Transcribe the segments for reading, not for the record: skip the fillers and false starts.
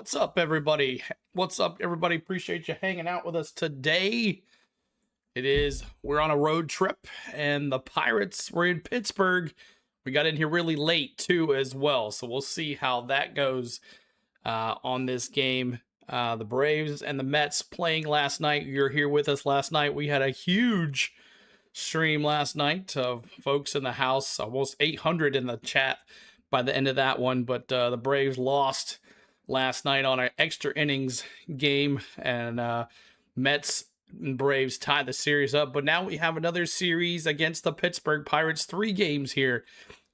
What's up, everybody? What's up, everybody? Appreciate you hanging out with us today. We're on a road trip, and the Pirates were in Pittsburgh. We got in here really late, too, as well. So we'll see how that goes on this game. The Braves and the Mets playing last night. You're here with us last night. We had a huge stream last night of folks in the house, almost 800 in the chat by the end of that one. But the Braves lost last night on an extra innings game, and Mets and Braves tied the series up. But now we have another series against the Pittsburgh Pirates, 3 games here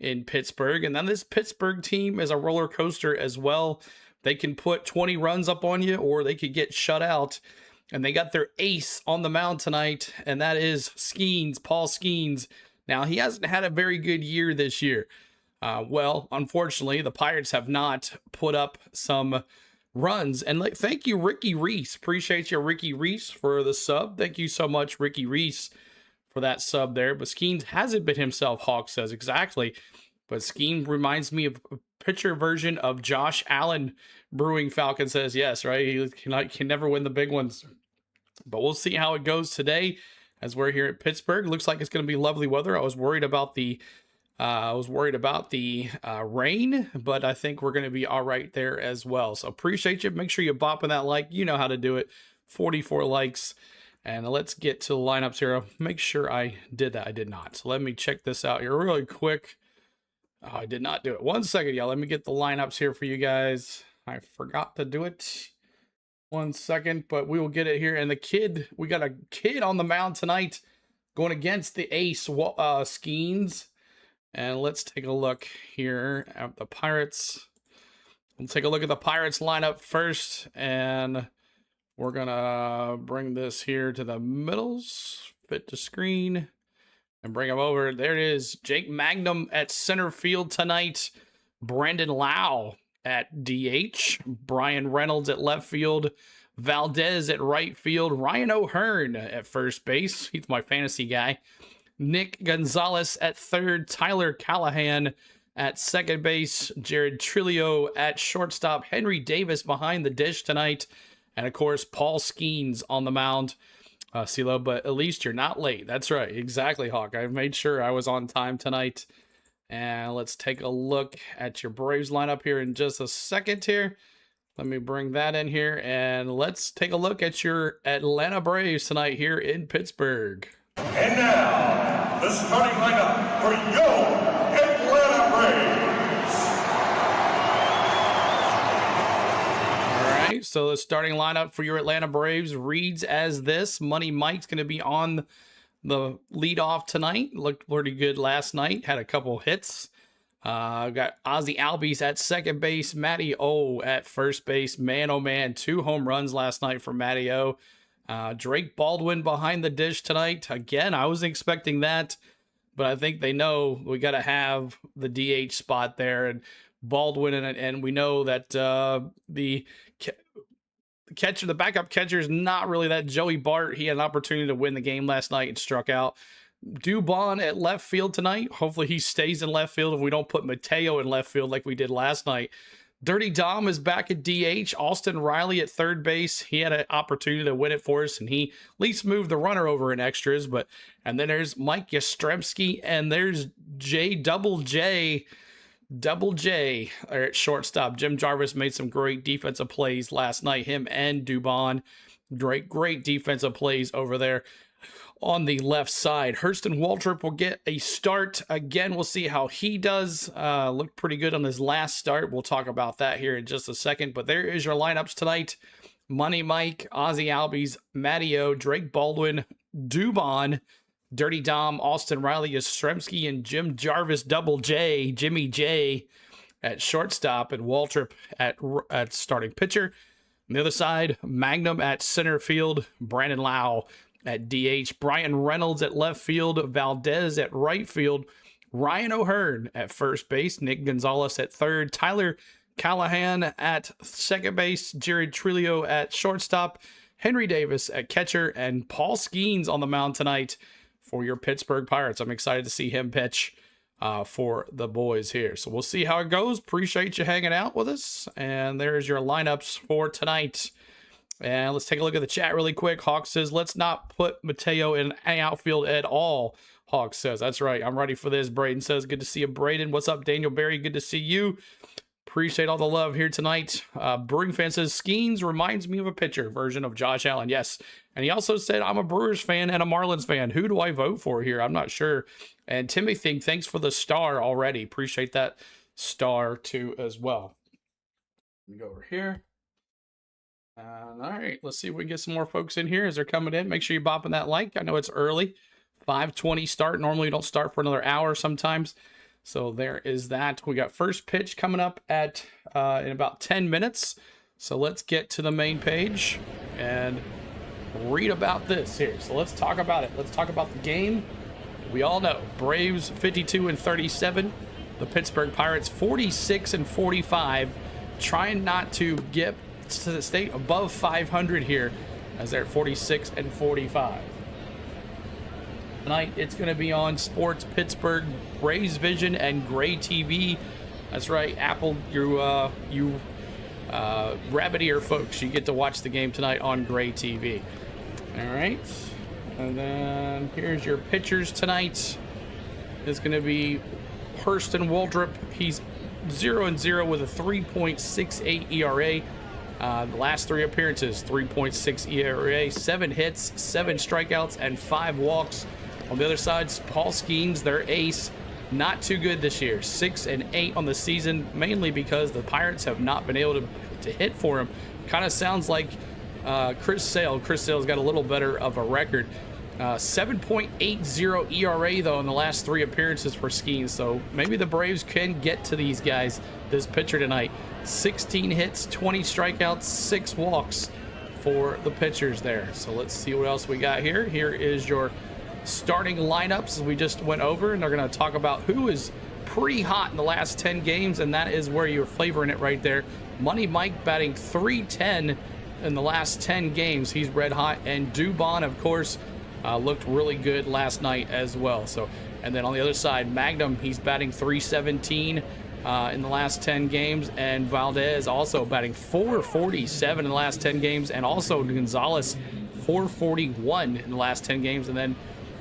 in Pittsburgh. And then this Pittsburgh team is a roller coaster as well. They can put 20 runs up on you, or they could get shut out. And they got their ace on the mound tonight, and that is Skenes, Paul Skenes. Now, he hasn't had a very good year this year. Well, unfortunately, the Pirates have not put up some runs. And thank you, Ricky Reese. Appreciate you, Ricky Reese, for the sub. Thank you so much, Ricky Reese, for that sub there. But Skenes hasn't been himself, Hawk says. Exactly. But Skenes reminds me of a pitcher version of Josh Allen. Brewing Falcon says yes, right? He can never win the big ones. But we'll see how it goes today as we're here at Pittsburgh. Looks like it's going to be lovely weather. I was worried about the rain, but I think we're going to be all right there as well. So appreciate you. Make sure you bop on that like. You know how to do it. 44 likes. And let's get to the lineups here. Make sure I did that. I did not. So let me check this out here really quick. Oh, I did not do it. 1 second, y'all. Let me get the lineups here for you guys. I forgot to do it. 1 second, but we will get it here. And we got a kid on the mound tonight going against the ace, Skenes. And let's take a look here at the Pirates. We'll take a look at the Pirates lineup first. And we're going to bring this here to the middles, fit the screen, and bring him over. There it is. Jake Magnum at center field tonight. Brandon Lau at DH. Brian Reynolds at left field. Valdez at right field. Ryan O'Hearn at first base. He's my fantasy guy. Nick Gonzalez at third. Tyler Callahan at second base. Jared Trillo at shortstop. Henry Davis behind the dish tonight. And, of course, Paul Skenes on the mound. CeeLo, but at least you're not late. That's right. Exactly, Hawk. I made sure I was on time tonight. And let's take a look at your Braves lineup here in just a second here. Let me bring that in here. And let's take a look at your Atlanta Braves tonight here in Pittsburgh. And now, the starting lineup for your Atlanta Braves. All right, so the starting lineup for your Atlanta Braves reads as this. Money Mike's going to be on the leadoff tonight. Looked pretty good last night. Had a couple hits. Got Ozzie Albies at second base. Matty O at first base. Man, oh man, 2 home runs last night for Matty O. Drake Baldwin behind the dish tonight. Again, I was expecting that, but I think they know we got to have the DH spot there. And Baldwin, and we know that the catcher, the backup catcher, is not really that. Joey Bart, he had an opportunity to win the game last night and struck out. Dubon at left field tonight. Hopefully he stays in left field if we don't put Mateo in left field like we did last night. Dirty Dom is back at DH. Austin Riley at third base. He had an opportunity to win it for us, and he at least moved the runner over in extras. And then there's Mike Yastrzemski, and there's Double J at shortstop. Jim Jarvis made some great defensive plays last night. Him and Dubon. Great defensive plays over there on the left side. Hurstonb Waldrep will get a start. Again, we'll see how he does. Looked pretty good on his last start. We'll talk about that here in just a second. But there is your lineups tonight. Money Mike, Ozzie Albies, Matty O, Drake Baldwin, Dubon, Dirty Dom, Austin Riley, Yastrzemski, and Jim Jarvis, Jimmy J at shortstop, and Waldrep at starting pitcher. On the other side, Magnum at center field, Brandon Lau at DH, Brian Reynolds at left field, Valdez at right field, Ryan O'Hearn at first base, Nick Gonzalez at third, Tyler Callahan at second base, Jared Trillo at shortstop, Henry Davis at catcher, and Paul Skenes on the mound tonight for your Pittsburgh Pirates. I'm excited to see him pitch for the boys here. So we'll see how it goes. Appreciate you hanging out with us. And there's your lineups for tonight. And let's take a look at the chat really quick. Hawk says, let's not put Mateo in an outfield at all. Hawk says, that's right. I'm ready for this. Braden says, good to see you, Braden. What's up, Daniel Berry? Good to see you. Appreciate all the love here tonight. Brewing fan says, Skenes reminds me of a pitcher version of Josh Allen. Yes. And he also said, I'm a Brewers fan and a Marlins fan. Who do I vote for here? I'm not sure. And Timothy, thanks for the star already. Appreciate that star too as well. Let me go over here. All right, let's see if we can get some more folks in here as they're coming in. Make sure you're bopping that like. I know it's early. 5:20 start. Normally, you don't start for another hour sometimes. So there is that. We got first pitch coming up at in about 10 minutes. So let's get to the main page and read about this here. So let's talk about it. Let's talk about the game. We all know Braves 52-37. The Pittsburgh Pirates 46-45. Trying not to get to the state above 500 here as they're 46-45. Tonight it's going to be on Sports Pittsburgh, Braves Vision, and Gray TV. That's right, Apple, you rabbit ear folks, you get to watch the game tonight on Gray TV. All right, and then here's your pitchers tonight. It's going to be Hurstonb Waldrep. He's 0-0 with a 3.68 ERA. The last 3 appearances, 3.6 ERA, 7 hits, 7 strikeouts, and 5 walks. On the other side, Paul Skenes, their ace, not too good this year. 6-8 on the season, mainly because the Pirates have not been able to hit for him. Kind of sounds like Chris Sale. Chris Sale's got a little better of a record. 7.80 ERA, though, in the last 3 appearances for Skenes. So maybe the Braves can get to these guys, this pitcher tonight. 16 hits, 20 strikeouts, 6 walks for the pitchers there. So let's see what else we got here. Here is your starting lineups as we just went over, and they're going to talk about who is pretty hot in the last 10 games, and that is where you're flavoring it right there. Money Mike batting .310 in the last 10 games. He's red hot, and Dubon, of course, looked really good last night as well. So, and then on the other side, Magnum, he's batting .317 in the last 10 games, and Valdez also batting .447 in the last 10 games, and also Gonzalez .441 in the last 10 games, and then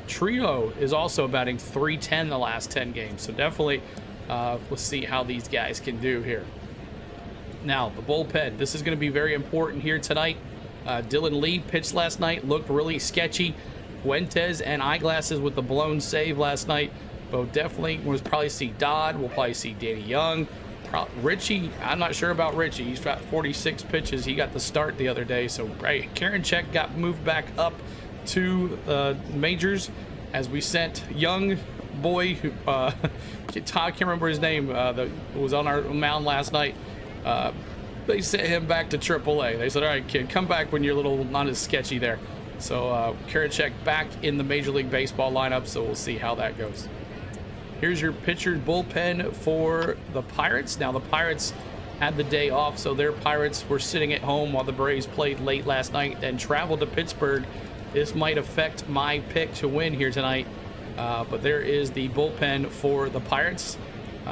Trio is also batting .310 in the last 10 games. So definitely, let's see how these guys can do here. Now, the bullpen, this is going to be very important here tonight. Dylan Lee pitched last night, looked really sketchy. Fuentes and Eyeglasses with the blown save last night. But definitely, we'll probably see Dodd. We'll probably see Danny Young. Richie, I'm not sure about Richie. He's got 46 pitches. He got the start the other day. So, right, Karinchak got moved back up to the majors as we sent young boy, who I can't remember his name, that was on our mound last night. They sent him back to AAA. They said, all right, kid, come back when you're a little not as sketchy there. So Karinchak back in the Major League Baseball lineup, so we'll see how that goes. Here's your pitcher bullpen for the Pirates. Now, the Pirates had the day off, so their Pirates were sitting at home while the Braves played late last night and traveled to Pittsburgh. This might affect my pick to win here tonight, but there is the bullpen for the Pirates.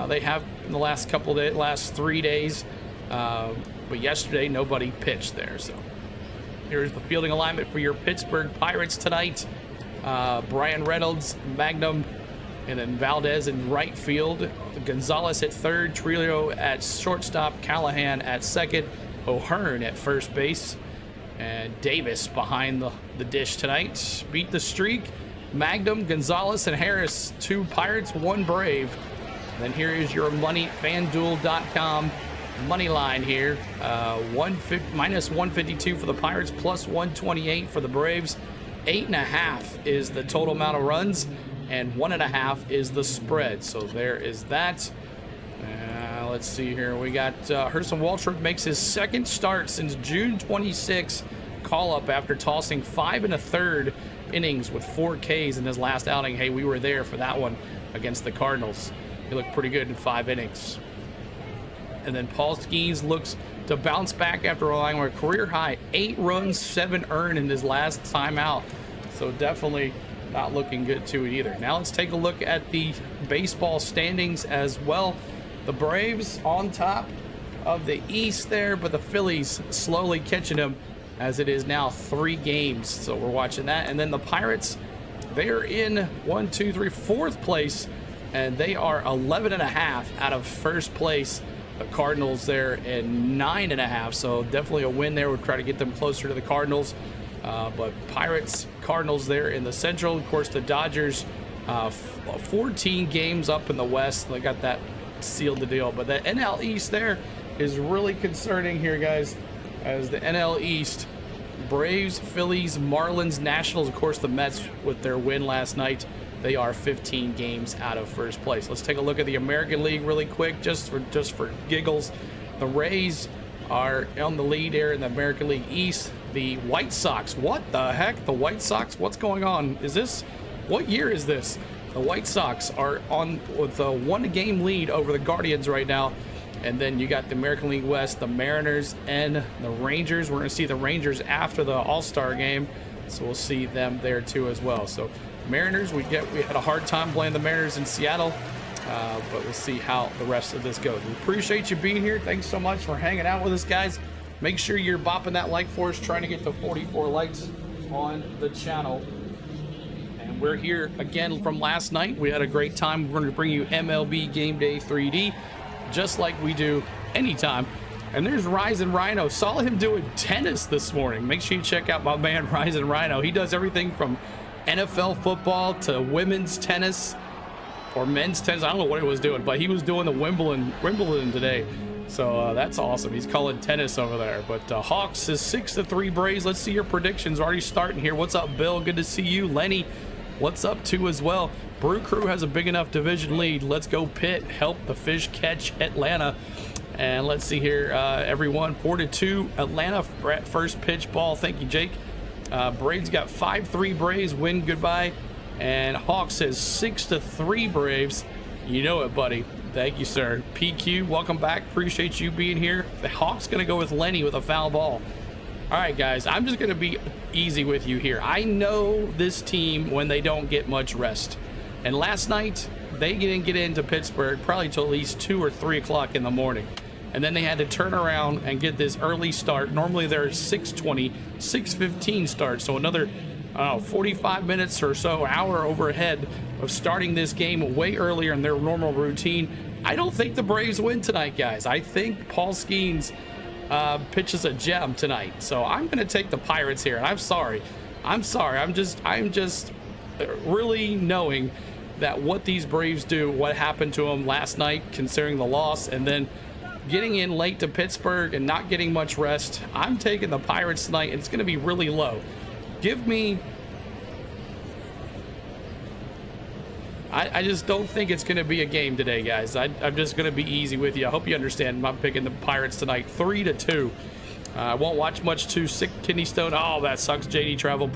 They have in the last couple of days, last 3 days, but yesterday nobody pitched there. So here's the fielding alignment for your Pittsburgh Pirates tonight. Brian Reynolds, Magnum, and then Valdez in right field. Gonzalez at third, Trillo at shortstop, Callahan at second, O'Hearn at first base, and Davis behind the dish tonight. Beat the streak. Magnum, Gonzalez, and Harris, 2 Pirates, 1 Brave. And then here is your money, FanDuel.com money line here. Minus 152 for the Pirates, plus 128 for the Braves. 8.5 is the total amount of runs, and 1.5 is the spread. So there is that. Let's see here. We got Hurstonb Waldrep makes his second start since June 26. Call up after tossing 5 1/3 innings with 4 Ks in his last outing. Hey, we were there for that one against the Cardinals. He looked pretty good in 5 innings. And then Paul Skenes looks to bounce back after allowing a career high 8 runs, 7 earned in his last time out. So definitely not looking good to it either. Now let's take a look at the baseball standings as well. The Braves on top of the East there, but the Phillies slowly catching them as it is now 3 games. So we're watching that. And then the Pirates, they're in 4th place, and they are 11.5 out of first place. The Cardinals there in 9.5, so definitely a win there. We'll try to get them closer to the Cardinals. But Pirates, Cardinals there in the Central. Of course, the Dodgers, 14 games up in the West. They got that sealed the deal. But the NL East there is really concerning here, guys, as the NL East, Braves, Phillies, Marlins, Nationals, of course, the Mets with their win last night. They are 15 games out of first place. Let's take a look at the American League really quick, just for giggles. The Rays are on the lead here in the American League East. The White Sox, what the heck? The White Sox, what's going on? What year is this? The White Sox are on with a 1-game lead over the Guardians right now. And then you got the American League West, the Mariners, and the Rangers. We're going to see the Rangers after the All-Star game, so we'll see them there too as well. So Mariners, we had a hard time playing the Mariners in Seattle, but we'll see how the rest of this goes. We appreciate you being here. Thanks so much for hanging out with us, guys. Make sure you're bopping that like for us, trying to get to 44 likes on the channel. And we're here again from last night. We had a great time. We're going to bring you MLB Game Day 3D, just like we do anytime. And there's Ryzen Rhino. Saw him doing tennis this morning. Make sure you check out my man Ryzen Rhino. He does everything from NFL football to women's tennis or men's tennis. I don't know what he was doing, but he was doing the Wimbledon today. So that's awesome. He's calling tennis over there. But Hawks is 6-3 Braves. Let's see your predictions already starting here. What's up, Bill? Good to see you. Lenny, what's up too as well? Brew Crew has a big enough division lead. Let's go Pitt. Help the fish catch Atlanta. And let's see here, everyone. 4-2 Atlanta first pitch ball. Thank you, Jake. Braves got 5-3 Braves. Win goodbye. And Hawks says 6-3 Braves. You know it, buddy. Thank you, sir. PQ, welcome back. Appreciate you being here. The Hawks going to go with Lenny with a foul ball. All right, guys, I'm just going to be easy with you here. I know this team when they don't get much rest. And last night, they didn't get into Pittsburgh probably till at least 2 or 3 o'clock in the morning. And then they had to turn around and get this early start. Normally they're 6:20, 6:15 start. So another 45 minutes or so, hour overhead of starting this game way earlier in their normal routine. I don't think the Braves win tonight, guys. I think Paul Skenes pitches a gem tonight. So I'm going to take the Pirates here. And I'm sorry. I'm just really knowing that what these Braves do, what happened to them last night, considering the loss, and then getting in late to Pittsburgh and not getting much rest. I'm taking the Pirates tonight, and it's going to be really low. Give me... I just don't think it's going to be a game today, guys. I'm just going to be easy with you. I hope you understand. I'm picking the Pirates tonight, 3-2. I won't watch much too. Sick kidney stone. Oh, that sucks. JD Travel,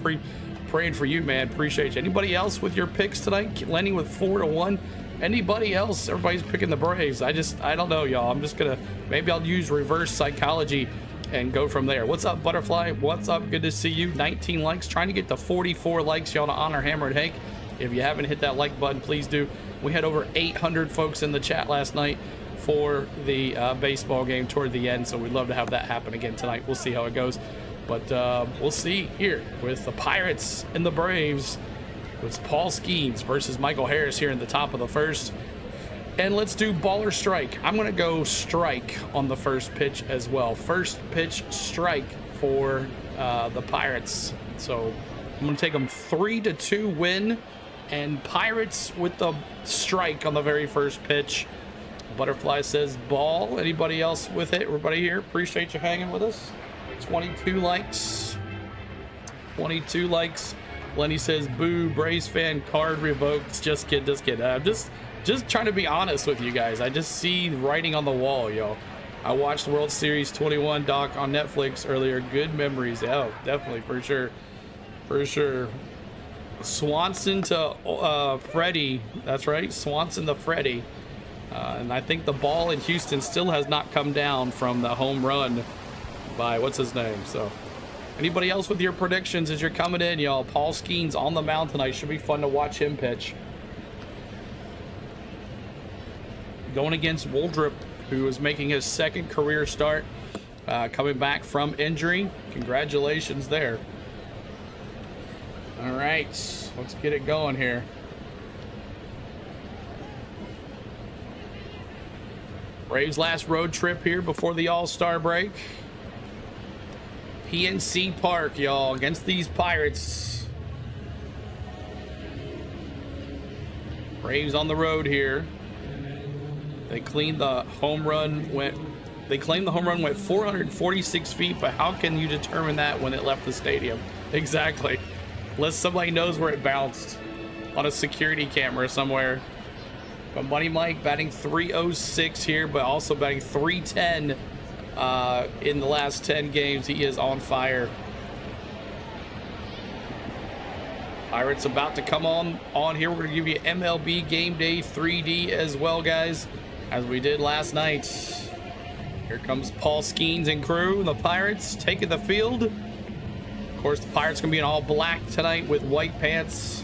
praying for you, man. Appreciate you. Anybody else with your picks tonight? Lenny with 4-1. Anybody else? Everybody's picking the Braves. I don't know, y'all. I'm just gonna, maybe I'll use reverse psychology and go from there. What's up, Butterfly? What's up? Good to see you. 19 likes. Trying to get to 44 likes, y'all, to honor Hammer and Hank. If you haven't hit that like button, please do. We had over 800 folks in the chat last night for the baseball game toward the end, so we'd love to have that happen again tonight. We'll see how it goes. But we'll see here with the Pirates and the Braves. It's Paul Skenes versus Michael Harris here in the top of the first. And let's do ball or strike. I'm going to go strike on the first pitch as well. First pitch strike for the Pirates. So I'm going to take them 3-2 win. And Pirates with the strike on the very first pitch. Butterfly says ball. Anybody else with it? Everybody here? Appreciate you hanging with us. 22 likes. 22 likes. Lenny says, boo, Braves fan, card revoked. Just kid. I'm just trying to be honest with you guys. I just see writing on the wall, yo. I watched World Series 21 doc on Netflix earlier. Good memories. Oh, definitely, for sure. For sure. Swanson to Freddie. That's right, Swanson to Freddie. And I think the ball in Houston still has not come down from the home run by, what's his name? So Anybody else with your predictions as you're coming in, y'all? Paul Skenes on the mound tonight. Should be fun to watch him pitch. Going against Waldrep, who is making his second career start, coming back from injury. Congratulations there. All right, let's get it going here. Braves' last road trip here before the All-Star break. PNC PArk, y'all, against these Pirates. Braves on the road here. They cleaned the home run, they claimed the home run went 446 feet, but how can you determine that when it left the stadium? Exactly. Unless somebody knows where it bounced on a security camera somewhere. But Money Mike batting .306 here, but also batting .310 in the last 10 games. He is on fire. Pirates about to come on here. We're going to give you MLB Game Day 3D as well, guys, as we did last night. Here comes Paul Skenes and crew. The Pirates taking the field. Of course, the Pirates going to be in all black tonight with white pants.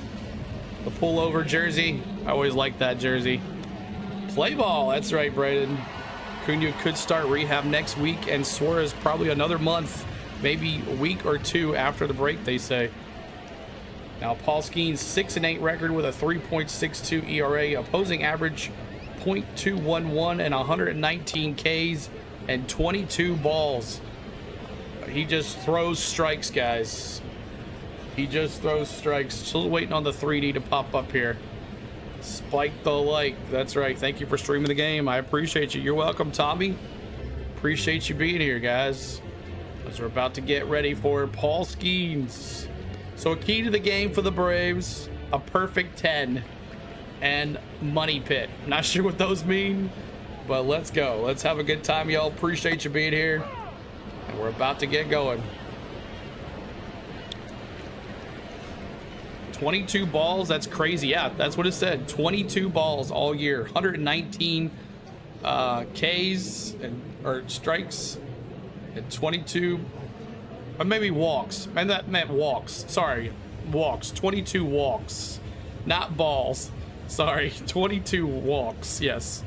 The pullover jersey. I always like that jersey. Play ball. That's right, Braden. Cunha could start rehab next week, and Suarez probably another month, maybe a week or two after the break, they say. Now, Paul Skenes' 6-8 record with a 3.62 ERA, opposing average .211 and 119 Ks and 22 balls. He just throws strikes, guys. He just throws strikes. Still waiting on the 3D to pop up here. Spike the like. That's right. Thank you for streaming the game. I appreciate you. You're welcome, Tommy. Appreciate you being here, guys. As we're about to get ready for Paul Skenes. So a key to the game for the Braves, a perfect 10 and money pit. Not sure what those mean, but let's go. Let's have a good time, y'all. Appreciate you being here. And we're about to get going. 22 balls, that's crazy. Yeah, that's what it said. 22 balls all year. 119 Ks or strikes and 22, or maybe walks. And that meant walks. Sorry, walks. 22 walks, not balls. Sorry, 22 walks. Yes,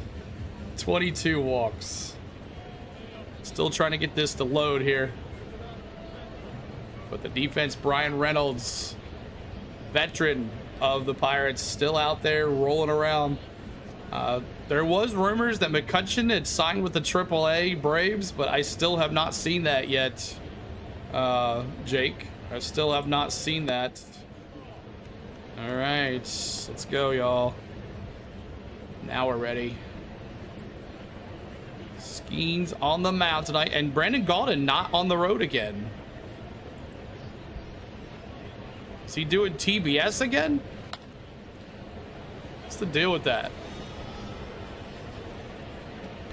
22 walks. Still trying to get this to load here. But the defense, Brian Reynolds, veteran of the Pirates, still out there rolling around. There was rumors that McCutcheon had signed with the AAA Braves, but I still have not seen that yet, Jake. I still have not seen that. All right, let's go, y'all. Now we're ready. Skenes on the mound tonight, and Brandon Gaudin not on the road again. Is he doing TBS again? What's the deal with that?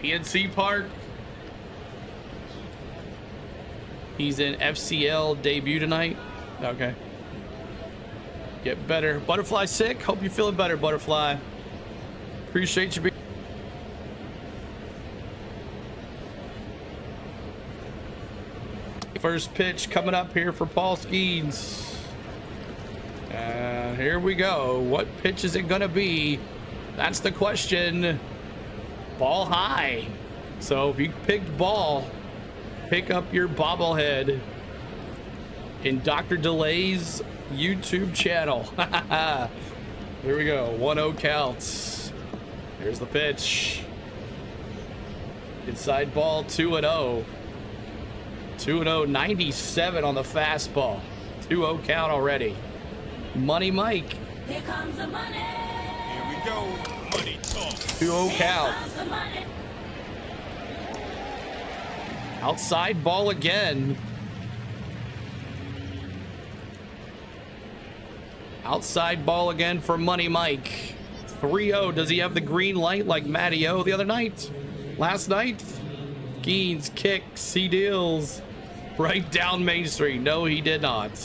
PNC PArk. He's in FCL debut tonight. Okay. Get better. Butterfly sick. Hope you're feeling better, Butterfly. Appreciate you being. First pitch coming up here for Paul Skenes. Here we go. What pitch is it gonna be? That's the question. Ball high. So if you picked ball, pick up your bobblehead in Dr. Delay's YouTube channel. Here we go. 1-0 counts. Here's the pitch. Inside ball, 2-0. 2-0, 97 on the fastball. 2-0 count already. Money Mike. Here comes the money. Here we go. Money talk. 2-0 count. Outside ball again. Outside ball again for Money Mike. 3-0. Does he have the green light like Matty O the other night? Last night? Skenes kicks. He deals. Right down Main Street. No, he did not.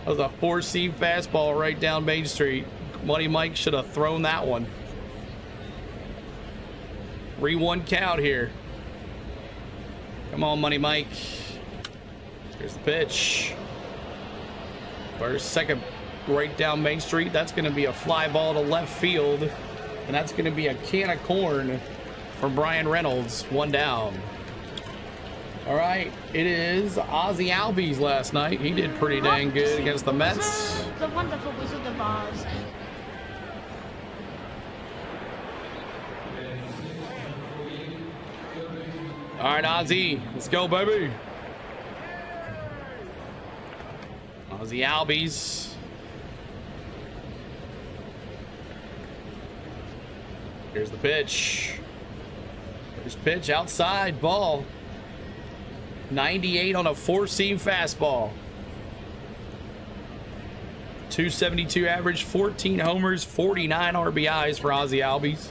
That was a 4-seam fastball right down Main Street. Money Mike should have thrown that one. 3-1 count here. Come on, Money Mike. Here's the pitch. First, second, right down Main Street. That's going to be a fly ball to left field. And that's going to be a can of corn from Brian Reynolds. 1 down. All right, it is Ozzy Albies last night. He did pretty dang good against the Mets. The wonderful Wizard of Oz. All right, Ozzy, let's go, baby. Ozzy Albies. Here's the pitch. Here's pitch outside, ball. 98 on a 4-seam fastball. 272 average, 14 homers, 49 RBIs for Ozzy Albies.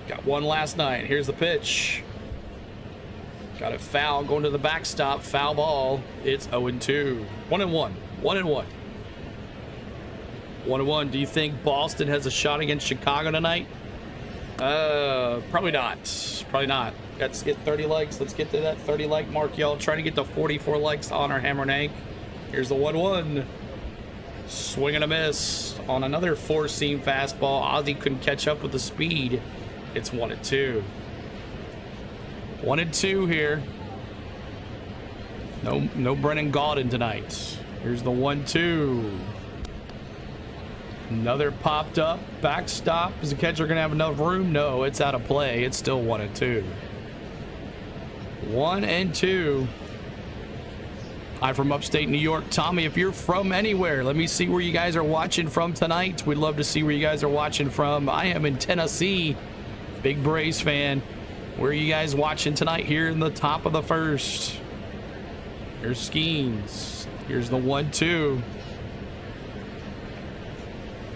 Got one last night. Here's the pitch. Got it foul, going to the backstop, foul ball. It's 0-2. 1-1. 1-1. 1-1. Do you think Boston has a shot against Chicago tonight? Probably not. Probably not. Let's get 30 likes. Let's get to that 30 like mark, y'all. Trying to get to 44 likes on our Hammer and Egg. Here's the 1-1. Swing and a miss on another 4-seam fastball. Ozzy couldn't catch up with the speed. It's 1-2. 1-2 here. No Brennan Gaudin tonight. Here's the 1-2. Another popped up. Backstop. Is the catcher going to have enough room? No, it's out of play. It's still 1-2. 1-2. I'm from upstate New York. Tommy, if you're from anywhere, let me see where you guys are watching from tonight. We'd love to see where you guys are watching from. I am in Tennessee. Big Braves fan. Where are you guys watching tonight? Here in the top of the first. Here's Skenes. Here's the 1-2.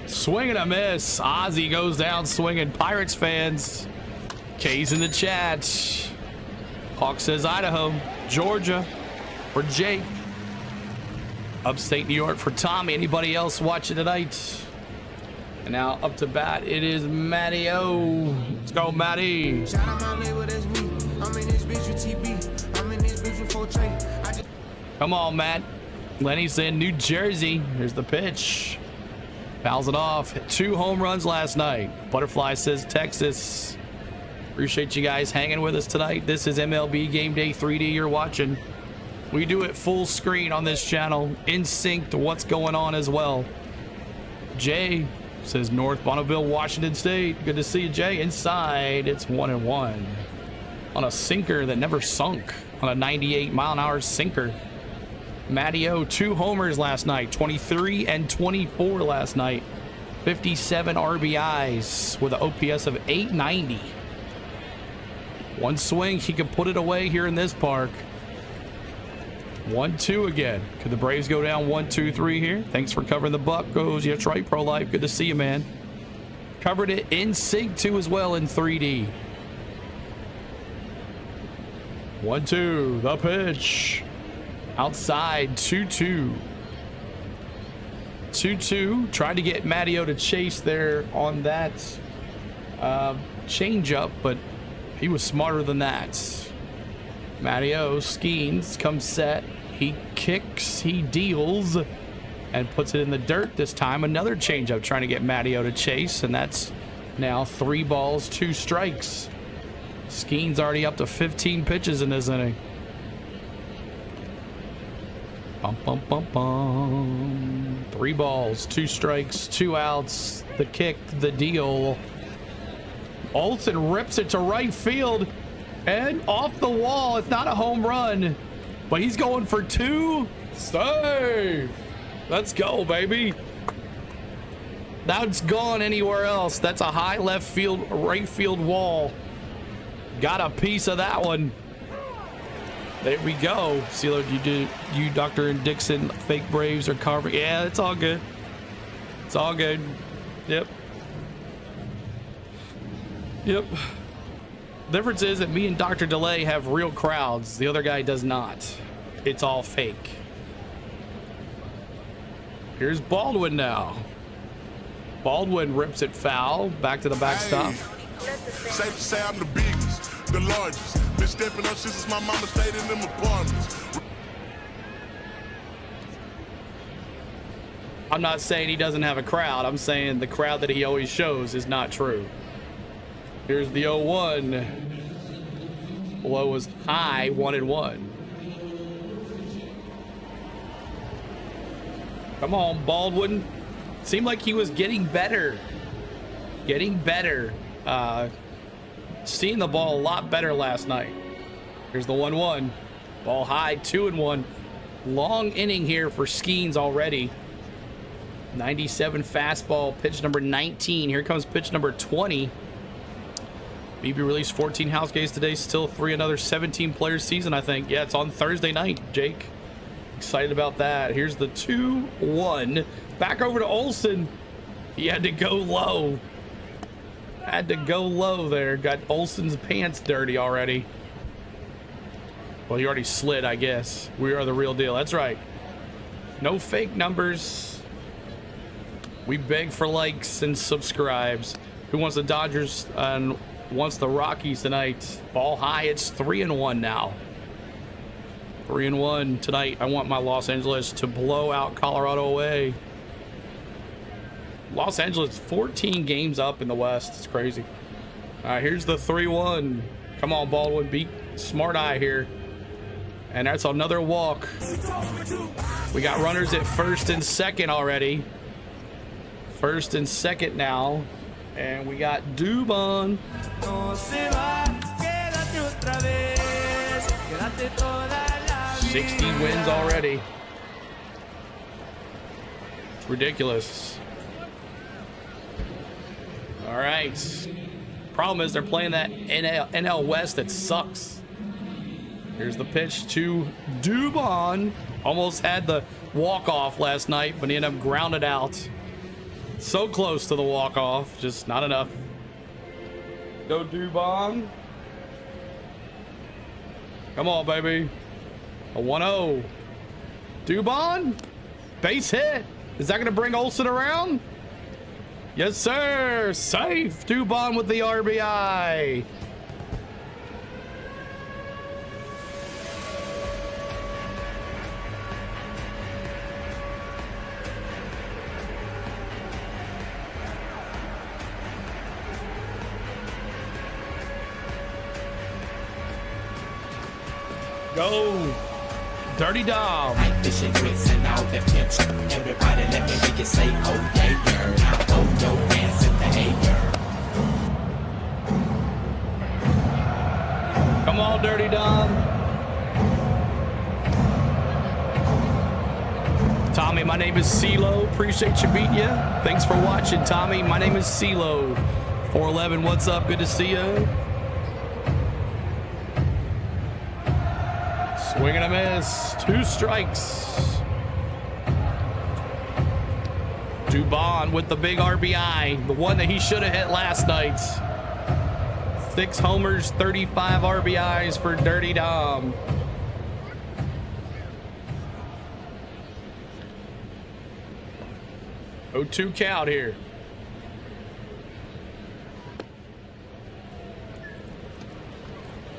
Swing and a miss. Ozzy goes down swinging. Pirates fans. K's in the chat. Hawk says Idaho. Georgia for Jake. Upstate New York for Tommy. Anybody else watching tonight? And now up to bat, it is Matty O. Let's go, Matty. Come on, Matt. Lenny's in New Jersey. Here's the pitch. Fouls it off. 2 home runs last night. Butterfly says Texas. Appreciate you guys hanging with us tonight. This is MLB Game Day 3D you're watching. We do it full screen on this channel, in sync to what's going on as well. Jay says North Bonneville, Washington State. Good to see you, Jay. Inside, it's 1-1 on a sinker that never sunk, on a 98-mile-an-hour sinker. Matty O, 2 homers last night, 23 and 24 last night. 57 RBIs with an OPS of 890. One swing, he could put it away here in this park. 1-2 again. Could the Braves go down 1-2-3 here? Thanks for covering the Buccos. Yeah, that's right, Pro Life. Good to see you, man. Covered it in sync too as well in 3D. 1-2, the pitch. Outside, 2-2. 2-2. Tried to get Matteo to chase there on that changeup, but he was smarter than that. Matteo Skenes comes set. He kicks, he deals, and puts it in the dirt this time. Another changeup trying to get Matteo to chase, and that's now 3 balls, 2 strikes. Skenes already up to 15 pitches in this inning. Bum, bum, bum, bum. 3 balls, 2 strikes, 2 outs. The kick, the deal. Olsen rips it to right field and off the wall. It's not a home run, but he's going for 2. Save. Let's go, baby. That's gone anywhere else. That's a high left field, right field wall. Got a piece of that one. There we go. CeeLo, you Dr. and Dixon, fake Braves are covering. Yeah, it's all good. It's all good. Yep. Yep. Difference is that me and Dr. Delay have real crowds. The other guy does not. It's all fake. Here's Baldwin now. Baldwin rips it foul. Back to the backstop. Safe to say I'm the biggest, the largest. Been stepping up since my mama stayed in them apartments. I'm not saying he doesn't have a crowd. I'm saying the crowd that he always shows is not true. Here's the 0-1. Low was high, 1-1. Come on, Baldwin. Seemed like he was getting better. Getting better. Seeing the ball a lot better last night. Here's the 1-1. Ball high, 2-1. Long inning here for Skenes already. 97 fastball, pitch number 19. Here comes pitch number 20. BB released 14 house games today. Still free another 17 player season, I think. Yeah, it's on Thursday night, Jake. Excited about that. Here's the 2-1. Back over to Olsen. He had to go low. Had to go low there. Got Olsen's pants dirty already. Well, he already slid, I guess. We are the real deal. That's right. No fake numbers. We beg for likes and subscribes. Who wants the Dodgers and wants the Rockies tonight? Ball high. It's 3-1 now. 3-1 tonight. I want my Los Angeles to blow out Colorado away. Los Angeles 14 games up in the West. It's crazy. All right, here's the 3-1. Come on, Baldwin. Beat Smart Eye here. And that's another walk. We got runners at first and second already. First and second now. And we got Dubon. 60 wins already. It's ridiculous. All right. Problem is they're playing that NL West that sucks. Here's the pitch to Dubon. Almost had the walk-off last night, but he ended up grounded out. So close to the walk-off, just not enough. Go Dubon. Come on, baby. A 1-0. Dubon. Base hit. Is that going to bring Olsen around? Yes, sir. Safe. Dubon with the RBI. Go. Dirty Dom. Fishing grits and all the pimps. Everybody let me hear you say, oh yeah, girl. Now throw your hands in the air. Come on, Dirty Dom. Tommy, my name is CeeLo. Appreciate you beating you. Thanks for watching, Tommy. My name is CeeLo. 411, what's up? Good to see you. Swing and a miss. 2 strikes. Dubon with the big RBI. The one that he should have hit last night. 6 homers, 35 RBIs for Dirty Dom. Oh, 2 count here.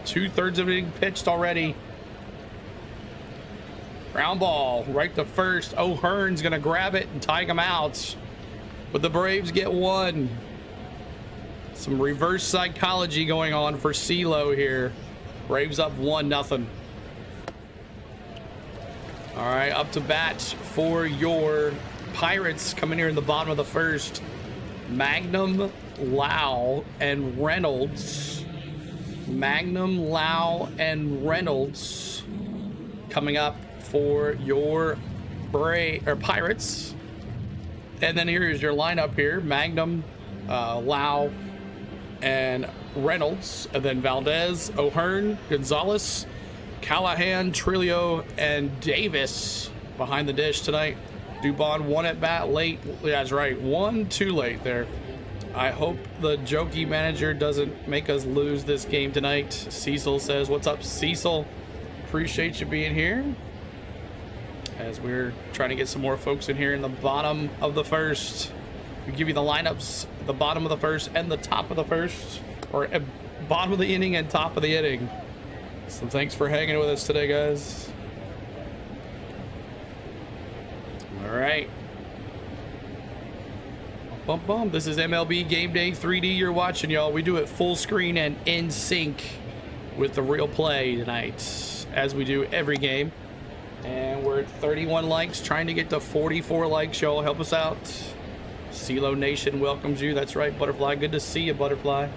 Two-thirds of it pitched already. Ground ball right to first. O'Hearn's gonna grab it and tie him out, but the Braves get 1. Some reverse psychology going on for CeeLo here. Braves up 1-0. All right, up to bat for your Pirates coming here in the bottom of the first. Magnum, Lau, and Reynolds. Magnum, Lau, and Reynolds coming up for your Pirates. And then here is your lineup here. Magnum, Lau, and Reynolds. And then Valdez, O'Hearn, Gonzalez, Callahan, Trillo, and Davis behind the dish tonight. Dubon 1 at bat late. That's right, 1 too late there. I hope the jokey manager doesn't make us lose this game tonight. Cecil says, what's up, Cecil? Appreciate you being here. As we're trying to get some more folks in here in the bottom of the first. We give you the lineups, the bottom of the first and the top of the first, or bottom of the inning and top of the inning. So thanks for hanging with us today, guys. All right. Bum bum. This is MLB Game Day 3D you're watching, y'all. We do it full screen and in sync with the real play tonight, as we do every game. And we're at 31 likes, trying to get to 44 likes, y'all. Help us out. CeeLo Nation welcomes you. That's right, Butterfly. Good to see you, Butterfly.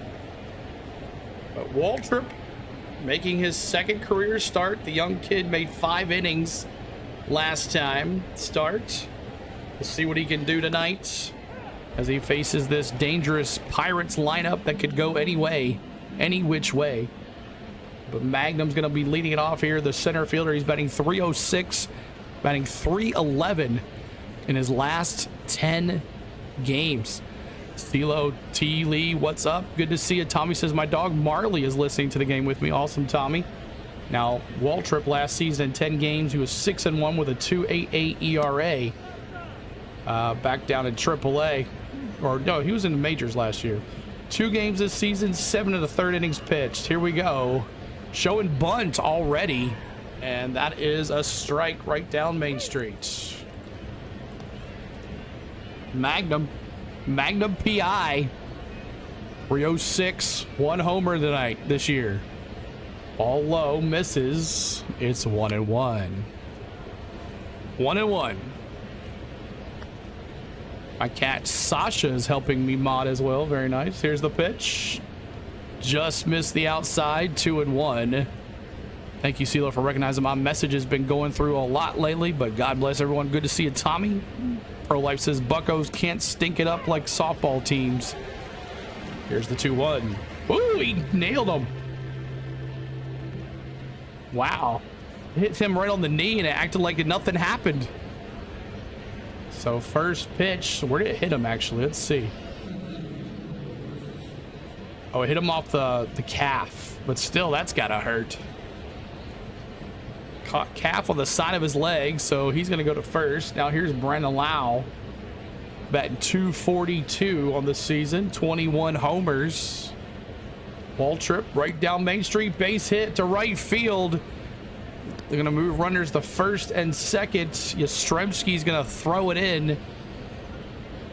But Waldrep making his second career start. The young kid made 5 innings last time start. We'll see what he can do tonight as he faces this dangerous Pirates lineup that could go any way, any which way. But Magnum's going to be leading it off here. The center fielder, he's batting .306, batting .311 in his last 10 games. CeeLo T. Lee, what's up? Good to see you. Tommy says, my dog Marley is listening to the game with me. Awesome, Tommy. Now, Waldrep last season in 10 games, he was 6-1 with a 2.88 ERA. Back down in AAA. Or no, he was in the majors last year. 2 games this season, 7 of the 3rd innings pitched. Here we go. Showing bunt already. And that is a strike right down Main Street. Magnum PI. 306. 1 homer tonight this year. Ball low, misses. It's 1-1. 1-1. My cat Sasha is helping me mod as well. Very nice. Here's the pitch. Just missed the outside. 2-1. Thank you, CeeLo, for recognizing my message has been going through a lot lately, but God bless everyone. Good to see you, Tommy. Pro Life says Buccos can't stink it up like softball teams. Here's the 2-1. Woo, he nailed him. Wow. Hit him right on the knee and it acted like nothing happened. So first pitch, where did it hit him actually? Let's see. Oh, it hit him off the calf, but still, that's gotta hurt. Caught calf on the side of his leg, so he's gonna go to first. Now here's Brandon Lau, batting .242 on the season, 21 homers. Waldrep right down Main Street, base hit to right field. They're going to move runners to first and second. Yastrzemski's going to throw it in.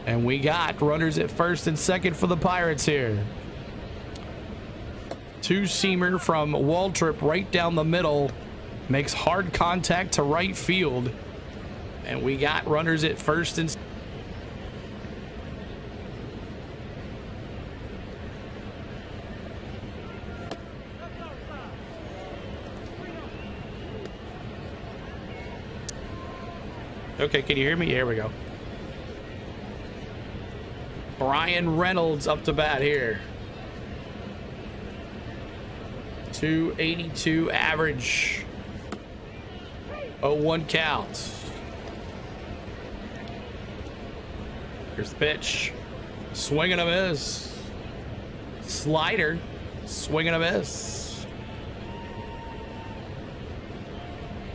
And we got runners at first and second for the Pirates here. 2-seamer from Waldrep right down the middle. Makes hard contact to right field. And we got runners at first and second. Okay, can you hear me? Here we go. Brian Reynolds up to bat here. 282 average. 0-1 count. Here's the pitch. Swing and a miss. Slider. Swing and a miss.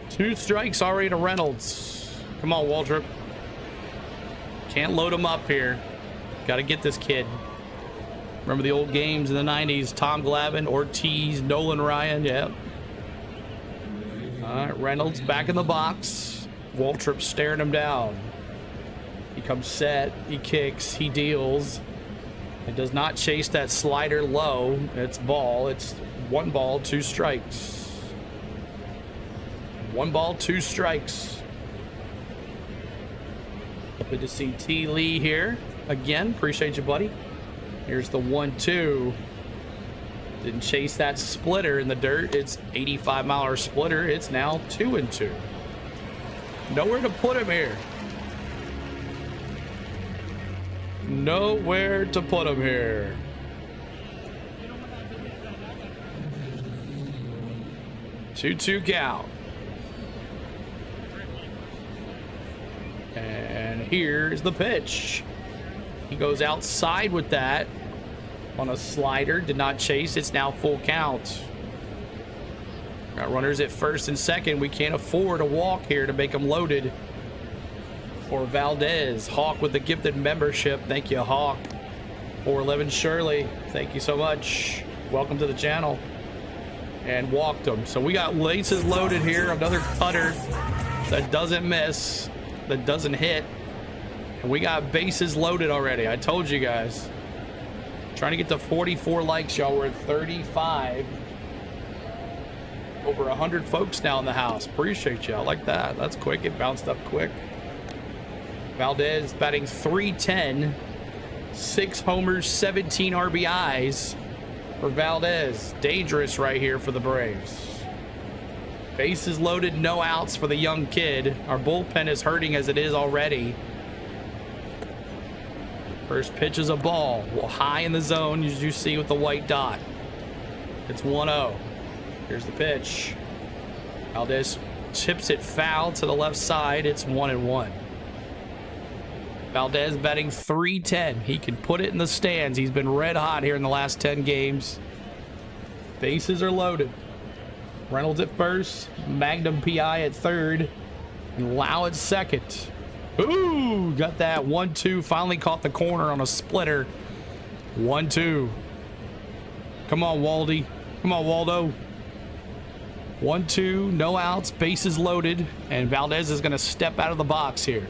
2 strikes already to Reynolds. Come on, Waldrep. Can't load him up here. Got to get this kid. Remember the old games in the 90s? Tom Glavine, Ortiz, Nolan Ryan. Yep. All right, Reynolds back in the box. Waldrep staring him down. He comes set. He kicks. He deals. It does not chase that slider low. It's ball. It's 1 ball, 2 strikes. 1 ball, 2 strikes. Good to see T. Lee here again. Appreciate you, buddy. Here's the 1-2. Didn't chase that splitter in the dirt. It's 85-mile-an-hour splitter. It's now 2-2. Nowhere to put him here. Nowhere to put him here. Two count. And here's the pitch. He goes outside with that on a slider. Did not chase. It's now full count. Got runners at first and second. We can't afford a walk here to make them loaded. For Valdez. Hawk with the gifted membership. Thank you, Hawk. 411 Shirley. Thank you so much. Welcome to the channel. And walked them. So we got laces loaded here. Another cutter that doesn't miss. That doesn't hit. And we got bases loaded already. I told you guys. Trying to get to 44 likes, y'all. We're at 35. Over 100 folks now in the house. Appreciate y'all. Like that. That's quick. It bounced up quick. Valdez batting .310. 6 homers, 17 RBIs for Valdez. Dangerous right here for the Braves. Bases loaded, no outs for the young kid. Our bullpen is hurting as it is already. First pitch is a ball. Well, high in the zone, as you see with the white dot. It's 1-0. Here's the pitch. Valdez chips it foul to the left side. It's 1-1. Valdez batting .310. He can put it in the stands. He's been red hot here in the last 10 games. Bases are loaded. Reynolds at first. Magnum PI at third. And Lau at second. Ooh, got that 1-2. Finally caught the corner on a splitter. 1-2. Come on, Waldy. Come on, Waldo. 1-2. No outs. Bases loaded. And Valdez is going to step out of the box here.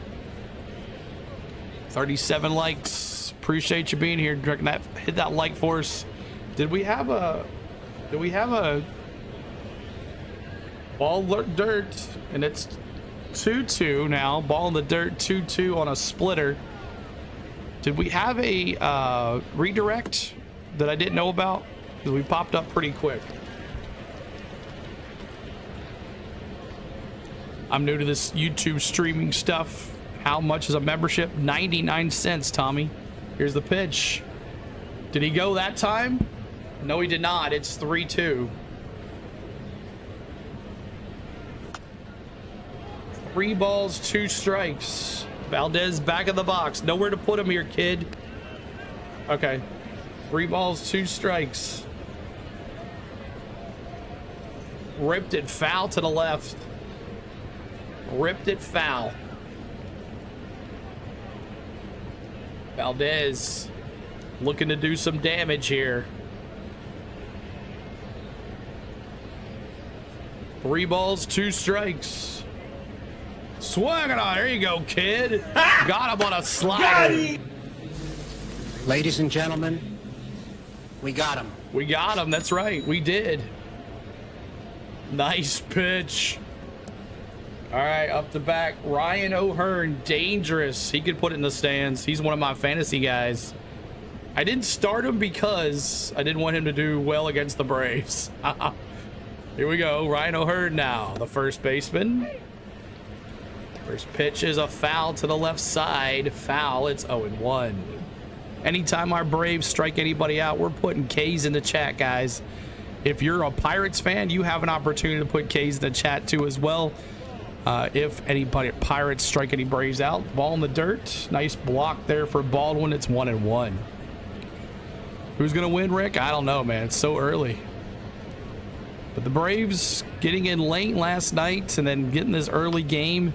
37 likes. Appreciate you being here. Hit that like for us. Did we have a ball dirt? And it's 2-2 now. Ball in the dirt. 2-2 on a splitter. Did we have a redirect that I didn't know about? Because we popped up pretty quick. I'm new to this YouTube streaming stuff. How much is a membership? 99 cents, Tommy. Here's the pitch. Did he go that time? No, he did not. It's 3-2. 3 balls, 2 strikes. Valdez back of the box. Nowhere to put him here, kid. Okay. 3 balls, 2 strikes. Ripped it foul to the left. Ripped it foul. Valdez looking to do some damage here. 3 balls, 2 strikes. Swing it on. There you go, kid. Got him on a slider. Ladies and gentlemen, we got him. We got him. That's right. We did. Nice pitch. All right, up the back. Ryan O'Hearn, dangerous. He could put it in the stands. He's one of my fantasy guys. I didn't start him because I didn't want him to do well against the Braves. Here we go. Ryan O'Hearn now, the first baseman. First pitch is a foul to the left side. Foul. It's 0-1. Anytime our Braves strike anybody out, we're putting K's in the chat, guys. If you're a Pirates fan, you have an opportunity to put K's in the chat too as well. If anybody Pirates strike any Braves out. Ball in the dirt. Nice block there for Baldwin. It's 1-1. Who's gonna win, Rick? I don't know, man. It's so early. But the Braves getting in late last night and then getting this early game.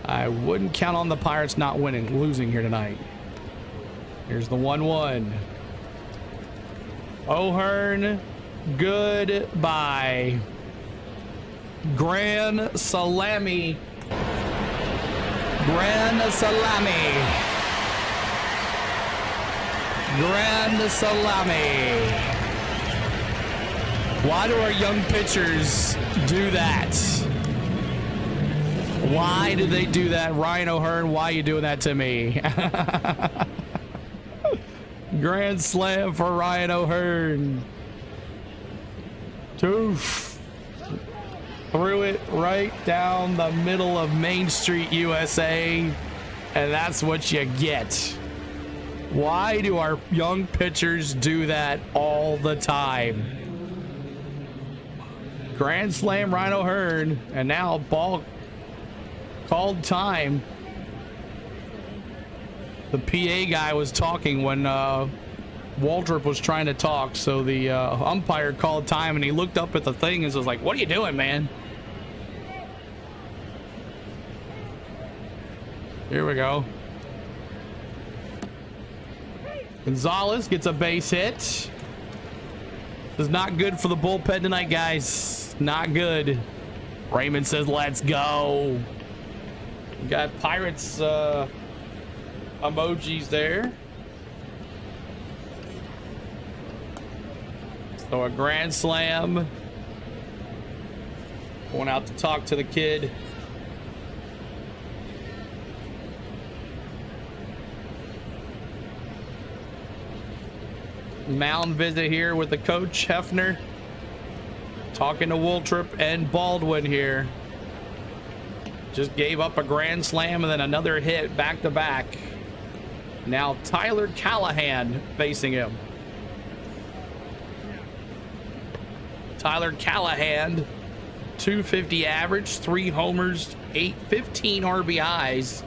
I wouldn't count on the Pirates not losing here tonight. Here's the 1-1. O'Hearn, goodbye. Grand salami. Grand salami. Grand salami. Why do our young pitchers do that? Why do they do that? Ryan O'Hearn, why are you doing that to me? Grand slam for Ryan O'Hearn. Oof. Threw it right down the middle of Main Street, USA. And that's what you get. Why do our young pitchers do that all the time? Grand slam, Ryan O'Hearn. And now ball called time. The PA guy was talking when Waldrep was trying to talk, so the umpire called time, and he looked up at the thing and was like, "What are you doing, man?" Here we go. Gonzalez gets a base hit. This is not good for the bullpen tonight, guys. Not good. Raymond says, "Let's go." We got Pirates emojis there. So a grand slam. Going out to talk to the kid. Mound visit here with the coach, Hefner. Talking to Waldrep and Baldwin here. Just gave up a grand slam and then another hit back to back. Now Tyler Callahan facing him. Tyler Callahan, 250 average, 3 homers, 15 RBIs.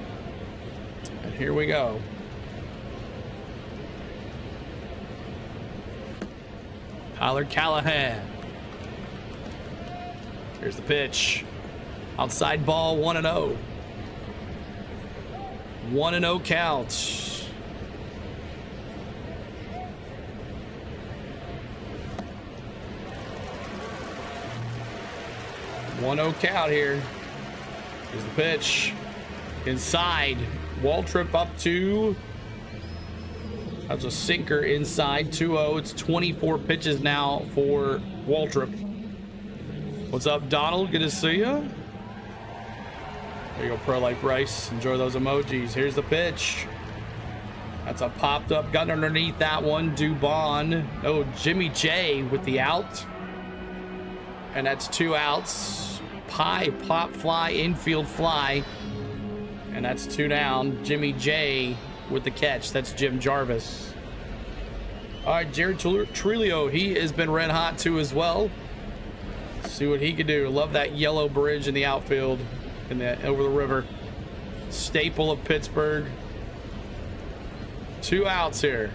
And here we go. Tyler Callahan. Here's the pitch. Outside ball, 1-0. 1-0 count. Count here. Here's the pitch. Inside. Waldrep up to. That's a sinker inside. 2-0. It's 24 pitches now for Waldrep. What's up, Donald? Good to see you. There you go, Pro Like Bryce. Enjoy those emojis. Here's the pitch. That's a popped up gun underneath that one. Dubon. Oh, Jimmy J with the out. And that's 2 outs. Pie, pop fly, infield fly. And that's 2 down. Jimmy J with the catch. That's Jim Jarvis. All right, Jared Trillo. He has been red hot too as well. See what he can do. Love that yellow bridge in the outfield. Over the river. Staple of Pittsburgh. 2 outs here.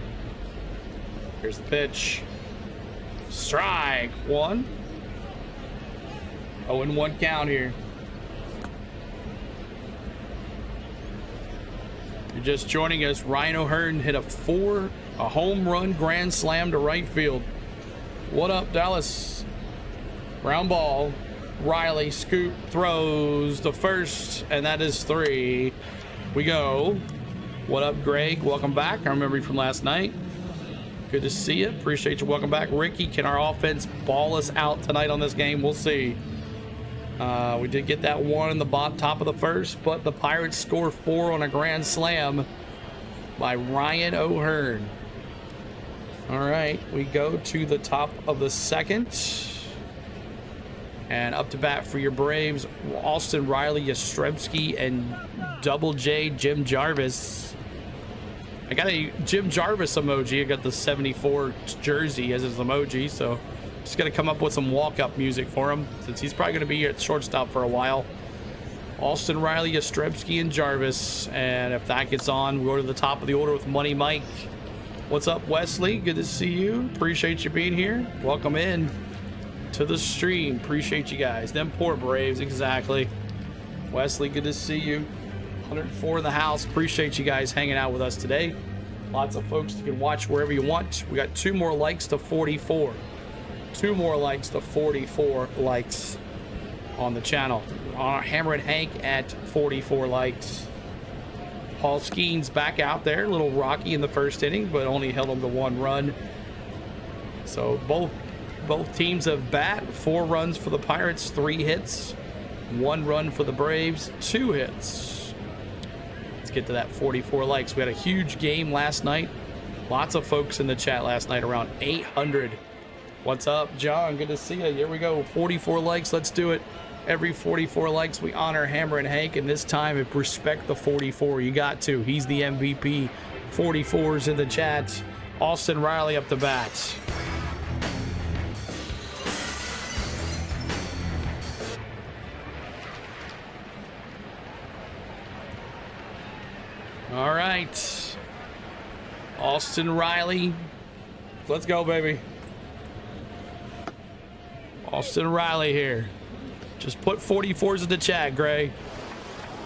Here's the pitch. Strike 1. 0-1 count here. You're just joining us. Ryan O'Hearn hit a home run grand slam to right field. What up, Dallas? Ground ball. Riley scoop throws the first, and that is 3. We go. What up, Greg? Welcome back. I remember you from last night. Good to see you. Appreciate you. Welcome back. Ricky, can our offense ball us out tonight on this game? We'll see. We did get that 1 in the top of the first, but the Pirates score 4 on a grand slam by Ryan O'Hearn. All right, we go to the top of the second. And up to bat for your Braves, Austin Riley, Yastrzemski, and Double J, Jim Jarvis. I got a Jim Jarvis emoji. I got the 74 jersey as his emoji, so just got to come up with some walk-up music for him, since he's probably going to be here at shortstop for a while. Austin Riley, Yastrzemski, and Jarvis. And if that gets on, we'll go to the top of the order with Money Mike. What's up, Wesley? Good to see you. Appreciate you being here. Welcome in to the stream. Appreciate you guys. Them poor Braves, exactly. Wesley, good to see you. 104 in the house. Appreciate you guys hanging out with us today. Lots of folks that can watch wherever you want. We got 2 more likes to 44. 2 more likes to 44 likes on the channel. Hammer and Hank at 44 likes. Paul Skenes back out there. A little rocky in the first inning, but only held him to 1 run. So both teams have bat. 4 runs for the Pirates, 3 hits. 1 run for the Braves, 2 hits. Let's get to that 44 likes. We had a huge game last night. Lots of folks in the chat last night, around 800. What's up, John? Good to see you. Here we go. 44 likes. Let's do it. Every 44 likes, we honor Hammer and Hank. And this time, if respect the 44. You got to. He's the MVP. 44's in the chat. Austin Riley up to bat. All right. Austin Riley. Let's go, baby. Austin Riley here. Just put 44s in the chat, Gray.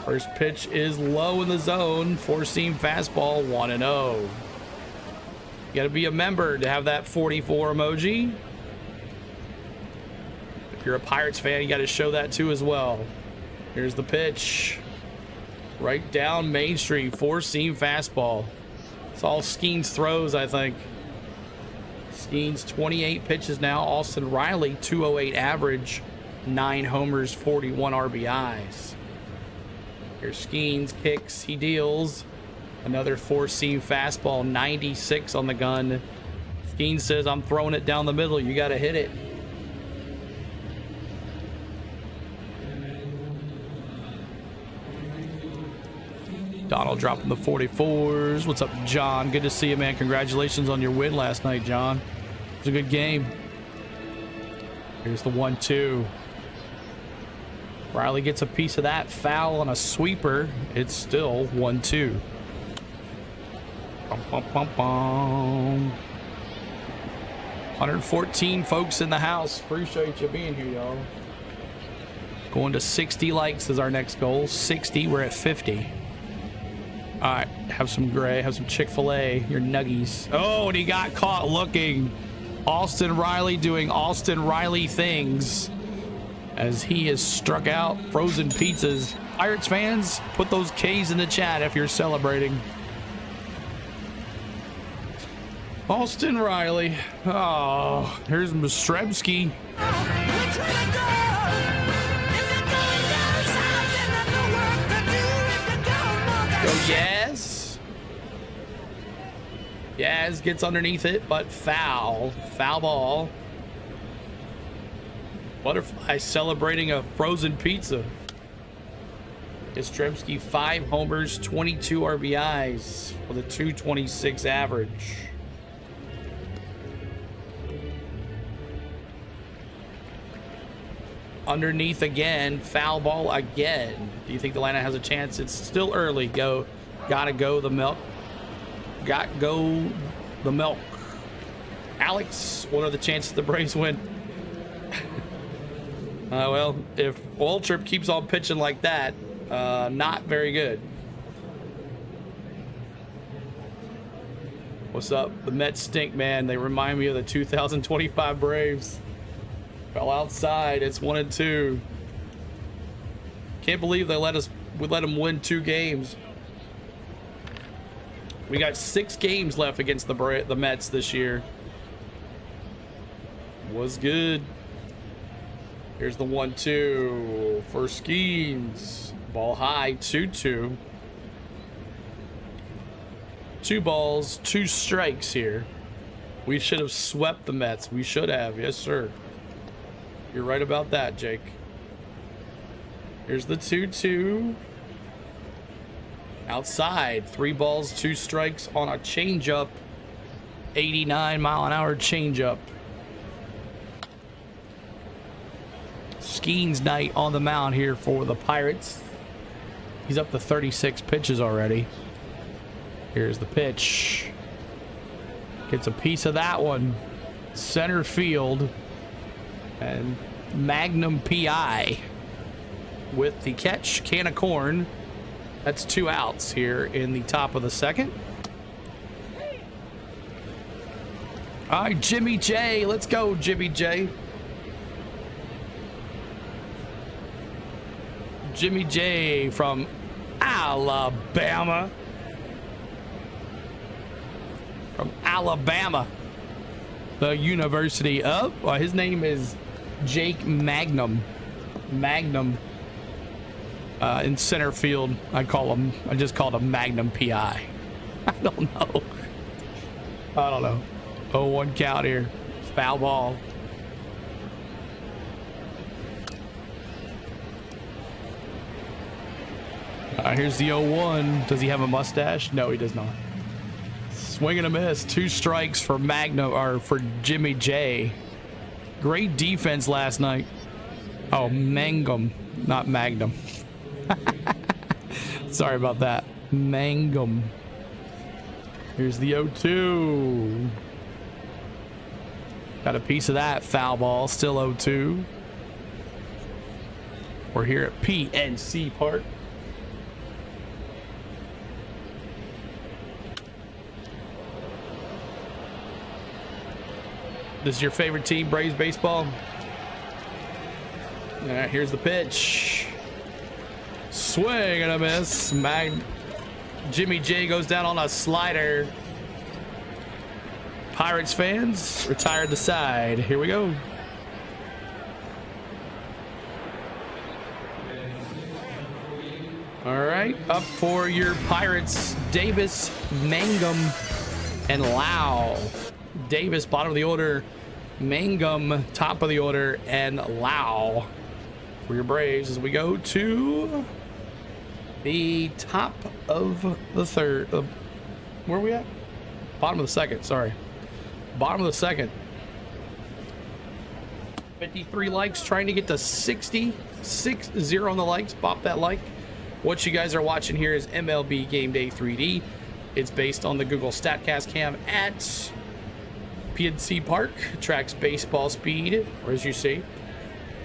First pitch is low in the zone. 4-seam fastball, 1-0. You got to be a member to have that 44 emoji. If you're a Pirates fan, you got to show that too as well. Here's the pitch. Right down Main Street, 4-seam fastball. It's all Skenes throws, I think. Skenes 28 pitches now. Austin Riley 208 average, 9 homers, 41 RBIs. Here's Skenes, kicks, he deals. Another 4-seam fastball, 96 on the gun. Skenes says, I'm throwing it down the middle. You got to hit it. Donald dropping the 44s. What's up, John? Good to see you, man. Congratulations on your win last night, John. It was a good game. Here's the 1-2. Riley gets a piece of that. Foul on a sweeper. It's still 1-2. Bum, bum, bum, bum. 114 folks in the house. Appreciate you being here, y'all. Going to 60 likes is our next goal. 60. We're at 50. All right, have some gray, have some Chick-fil-A, your nuggies. Oh, and he got caught looking. Austin Riley doing Austin Riley things as he is struck out. Frozen pizzas. Pirates fans, put those K's in the chat if you're celebrating. Austin Riley. Oh, here's Mastrebski. Go Yaz. Yaz gets underneath it, but foul. Foul ball. Butterfly celebrating a frozen pizza. Yastrzemski 5 homers, 22 RBIs with a 226 average. Underneath again, foul ball again. Do you think the lineup has a chance? It's still early. Gotta go the milk. Got go the milk. Alex, what are the chances the Braves win? Well, if Waldrep keeps on pitching like that, not very good. What's up? The Mets stink, man. They remind me of the 2025 Braves. Fell outside. It's 1-2. Can't believe we let them win 2 games. We got 6 games left against the Mets this year. Was good. Here's the 1-2 for Skenes. Ball high, 2-2. 2 balls, 2 strikes here. We should have swept the Mets. We should have, yes, sir. You're right about that, Jake. Here's the 2-2. Outside, 3 balls, 2 strikes on a changeup. 89-mile-an-hour changeup. Skenes night on the mound here for the Pirates. He's up to 36 pitches already. Here's the pitch. Gets a piece of that one. Center field. And Magnum PI with the catch. Can of corn. That's 2 outs here in the top of the second. All right, Jimmy J. Let's go, Jimmy J. Jimmy J from Alabama. From Alabama. The University of, his name is Jake Magnum. Magnum in center field. I just called him Magnum PI. I don't know. 0-1 count here. Foul ball. Here's the 0-1. Does he have a mustache? No, he does not. Swing and a miss. 2 strikes for for Jimmy J. Great defense last night. Oh, Mangum, not Magnum. Sorry about that. Mangum. Here's the 0-2. Got a piece of that. Foul ball. Still 0-2. We're here at PNC PArk. This is your favorite team, Braves baseball? All right, here's the pitch. Swing and a miss. Jimmy J goes down on a slider. Pirates fans, retire the side. Here we go. All right, up for your Pirates, Davis, Mangum, and Lau. Davis, bottom of the order. Mangum, top of the order, and Lau for your Braves as we go to the top of the third. Where are we at? Bottom of the second, sorry. Bottom of the second. 53 likes, trying to get to 60 on the likes. Pop that like. What you guys are watching here is MLB Game Day 3D. It's based on the Google StatCast cam at PNC PArk. Tracks baseball speed, or as you see,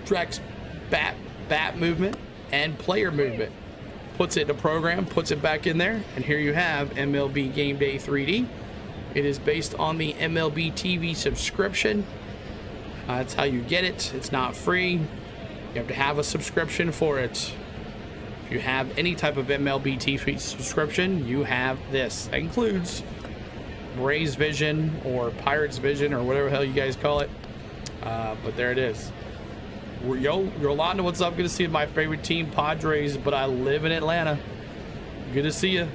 tracks bat movement and player movement. Puts it in a program, puts it back in there, and here you have MLB Game Day 3D. It is based on the MLB TV subscription. That's how you get it. It's not free. You have to have a subscription for it. If you have any type of MLB TV subscription, you have this. That includes Braves Vision or Pirates Vision or whatever the hell you guys call it. But there it is. Yolanda, what's up? Good to see you. My favorite team, Padres, but I live in Atlanta. Good to see you.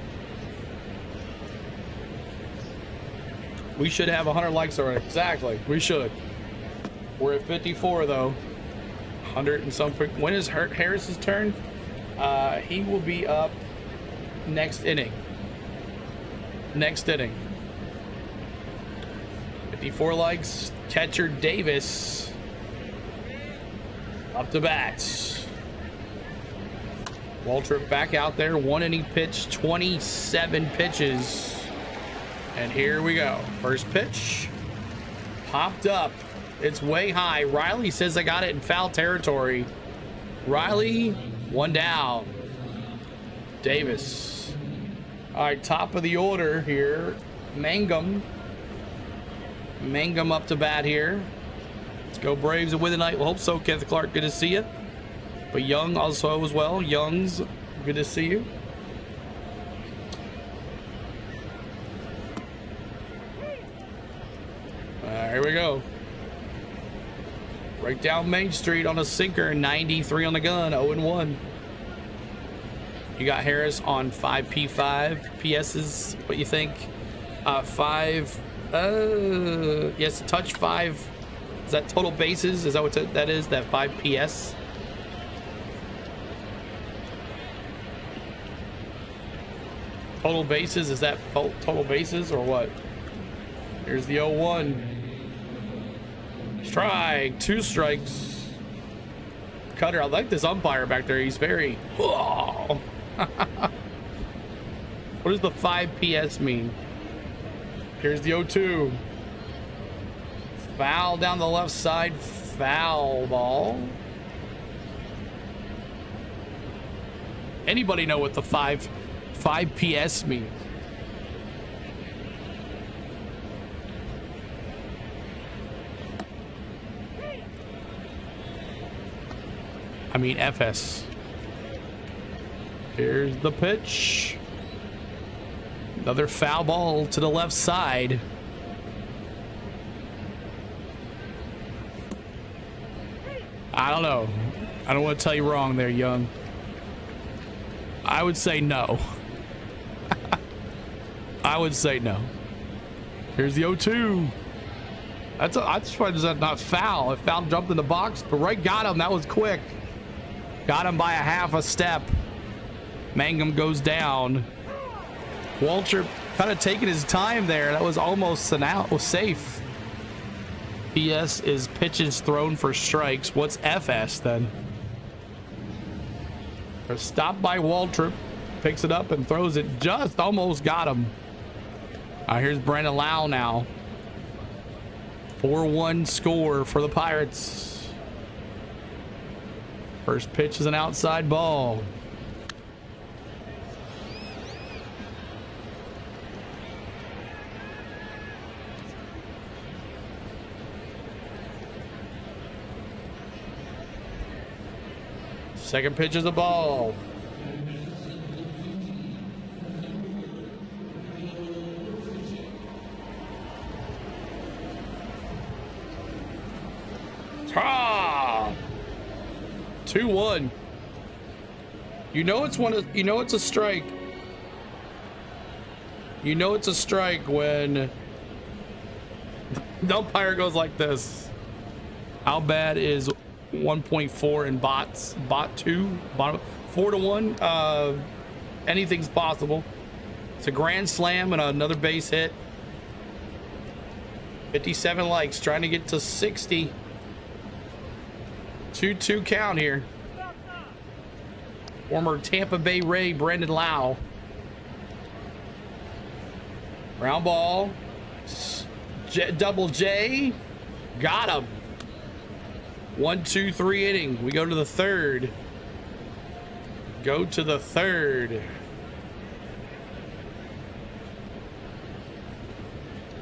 We should have 100 likes already. Exactly. We should. We're at 54 though. 100 and some. When is Harris's turn? He will be up next inning. Next inning. 54 likes. Catcher Davis up to bat. Waldrep back out there. 1 inning pitch. 27 pitches. And here we go. First pitch. Popped up. It's way high. Riley says I got it in foul territory. Riley, 1 down. Davis. All right, top of the order here. Mangum. Mangum up to bat here. Let's go Braves and win the night. We'll hope so. Kenneth Clark, good to see you. But Young also as well. Young's, good to see you. Here we go. Right down Main Street on a sinker. 93 on the gun. 0-1. You got Harris on 5P5 PSs. What you think? 5. Yes, touch 5. Is that total bases? Is that what that is? That 5 PS? Total bases? Is that total bases or what? Here's the 0-1. Strike. 2 strikes. Cutter. I like this umpire back there. He's very. Whoa. What does the 5 PS mean? Here's the 0-2. Foul down the left side. Foul ball. Anybody know what the 5 PS means? I mean FS. Here's the pitch. Another foul ball to the left side. I don't know. I don't want to tell you wrong there, Young. I would say no. I would say no. Here's the 0-2. That's why is that not foul? If foul jumped in the box, but right got him. That was quick. Got him by a half a step. Mangum goes down. Waldrep kind of taking his time there. That was almost an out. Was safe. PS is pitches thrown for strikes. What's FS then? Stopped by Waldrep. Picks it up and throws it. Just almost got him. Here's Brandon Lau now. 4-1 score for the Pirates. First pitch is an outside ball. Second pitch is a ball. 2-1. You know it's a strike. You know it's a strike when the umpire goes like this. How bad is 1.4 in bots? Bot 2? Bottom 4-1. Anything's possible. It's a grand slam and another base hit. 57 likes, trying to get to 60. 2-2 count here. Former Tampa Bay Ray Brendan Lau. Ground ball. Double J. Got him. 1-2-3 inning. We go to the third. Go to the third.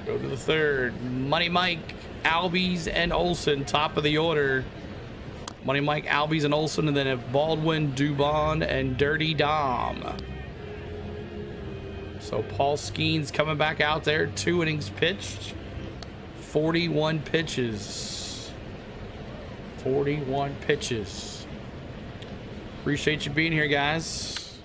Go to the third. Money Mike, Albies, and Olsen, top of the order. Money Mike, Albies, and Olsen, and then have Baldwin, Dubon, and Dirty Dom. So Paul Skenes coming back out there. 2 innings pitched. 41 pitches. 41 pitches. Appreciate you being here, guys.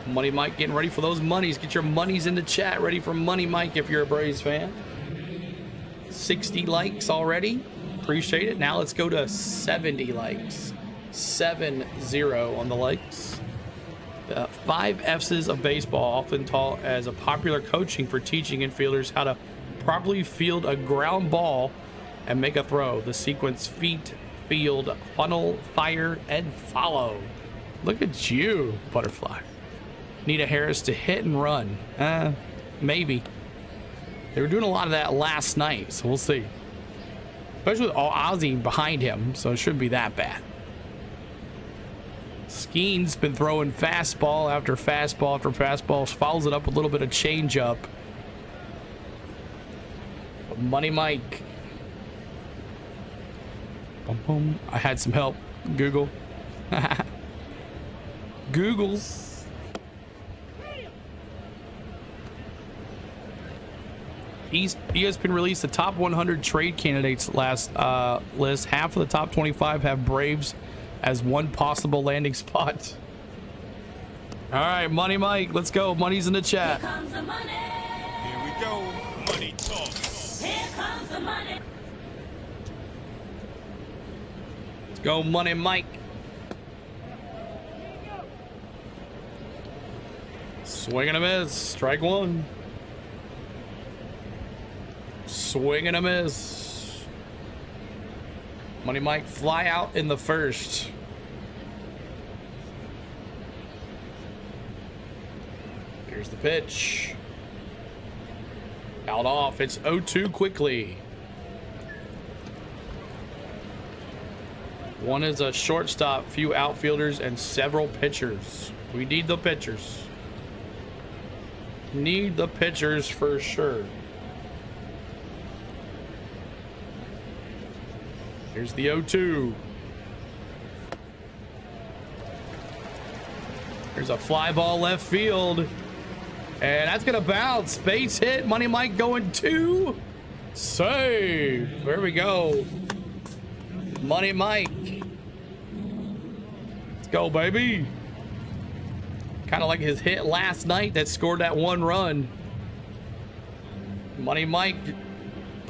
Money Mike getting ready for those monies. Get your monies in the chat ready for Money Mike if you're a Braves fan. 60 likes already. Appreciate it. Now let's go to 70 likes. 7-0 on the likes. The 5 F's of baseball, often taught as a popular coaching for teaching infielders how to properly field a ground ball and make a throw. The sequence: feet, field, funnel, fire, and follow. Look at you, Butterfly. Need a Harris to hit and run. Maybe. They were doing a lot of that last night, so we'll see. Especially with Ozzy behind him, so it shouldn't be that bad. Skenes been throwing fastball after fastball after fastball. Follows it up with a little bit of changeup. Money Mike. Boom, boom. I had some help. Google. Googles. ESPN released the top 100 trade candidates last list. Half of the top 25 have Braves as one possible landing spot. All right, Money Mike, let's go. Money's in the chat. Here comes the money. Here we go. Money talk. Here comes the money. Let's go, Money Mike. Swing and a miss. Strike one. Swing and a miss. Money Mike fly out in the first. Here's the pitch. Out off. It's 0-2 quickly. One is a shortstop, few outfielders, and several pitchers. We need the pitchers. Need the pitchers for sure. Here's the 0-2. There's a fly ball left field. And that's going to bounce. Base hit. Money Mike going 2. Save. There we go. Money Mike. Let's go, baby. Kind of like his hit last night that scored that 1 run. Money Mike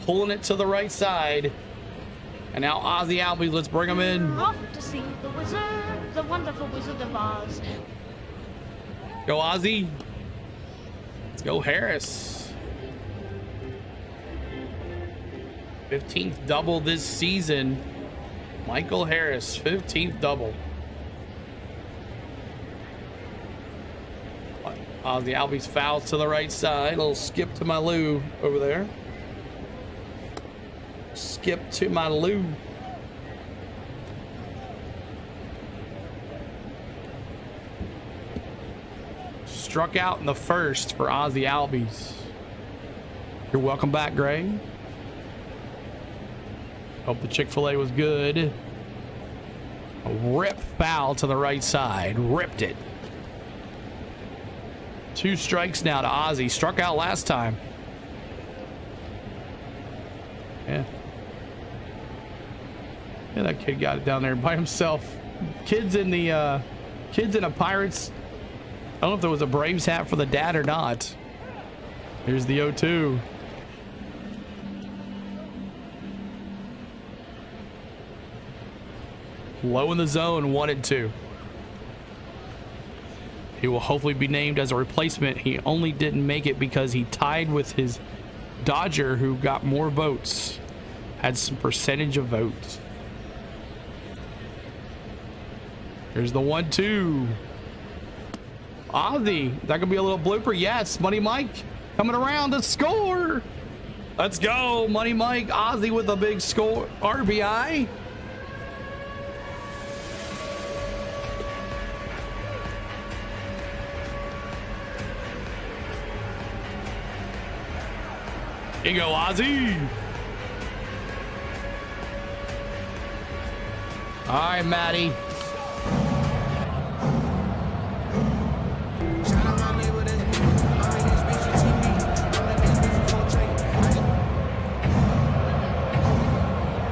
pulling it to the right side. And now Ozzy Albies, let's bring him in. Off to see the wizard, the wonderful Wizard of Oz. Go Ozzy. Let's go Harris. 15th double this season. Michael Harris, 15th double. Ozzy Albies fouls to the right side. A little skip to my Lou over there. Skip to my Lou. Struck out in the first for Ozzy Albies. You're welcome back, Greg. Hope the Chick-fil-A was good. A rip foul to the right side. Ripped it. 2 strikes now to Ozzy. Struck out last time. Yeah. Yeah, that kid got it down there by himself. Kids in a Pirates. I don't know if there was a Braves hat for the dad or not. Here's the 0-2. Low in the zone, 1-2. He will hopefully be named as a replacement. He only didn't make it because he tied with his Dodger, who got more votes. Had some percentage of votes. Here's the 1-2. Ozzy, that could be a little blooper. Yes, Money Mike coming around to score. Let's go, Money Mike. Ozzy with a big score, RBI. Here you go, Ozzy. All right, Matty.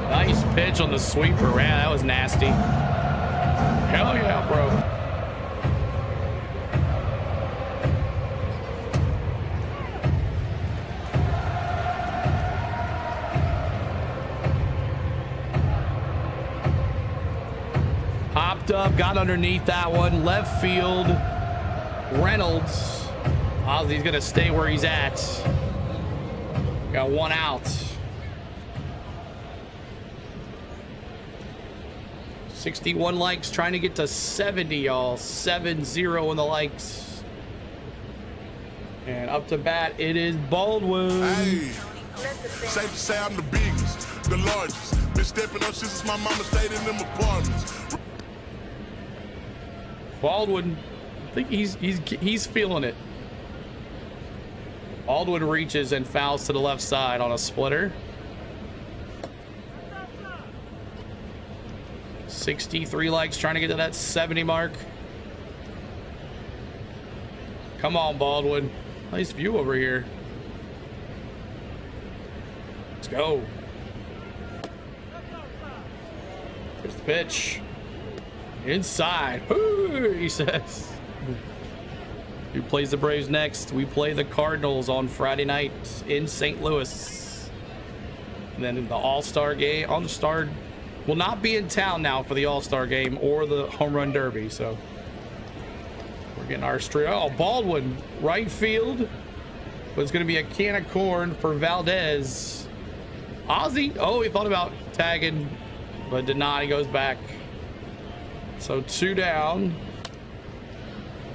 Nice pitch on the sweeper, man. That was nasty. Hell yeah, bro. Hopped up, got underneath that one. Left field, Reynolds. Ozzy's gonna stay where he's at. Got one out. 61 likes, trying to get to 70, y'all. 7-0 in the likes. And up to bat, it is Baldwin. Hey, safe to say I'm the biggest, the largest. Been stepping up since my mama stayed in them apartments. Baldwin, I think he's feeling it. Baldwin reaches and fouls to the left side on a splitter. 63 likes, trying to get to that 70 mark. Come on, Baldwin. Nice view over here. Let's go. Here's the pitch. Inside. Ooh, he says. Who plays the Braves next? We play the Cardinals on Friday night in St. Louis. And then in the All-Star game, All-Star will not be in town now for the All-Star game or the Home Run Derby. So we're getting our straight. Oh, Baldwin, right field. But it's going to be a can of corn for Valdez. Ozzy. Oh, he thought about tagging, but did not. He goes back. So 2 down.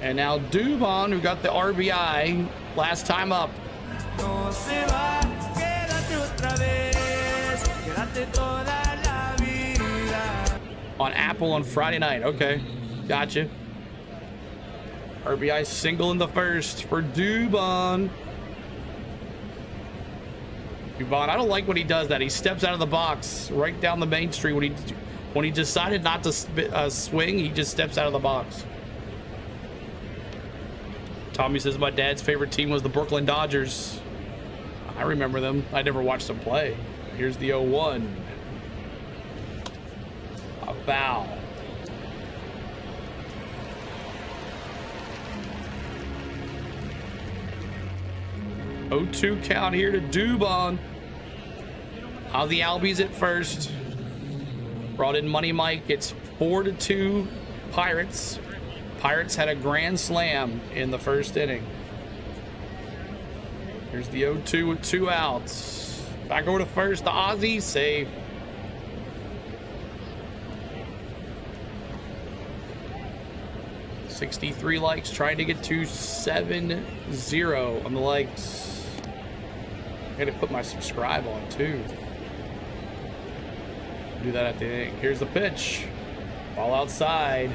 And now Dubon, who got the RBI last time up. On Apple on Friday night. Okay, gotcha. RBI single in the first for Dubon. Dubon, I don't like when he does that. He steps out of the box right down the main street when he decided not to swing. He just steps out of the box. Tommy says my dad's favorite team was the Brooklyn Dodgers. I remember them. I never watched them play. Here's the 0-1. A foul. Oh, 2 count here to Dubon. Ozzy Albies at first. Brought in Money Mike. It's 4-2 Pirates. Pirates had a grand slam in the first inning. Here's the 0-2 with 2 outs. Back over to first. The Ozzy safe. $63 likes, trying to get to 7-0 on the likes. I gotta put my subscribe on too. Do that at the end. Here's the pitch. Ball outside.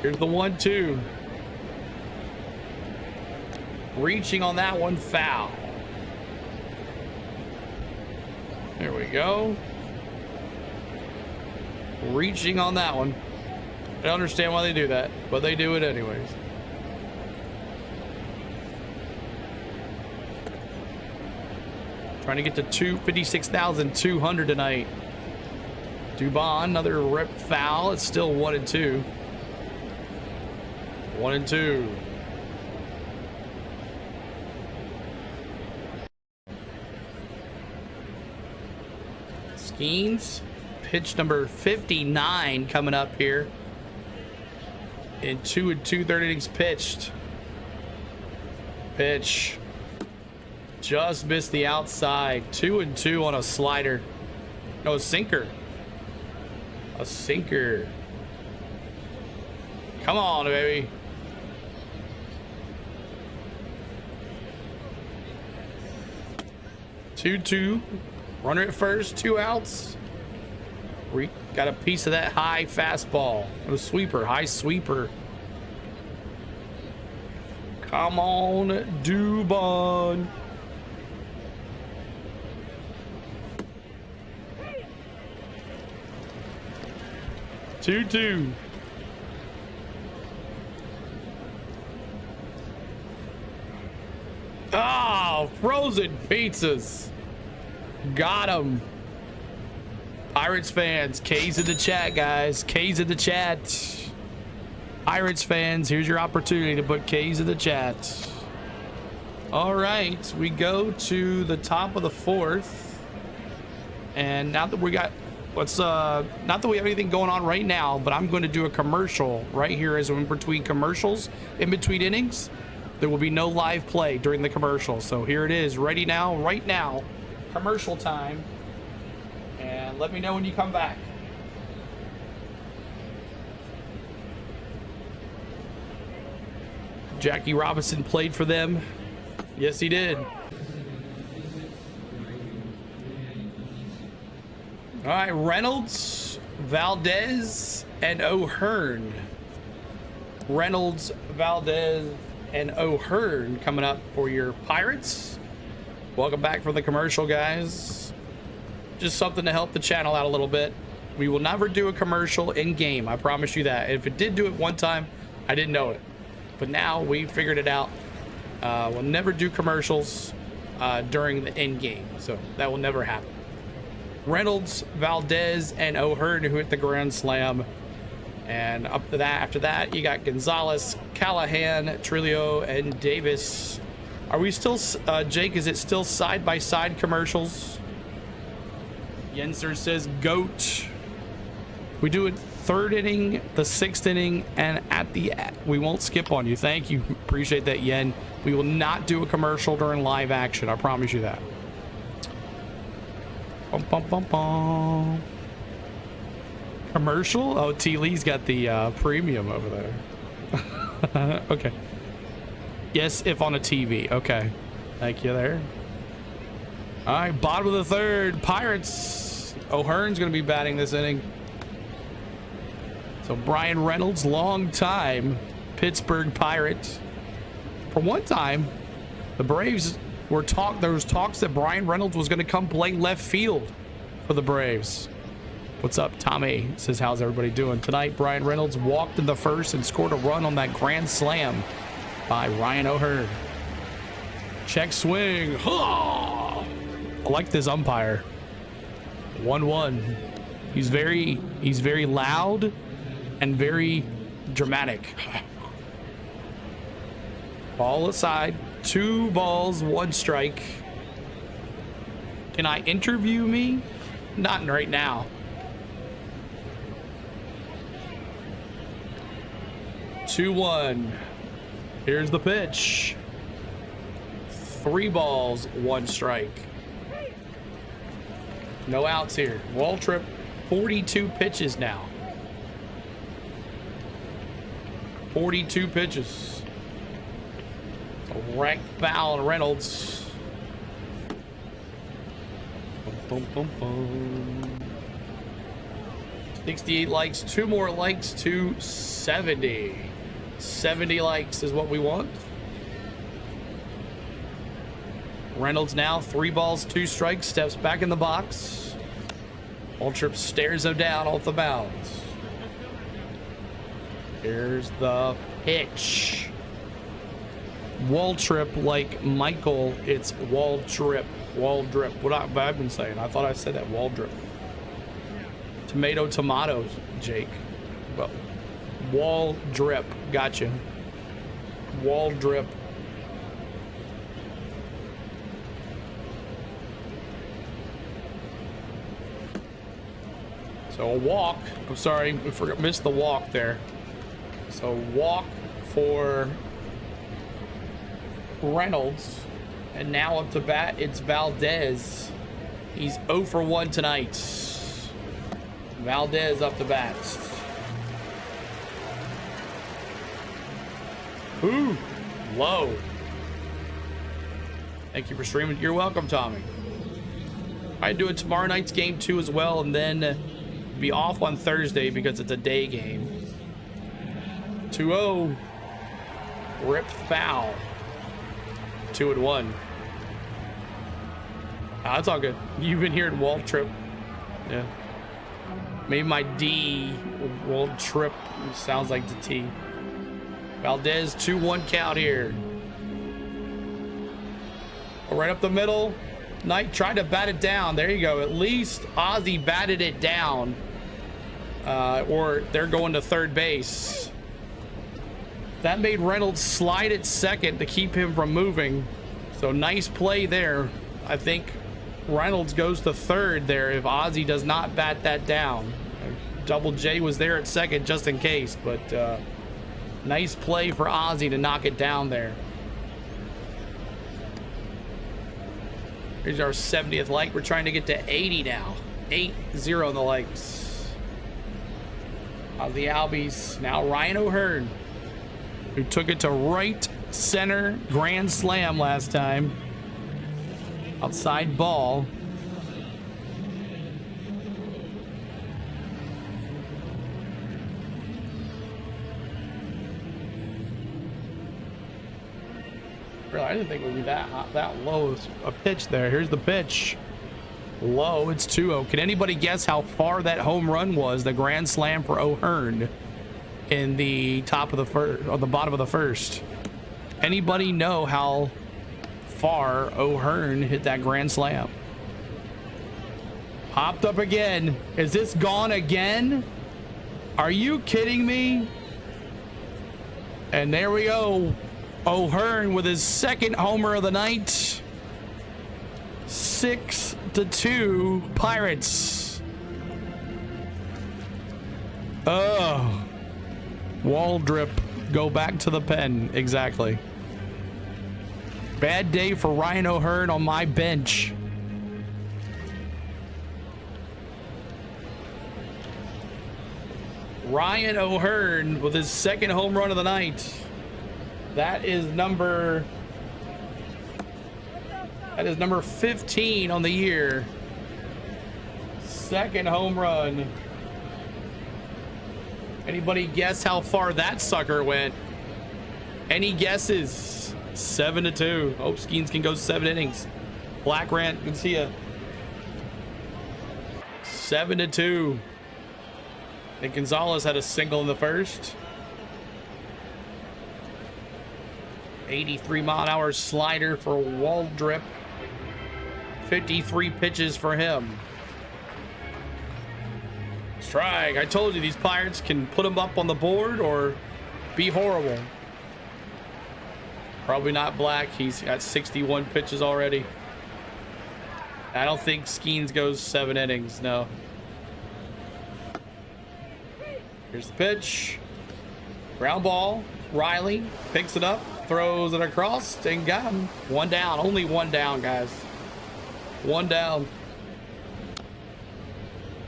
Here's the 1-2. Reaching on that one, foul. There we go. Reaching on that one. I don't understand why they do that, but they do it anyways. Trying to get to 56,200 tonight. Dubon, another rip foul. It's still 1-2. 1-2. Skenes, pitch number 59 coming up here. In 2 2/3 innings pitched. Pitch. Just missed the outside. 2-2 on a slider. No, a sinker. A sinker. Come on, baby. Two. Runner at first, 2 outs. We got a piece of that high fastball. A sweeper, high sweeper. Come on, Dubon. Two. Oh, frozen pizzas. Got him. Pirates fans, K's in the chat, guys. K's in the chat. Pirates fans, here's your opportunity to put K's in the chat. All right, we go to the top of the 4th. And now that we got, not that we have anything going on right now, but I'm going to do a commercial right here as in between commercials, in between innings. There will be no live play during the commercial. So here it is, ready now, right now. Commercial time, and let me know when you come back. Jackie Robinson played for them. Yes, he did. All right, Reynolds, Valdez, and O'Hearn. Reynolds, Valdez, and O'Hearn coming up for your Pirates. Welcome back from the commercial, guys. Just something to help the channel out a little bit. We will never do a commercial in game, I promise you that. If it did do it one time, I didn't know it, but now we figured it out. We'll never do commercials during the end game, so that will never happen. Reynolds, Valdez, and O'Hearn who hit the grand slam, and up to that, after that, you got Gonzalez, Callahan, Trillo, and Davis. Are we still, Jake, is it still side-by-side commercials? Yenser says GOAT. We do it 3rd inning, the 6th inning, and at the, we won't skip on you. Thank you. Appreciate that, Yen. We will not do a commercial during live action. I promise you that. Bum, bum, bum, bum. Commercial? Oh, T. Lee's got the premium over there. Okay. Yes, if on a TV. Okay. Thank you there. All right, bottom of the 3rd. Pirates. O'Hearn's going to be batting this inning. So Brian Reynolds, long time Pittsburgh Pirate. For one time, the Braves were there was talks that Brian Reynolds was going to come play left field for the Braves. What's up, Tommy? Says, how's everybody doing? Tonight, Brian Reynolds walked in the 1st and scored a run on that grand slam by Ryan O'Hearn. Check swing. I like this umpire. 1-1. He's very loud and very dramatic. Ball aside. 2 balls, 1 strike. Can I interview me? Not right now. 2-1. Here's the pitch. 3 balls, 1 strike. No outs here. Waldrep, 42 pitches now. 42 pitches. A rank foul on Reynolds. Boom, boom, boom. 68 likes, 2 more likes to 70. 70 likes is what we want. Reynolds now 3 balls, 2 strikes, steps back in the box. Waldrep stares him down off the mound. Here's the pitch. Waldrep, like Michael, it's Waldrep. Waldrep. What I've been saying. I thought I said that. Waldrep. Tomato, tomatoes, Jake. But Waldrep. Gotcha. Waldrep. So a walk. I'm sorry, we missed the walk there. So walk for Reynolds. And now up to bat, it's Valdez. He's 0 for 1 tonight. Valdez up to bat. Ooh, low. Thank you for streaming. You're welcome, Tommy. I do it tomorrow night's game too as well, and then be off on Thursday because it's a day game. 2-0. Rip foul. 2-1. That's all good. You've been here at Waldrep. Yeah. Maybe my D Waldrep sounds like the T. Valdez 2-1 count here. Right up the middle. Knight tried to bat it down. There you go. At least Ozzy batted it down. Or they're going to third base. That made Reynolds slide at second to keep him from moving. So nice play there. I think Reynolds goes to third there if Ozzy does not bat that down. Double J was there at second just in case, but nice play for Ozzy to knock it down there. Here's our 70th like. We're trying to get to 80 now. 8-0 in the likes. Of the Albies. Now Ryan O'Hearn, who took it to right center grand slam last time. Outside ball. Really, I didn't think it would be that low a pitch there. Here's the pitch. Low, it's 2-0. Can anybody guess how far that home run was, the grand slam for O'Hearn in the top of the first, or the bottom of the first? Anybody know how far O'Hearn hit that grand slam? Popped up again. Is this gone again? Are you kidding me? And there we go. O'Hearn with his second homer of the night. 6-2 Pirates. Oh, Waldrep go back to the pen. Exactly. Bad day for Ryan O'Hearn on my bench. Ryan O'Hearn with his second home run of the night. That is number 15 on the year. Second home run. Anybody guess how far that sucker went? Any guesses? 7-2. Hope Skenes can go 7 innings. Black Rant, can see ya. 7-2. And Gonzalez had a single in the first. 83-mile-an-hour slider for Waldrep. 53 pitches for him. Strike. I told you these Pirates can put them up on the board or be horrible. Probably not Black. He's got 61 pitches already. I don't think Skenes goes 7 innings. No. Here's the pitch. Ground ball. Riley picks it up, throws it across, and got him. 1 down. Only 1 down, guys. 1 down.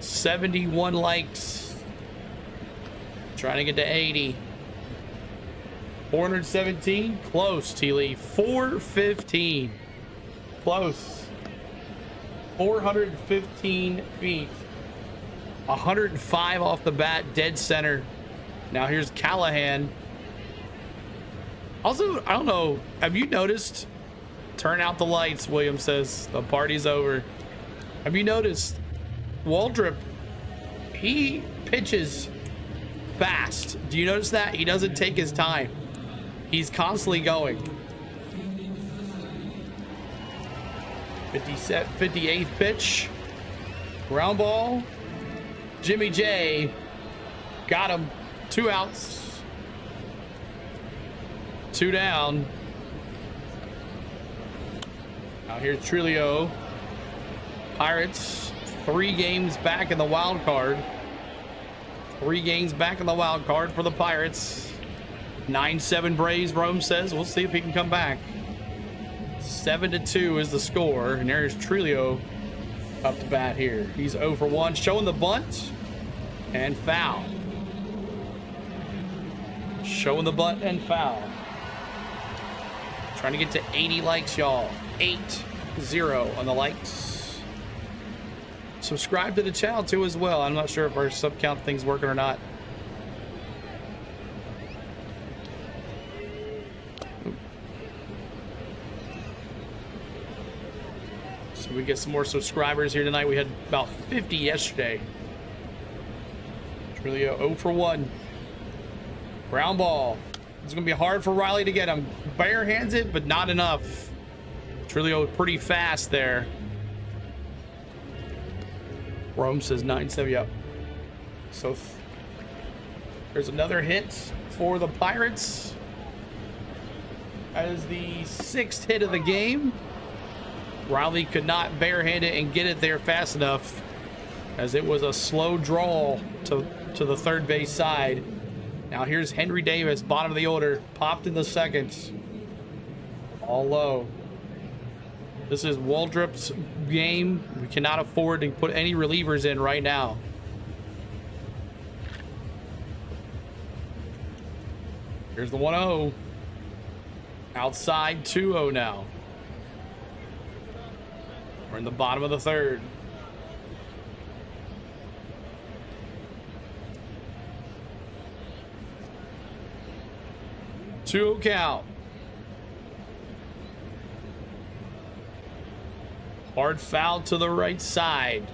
71 likes. Trying to get to 80. 417. Close, T-Lee. 415. Close. 415 feet. 105 off the bat, dead center. Now here's Callahan. Also, I don't know, have you noticed? Turn out the lights, William says. The party's over. Have you noticed? Waldrep, he pitches fast. Do you notice that? He doesn't take his time. He's constantly going. 58th pitch. Ground ball. Jimmy J. Got him. 2 outs. 2 down. Now here's Trilio. Pirates 3 games back in the wild card. 3 games back in the wild card for the Pirates. 9-7 Braves, Rome says. We'll see if he can come back. 7-2 is the score. And there's Trilio up to bat here. He's 0 for 1, showing the bunt and foul. Showing the bunt and foul. Trying to get to 80 likes, y'all. 8-0 on the likes. Subscribe to the channel too as well. I'm not sure if our sub count thing's working or not. So we get some more subscribers here tonight. We had about 50 yesterday. It's really a 0 for 1. Ground ball. It's going to be hard for Riley to get him. Bare hands it, but not enough. Trilio pretty fast there. Rome says 9-7. Yep. So there's another hit for the Pirates. That is the 6th hit of the game. Riley could not barehand it and get it there fast enough, as it was a slow draw to the third base side. Now here's Henry Davis, bottom of the order, popped in the 2nd. All low. This is Waldrep's game. We cannot afford to put any relievers in right now. Here's the 1-0. Outside 2-0 now. We're in the bottom of the 3rd. Two count. Hard foul to the right side.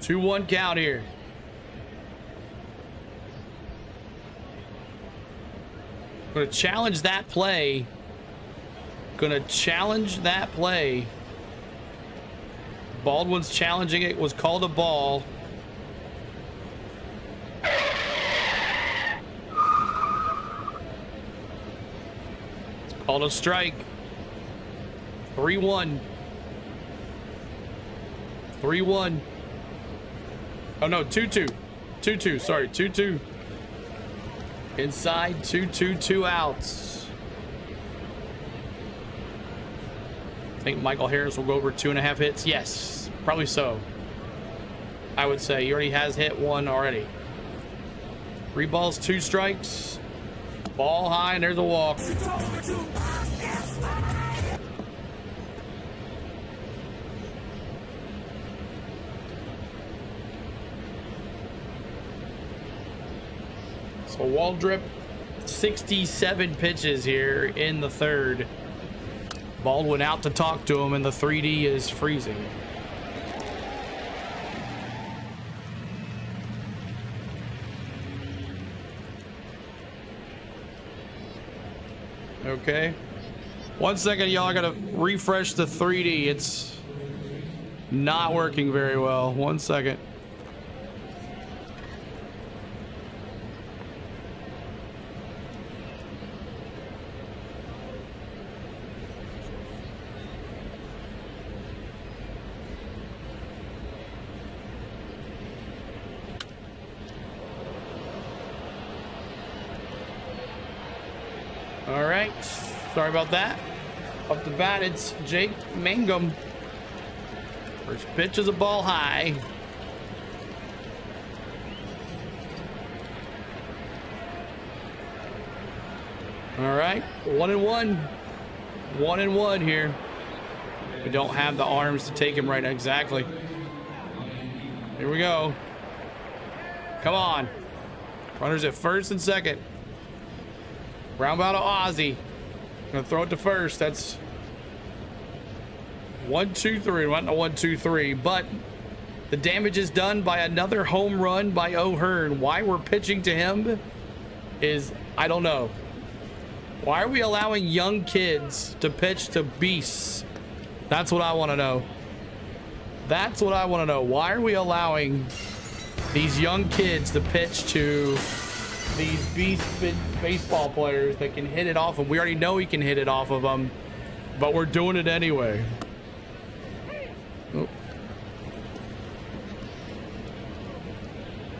Two 1 count here. Gonna challenge that play. Baldwin's challenging it. Was called a ball. It's called a strike. 3-1. 3-1. Oh no, 2-2. 2-2. Sorry, 2-2. Inside 2-2, 2 outs. I think Michael Harris will go over 2.5 hits. Yes, probably so. I would say he already has hit 1 already. 3 balls, 2 strikes. Ball high, and there's a walk. So Waldrep, 67 pitches here in the 3rd. Baldwin out to talk to him, and the 3D is freezing. Okay. 1 second, y'all. I gotta refresh the 3D. It's not working very well. 1 second. All right, sorry about that. Up to bat, it's Jake Mangum. First pitch is a ball high. All right, 1-1. 1-1 here. We don't have the arms to take him right exactly. Here we go. Come on. Runners at 1st and 2nd. Ground ball to Ozzy. Gonna throw it to first. That's 1-2-3. Not a 1-2-3, but the damage is done by another home run by O'Hearn. Why we're pitching to him is, I don't know. Why are we allowing young kids to pitch to beasts? That's what I want to know. That's what I want to know. Why are we allowing these young kids to pitch to these beast baseball players that can hit it off of? We already know he can hit it off of them, but we're doing it anyway. Oh.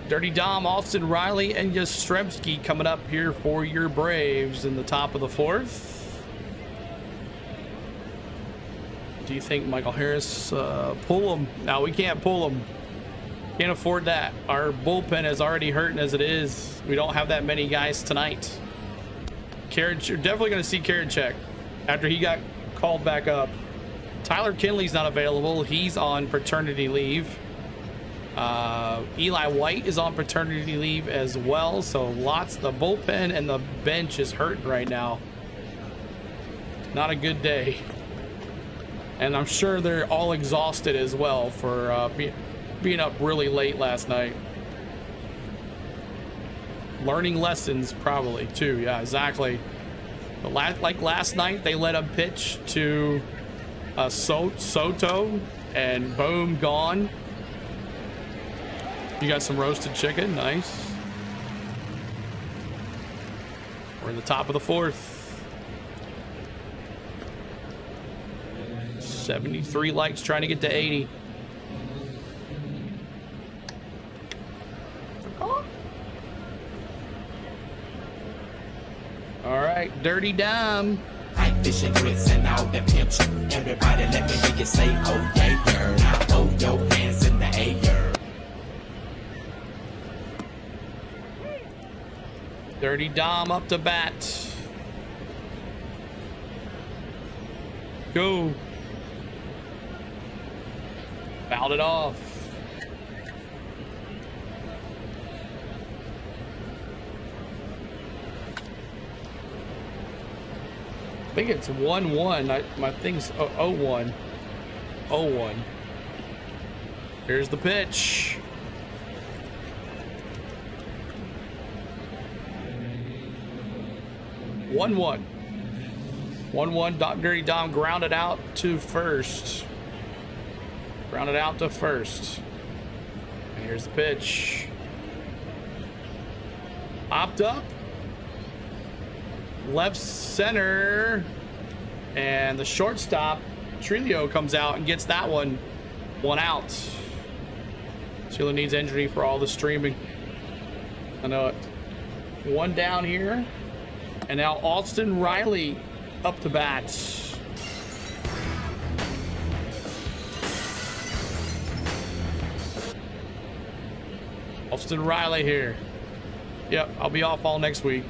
Dirty Dom, Austin Riley, and Yastrzemski coming up here for your Braves in the top of the 4th. Do you think Michael Harris pull him? No, we can't pull him. Can't afford that. Our bullpen is already hurting as it is. We don't have that many guys tonight. You're definitely going to see Karinchak after he got called back up. Tyler Kinley's not available. He's on paternity leave. Eli White is on paternity leave as well. So the bullpen and the bench is hurting right now. Not a good day. And I'm sure they're all exhausted as well for being up really late last night. Learning lessons probably too. Yeah, exactly. But like last night, they let him pitch to Soto, and boom, gone. You got some roasted chicken. Nice. We're in the top of the 4th. 73 likes, trying to get to 80. All right, Dirty Dime. Like fish and grits and all the pimps. Everybody let me hear you say, oh yeah, girl. Now hold your hands in the air. Dirty Dom up to bat. Go. Fouled it off. I think it's 1-1. My thing's 0-1. 0-1. Here's the pitch. One. Dirty Dom grounded out to first. Grounded out to first. And here's the pitch. Popped up. Left center. And the shortstop, Trillo, comes out and gets that one out. Sheila needs injury for all the streaming. I know it. One down here. And now Austin Riley up to bat. Austin Riley here. Yep, I'll be off all next week.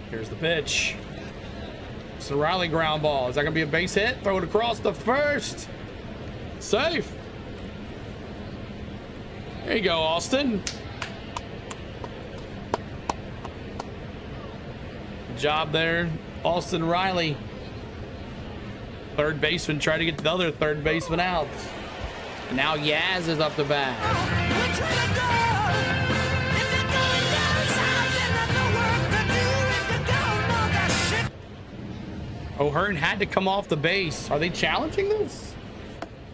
Here's the pitch. It's a Riley ground ball. Is that going to be a base hit? Throw it across the first. Safe. There you go, Austin. Good job there, Austin Riley. Third baseman trying to get the other third baseman out. And now Yaz is up the bat. O'Hearn had to come off the base. Are they challenging this?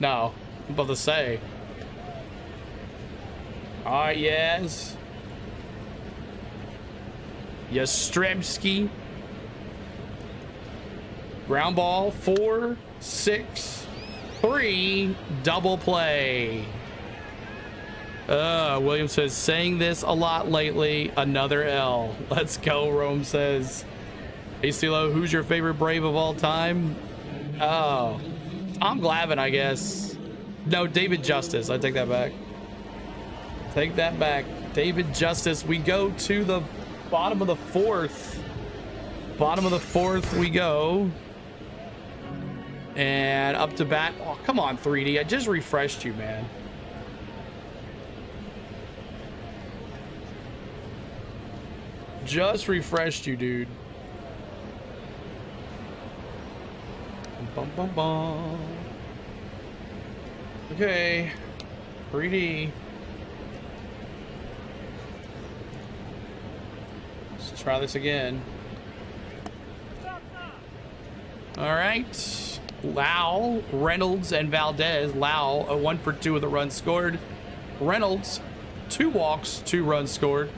No. I'm about to say. All right, Yaz. Yastrzemski. Ground ball, 4-6-3, double play. William says, saying this a lot lately, another L. Let's go, Rome says. Hey, CeeLo, who's your favorite Brave of all time? Oh, Tom Glavine, I guess. No, David Justice. I take that back. Take that back. David Justice. We go to the bottom of the 4th. Bottom of the 4th we go. And up to bat. Oh, come on, 3D. I just refreshed you, man. Just refreshed you, dude. Bum, bum, bum. Okay. 3D. Let's try this again. All right. Lau, Reynolds, and Valdez. Lau, a 1 for 2 with a run scored. Reynolds, 2 walks, 2 runs scored.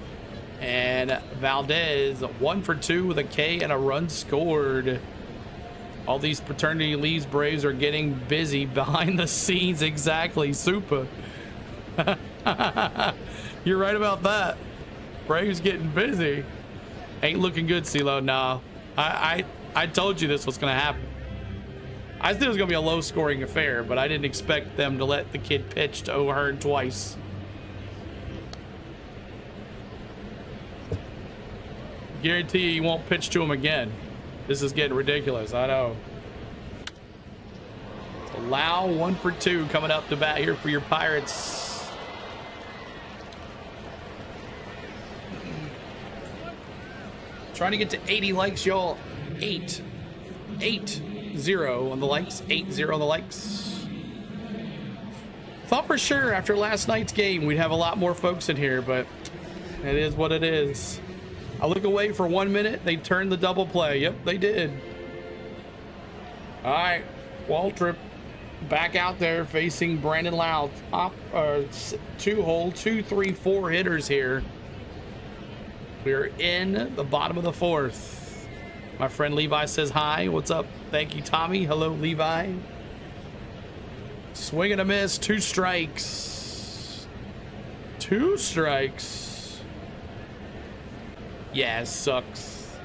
And Valdez, 1 for 2 with a K and a run scored. All these paternity leaves Braves are getting busy behind the scenes. Exactly. Super. You're right about that. Braves getting busy. Ain't looking good, CeeLo. Nah. I told you this was going to happen. I said it was going to be a low-scoring affair, but I didn't expect them to let the kid pitch to O'Hearn twice. Guarantee you won't pitch to him again. This is getting ridiculous. I know. Lau, 1 for 2 coming up to bat here for your Pirates. Trying to get to 80 likes, y'all. 8-0 on the likes. 8-0 on the likes. Thought for sure after last night's game we'd have a lot more folks in here, but it is what it is. I look away for 1 minute. They turned the double play. Yep, they did. All right, Waldrep back out there facing Brandon Lau. Top 2-hole, 2, 3, 4 hitters here. We're in the bottom of the 4th. My friend Levi says hi. What's up? Thank you, Tommy. Hello, Levi. Swing and a miss. 2 strikes. 2 strikes. Yeah, it sucks.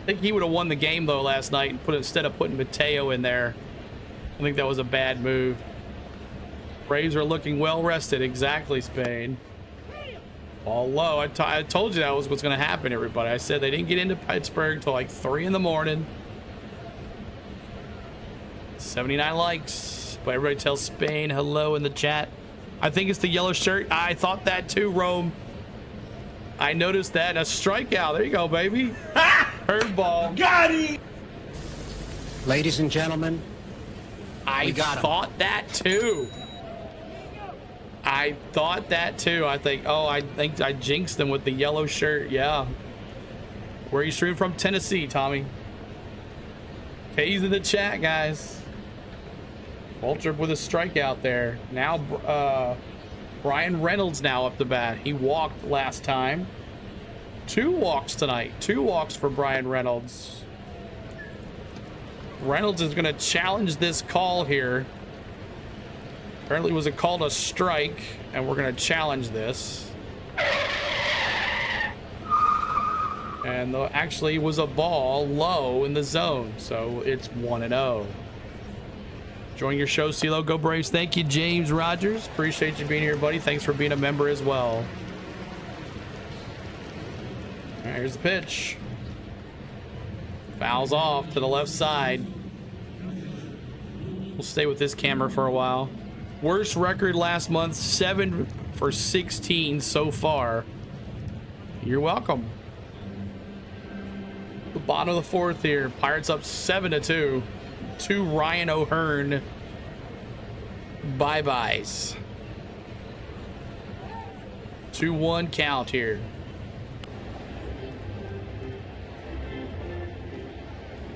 I think he would have won the game though last night and instead of putting Mateo in there. I think that was a bad move. Braves are looking well rested. Exactly, Spain. Ball low. I told you that was what's going to happen, everybody. I said they didn't get into Pittsburgh till like 3 in the morning. 79 likes. But everybody tells Spain hello in the chat. I think it's the yellow shirt. I thought that too, Rome. I noticed that. A strikeout. There you go, baby. Curveball. Got it. Ladies and gentlemen, I thought that too. I thought that too. I think I jinxed them with the yellow shirt. Yeah. Where are you streaming from? Tennessee, Tommy. K's in the chat, guys. Waldrep with a strikeout there. Now, Brian Reynolds now up the bat. He walked last time. 2 walks tonight. 2 walks for Brian Reynolds. Reynolds is going to challenge this call here. Apparently it was called a strike, and we're going to challenge this. And actually it was a ball low in the zone, so it's 1-0. Enjoying your show, CeeLo. Go Braves. Thank you, James Rogers. Appreciate you being here, buddy. Thanks for being a member as well. All right, here's the pitch. Fouls off to the left side. We'll stay with this camera for a while. Worst record last month, 7 for 16 so far. You're welcome. The bottom of the 4th here. Pirates up 7-2. 2 Ryan O'Hearn bye-byes. 2-1 count here.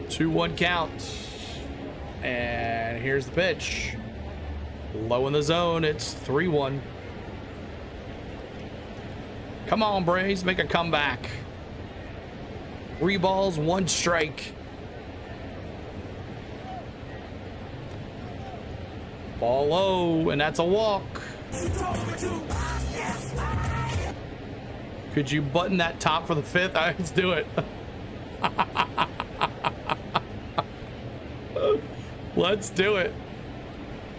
2-1 count. And here's the pitch. Low in the zone. It's 3-1. Come on, Braves. Make a comeback. 3 balls, 1 strike. Ball low, and that's a walk. Could you button that top for the 5th? All right, let's do it. Let's do it.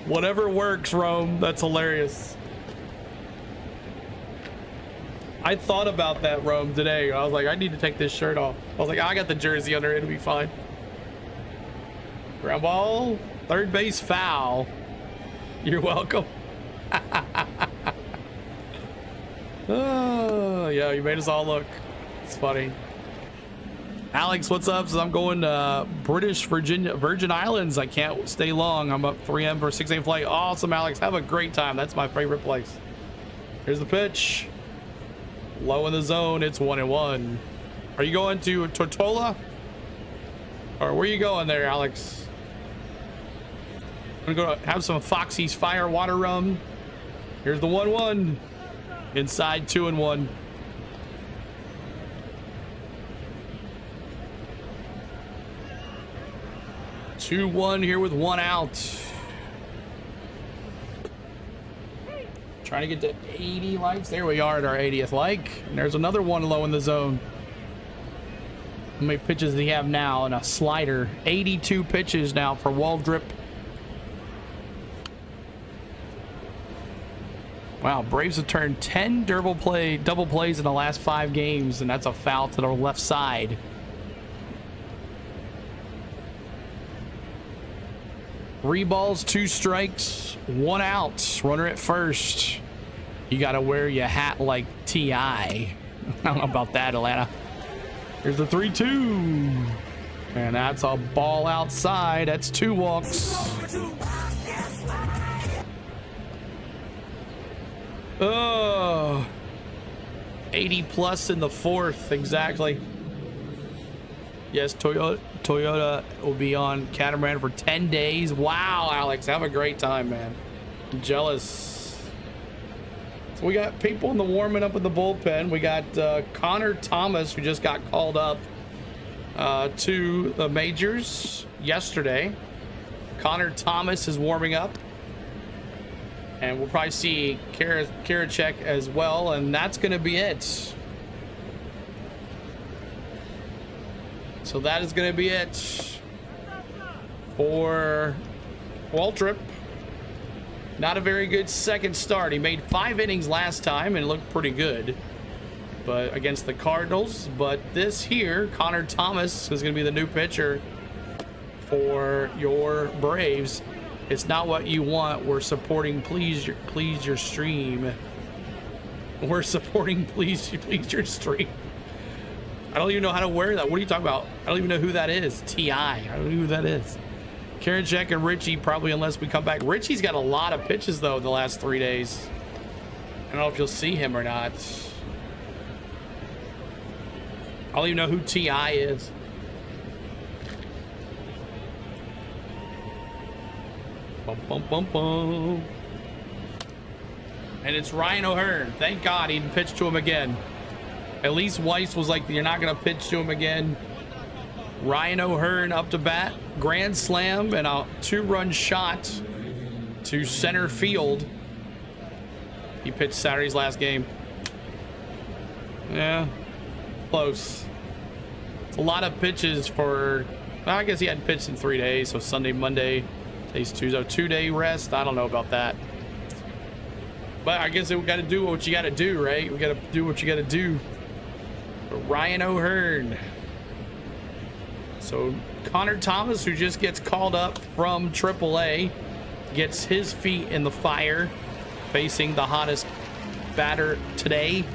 Whatever works, Rome. That's hilarious. I thought about that, Rome, today. I was like, I need to take this shirt off. I was like, I got the jersey under it. It'll be fine. Ground ball. 3rd base foul. You're welcome. Oh, yeah, you made us all look. It's funny. Alex, what's up? So I'm going to Virgin Islands. I can't stay long. I'm up 3 a.m. for a 6 a.m. flight. Awesome, Alex. Have a great time. That's my favorite place. Here's the pitch. Low in the zone. It's 1-1. Are you going to Tortola? Or where are you going there, Alex? I'm going to go have some Foxy's Fire Water Rum. Here's the 1-1. Inside 2-1. Two one here with 1 out. Trying to get to 80 likes. There we are at our 80th like. And there's another one low in the zone. How many pitches do he have now? And a slider. 82 pitches now for Waldrep. Wow, Braves have turned 10 double plays in the last 5 games, and that's a foul to the left side. Three balls, 2 strikes, 1 out. Runner at first. You got to wear your hat like T.I. I don't know about that, Atlanta. Here's the 3-2. And that's a ball outside. That's 2 walks. Oh. 80 plus in the 4th. Exactly. Yes, Toyota will be on Catamaran for 10 days. Wow, Alex, have a great time, man. I'm jealous. So we got people in the warming up in the bullpen. We got Connor Thomas, who just got called up to the majors yesterday. Connor Thomas is warming up. And we'll probably see Karachek as well, and that's going to be it. So that is going to be it for Waldrep. Not a very good second start. He made 5 innings last time and looked pretty good, but against the Cardinals. But this here, Connor Thomas is going to be the new pitcher for your Braves. It's not what you want. We're supporting please your stream. We're supporting please your stream. I don't even know how to wear that. What are you talking about? I don't even know who that is. T.I. I don't know who that is. Karachek and Richie probably, unless we come back. Richie's got a lot of pitches though the last 3 days. I don't know if you'll see him or not. I don't even know who T.I. is. Bum, bum, bum, bum. And it's Ryan O'Hearn. Thank God he didn't pitch to him again. At least Weiss was like, you're not going to pitch to him again. Ryan O'Hearn up to bat. Grand slam and a 2-run shot to center field. He pitched Saturday's last game. Yeah, close. It's a lot of pitches for, well, I guess he hadn't pitched in 3 days. So Sunday, Monday, today's Tuesday, 2-day rest. I don't know about that. But I guess we got to do what you got to do, right? We got to do what you got to do. Ryan O'Hearn. So Connor Thomas, who just gets called up from AAA, gets his feet in the fire, facing the hottest batter today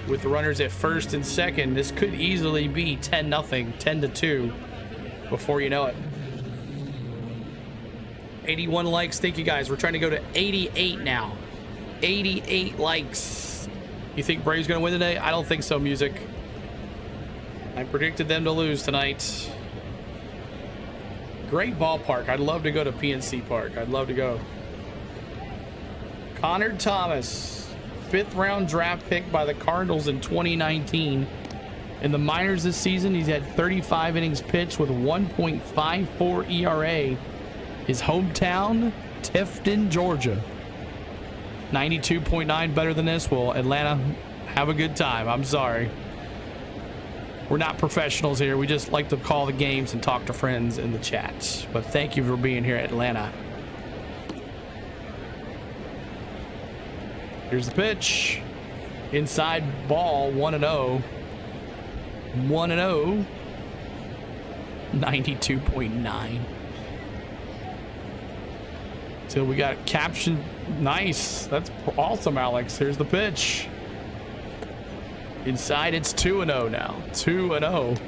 with runners at first and second. This could easily be 10-0, 10-2 before you know it. 81 likes. Thank you guys. We're trying to go to 88 now. 88 likes. You think Braves gonna win today? I don't think so, Music. I predicted them to lose tonight. Great ballpark. I'd love to go to PNC PArk. I'd love to go. Connor Thomas, 5th round draft pick by the Cardinals in 2019. In the minors this season, he's had 35 innings pitched with 1.54 ERA. His hometown, Tifton, Georgia. 92.9 better than this. Well, Atlanta, have a good time. I'm sorry. We're not professionals here. We just like to call the games and talk to friends in the chat. But thank you for being here, Atlanta. Here's the pitch. Inside ball, 1-0. 1-0. 92.9. So we got caption. Nice. That's awesome, Alex. Here's the pitch. Inside, it's 2-0 now. 2-0.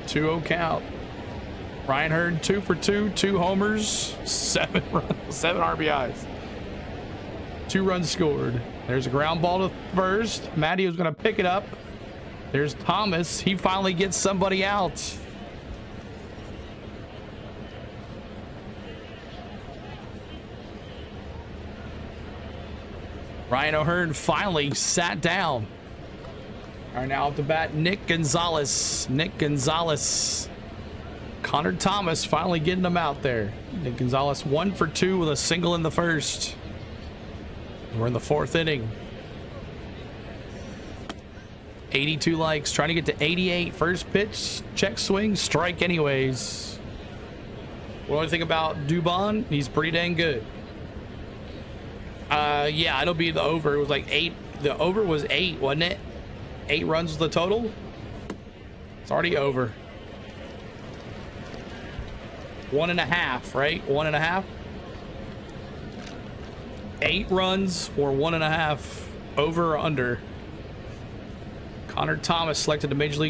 2-0 count. Ryan Hurd, 2 for 2, 2 homers, 7 RBIs. 2 runs scored. There's a ground ball to first. Matty was going to pick it up. There's Thomas. He finally gets somebody out. Ryan O'Hearn finally sat down. All right, now up to bat, Nick Gonzalez. Nick Gonzalez. Connor Thomas finally getting him out there. Nick Gonzalez 1 for 2 with a single in the first. We're in the 4th inning. 82 likes, trying to get to 88. First pitch, check swing, strike anyways. What do I think about Dubon? He's pretty dang good. Yeah, it'll be the over. It was like 8. The over was 8, wasn't it? 8 runs was the total. It's already over. 1.5, right? 1.5. 8 runs or 1.5, over or under. Connor Thomas selected the Major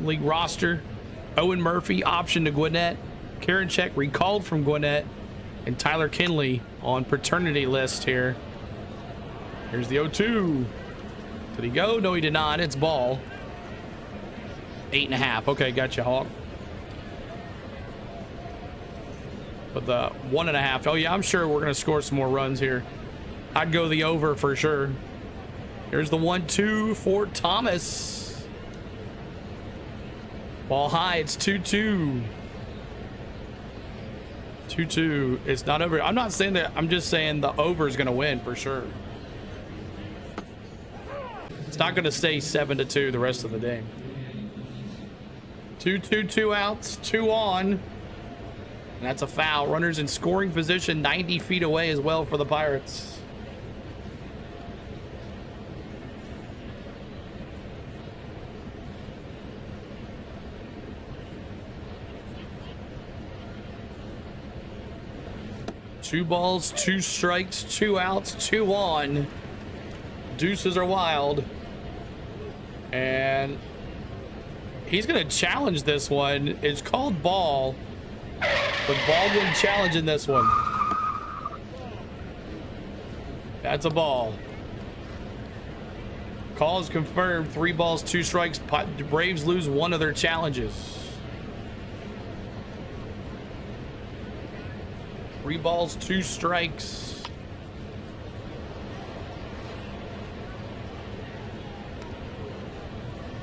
League roster. Owen Murphy optioned to Gwinnett. Karinchak recalled from Gwinnett. And Tyler Kinley on paternity list here. Here's the 0-2. Did he go? No, he did not. It's ball. 8.5. Okay, gotcha, Hawk. But the 1.5. Oh, yeah, I'm sure we're going to score some more runs here. I'd go the over for sure. Here's the 1-2 for Thomas. Ball high. It's 2-2. 2-2. It's not over. I'm not saying that. I'm just saying the over is going to win for sure. It's not going to stay 7-2 the rest of the game. 2-2, 2 outs, 2 on. And that's a foul. Runners in scoring position 90 feet away as well for the Pirates. Two balls, 2 strikes, 2 outs, 2 on. Deuces are wild. And he's going to challenge this one. It's called ball. But Baldwin challenging this one. That's a ball. Call is confirmed. 3 balls, 2 strikes. Braves lose one of their challenges. 3 balls, 2 strikes.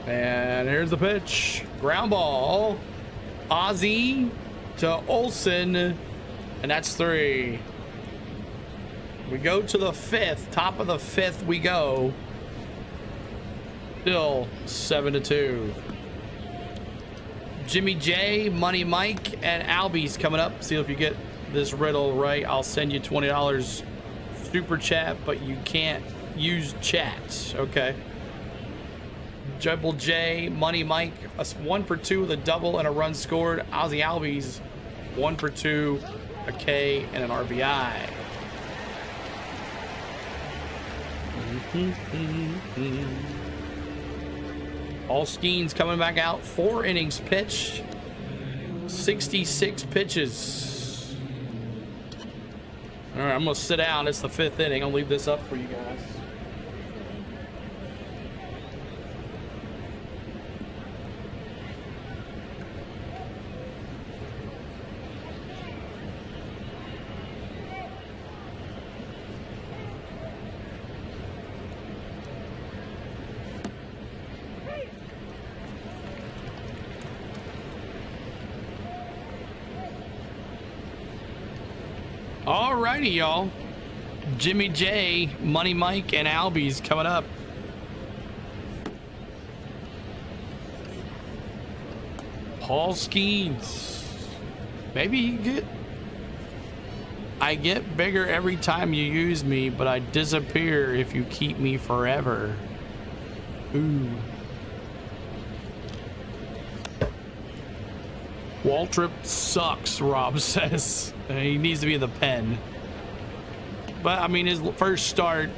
And here's the pitch. Ground ball. Ozzie to Olsen. And that's 3. We go to the 5th. Top of the 5th we go. Still 7-2. Jimmy J, Money Mike, and Albie's coming up. See if you get this riddle right. I'll send you $20 super chat, but you can't use chat. Okay. Jubble J, Money Mike, 1 for 2 with a double and a run scored. Ozzie Albies, 1 for 2, a K, and an RBI. All Skenes coming back out. 4 innings pitched. 66 pitches. All right, I'm going to sit down. It's the 5th inning. I'll leave this up for you guys. Alrighty, y'all. Jimmy J, Money Mike, and Albie's coming up. Paul Skenes. Maybe you get... I get bigger every time you use me, but I disappear if you keep me forever. Ooh. Waldrep sucks, Rob says. He needs to be in the pen. But, I mean, his first start,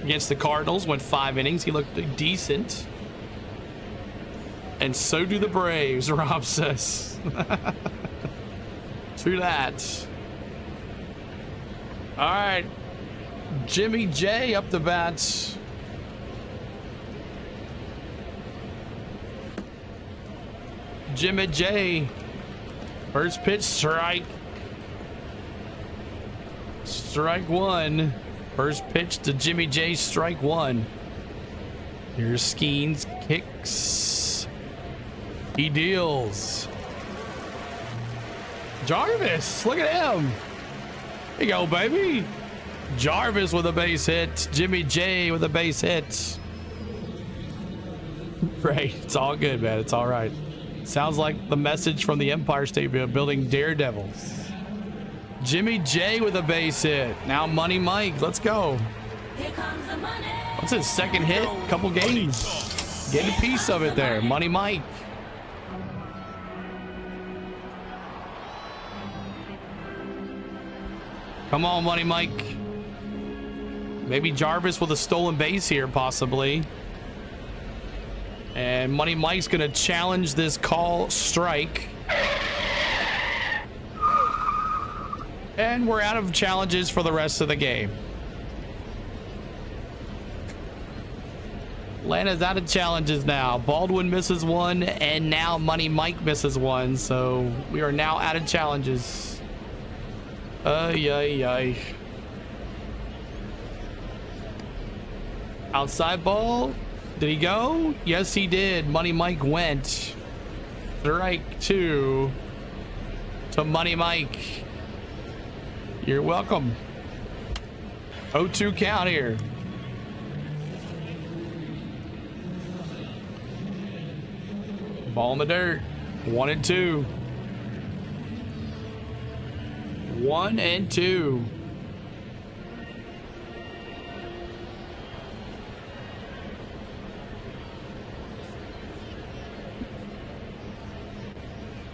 against the Cardinals. Went 5 innings. He looked decent. And so do the Braves, Rob says. True that. All right. Jimmy J up the bat. Jimmy J. First pitch, strike. Strike one. First pitch to Jimmy J, strike one. Here's Skenes, kicks. He deals. Jarvis, look at him. There you go, baby. Jarvis with a base hit. Jimmy J with a base hit. Great. It's all good, man. It's all right. Sounds like the message from the Empire State Building Daredevils. Jimmy J with a base hit. Now Money Mike. Let's go. What's his second hit? Couple games. Getting a piece of it there. Money Mike. Come on, Money Mike. Maybe Jarvis with a stolen base here, possibly. And Money Mike's going to challenge this call strike. And we're out of challenges for the rest of the game. Atlanta's out of challenges now. Baldwin misses one, and now Money Mike misses one. So we are now out of challenges. Ay, ay, ay. Outside ball. Did he go? Yes, he did. Money Mike went. Strike two to Money Mike. You're welcome. 0-2 count here. Ball in the dirt. 1-2. 1-2.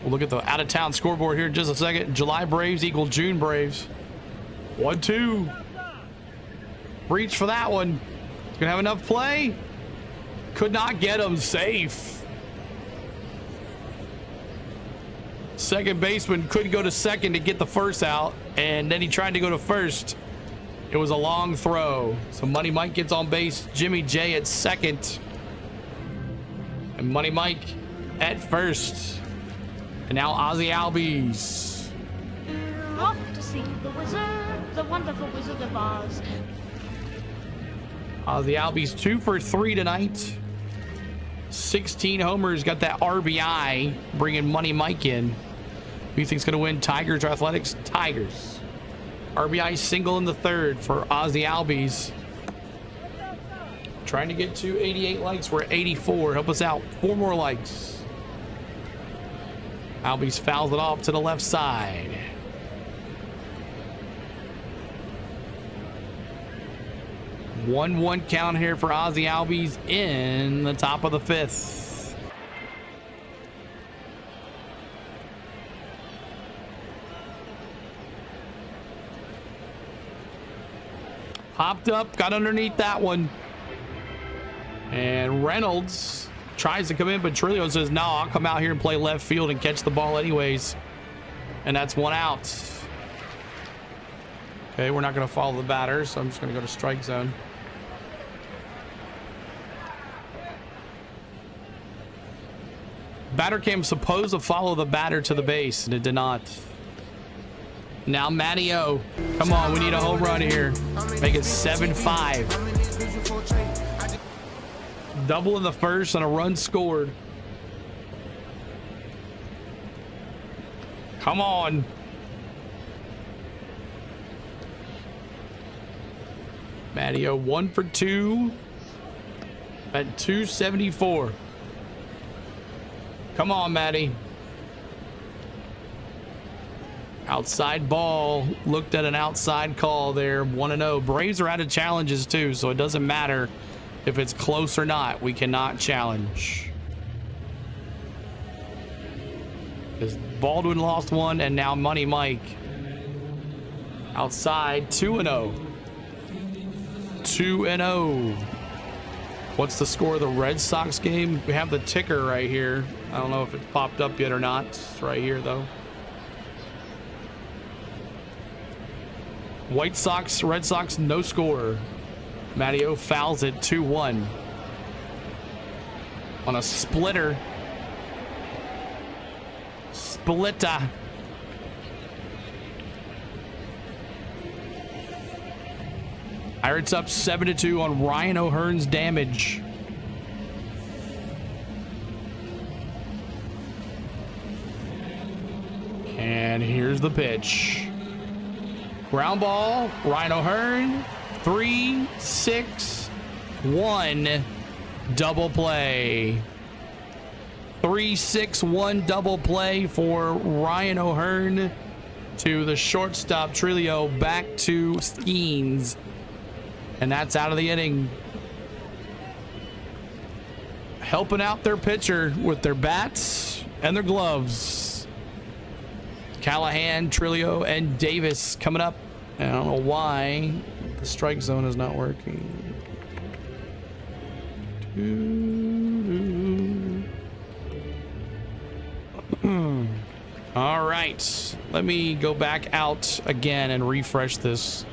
We'll look at the out-of-town scoreboard here in just a second. July Braves equal June Braves. 1-2. Reach for that one. Gonna have enough play. Could not get him safe. Second baseman couldn't go to second to get the first out, and then he tried to go to first. It was a long throw. So Money Mike gets on base. Jimmy J at second. And Money Mike at first. And now Ozzy Albies. Off to see the wizard, the wonderful Wizard of Oz. Ozzy Albies 2 for 3 tonight. 16 homers, got that RBI, bringing Money Mike in. Who do you think's going to win, Tigers or Athletics? Tigers. RBI single in the third for Ozzy Albies. Trying to get to 88 likes. We're at 84. Help us out. 4 more likes. Albies fouls it off to the left side. One count here for Ozzy Albies in the top of the 5th. Popped up, got underneath that one. And Reynolds tries to come in, but Trillo says, no, I'll come out here and play left field and catch the ball anyways. And that's 1 out. Okay, we're not going to follow the batter, so I'm just going to go to strike zone. Batter cam supposed to follow the batter to the base, and it did not. Now Matty O. Come on, we need a home run here. Make it 7-5. Double in the first and a run scored. Come on. Matty O 1 for 2 at 274. Come on, Matty. Outside ball. Looked at an outside call there. 1-0. Braves are out of challenges too, so it doesn't matter if it's close or not. We cannot challenge. Because Baldwin lost one, and now Money Mike. Outside, 2-0. 2-0. What's the score of the Red Sox game? We have the ticker right here. I don't know if it's popped up yet or not. It's right here, though. White Sox, Red Sox, no score. Matty-O fouls it 2-1. On a splitter. Splitter. Pirates up 7-2 on Ryan O'Hearn's damage. And here's the pitch. Ground ball, Ryan O'Hearn, 3-6-1 double play. 3-6-1 double play for Ryan O'Hearn to the shortstop Trilio, back to Skenes. And that's out of the inning. Helping out their pitcher with their bats and their gloves. Callahan, Trilio, and Davis coming up. And I don't know why the strike zone is not working. All right. Let me go back out again and refresh this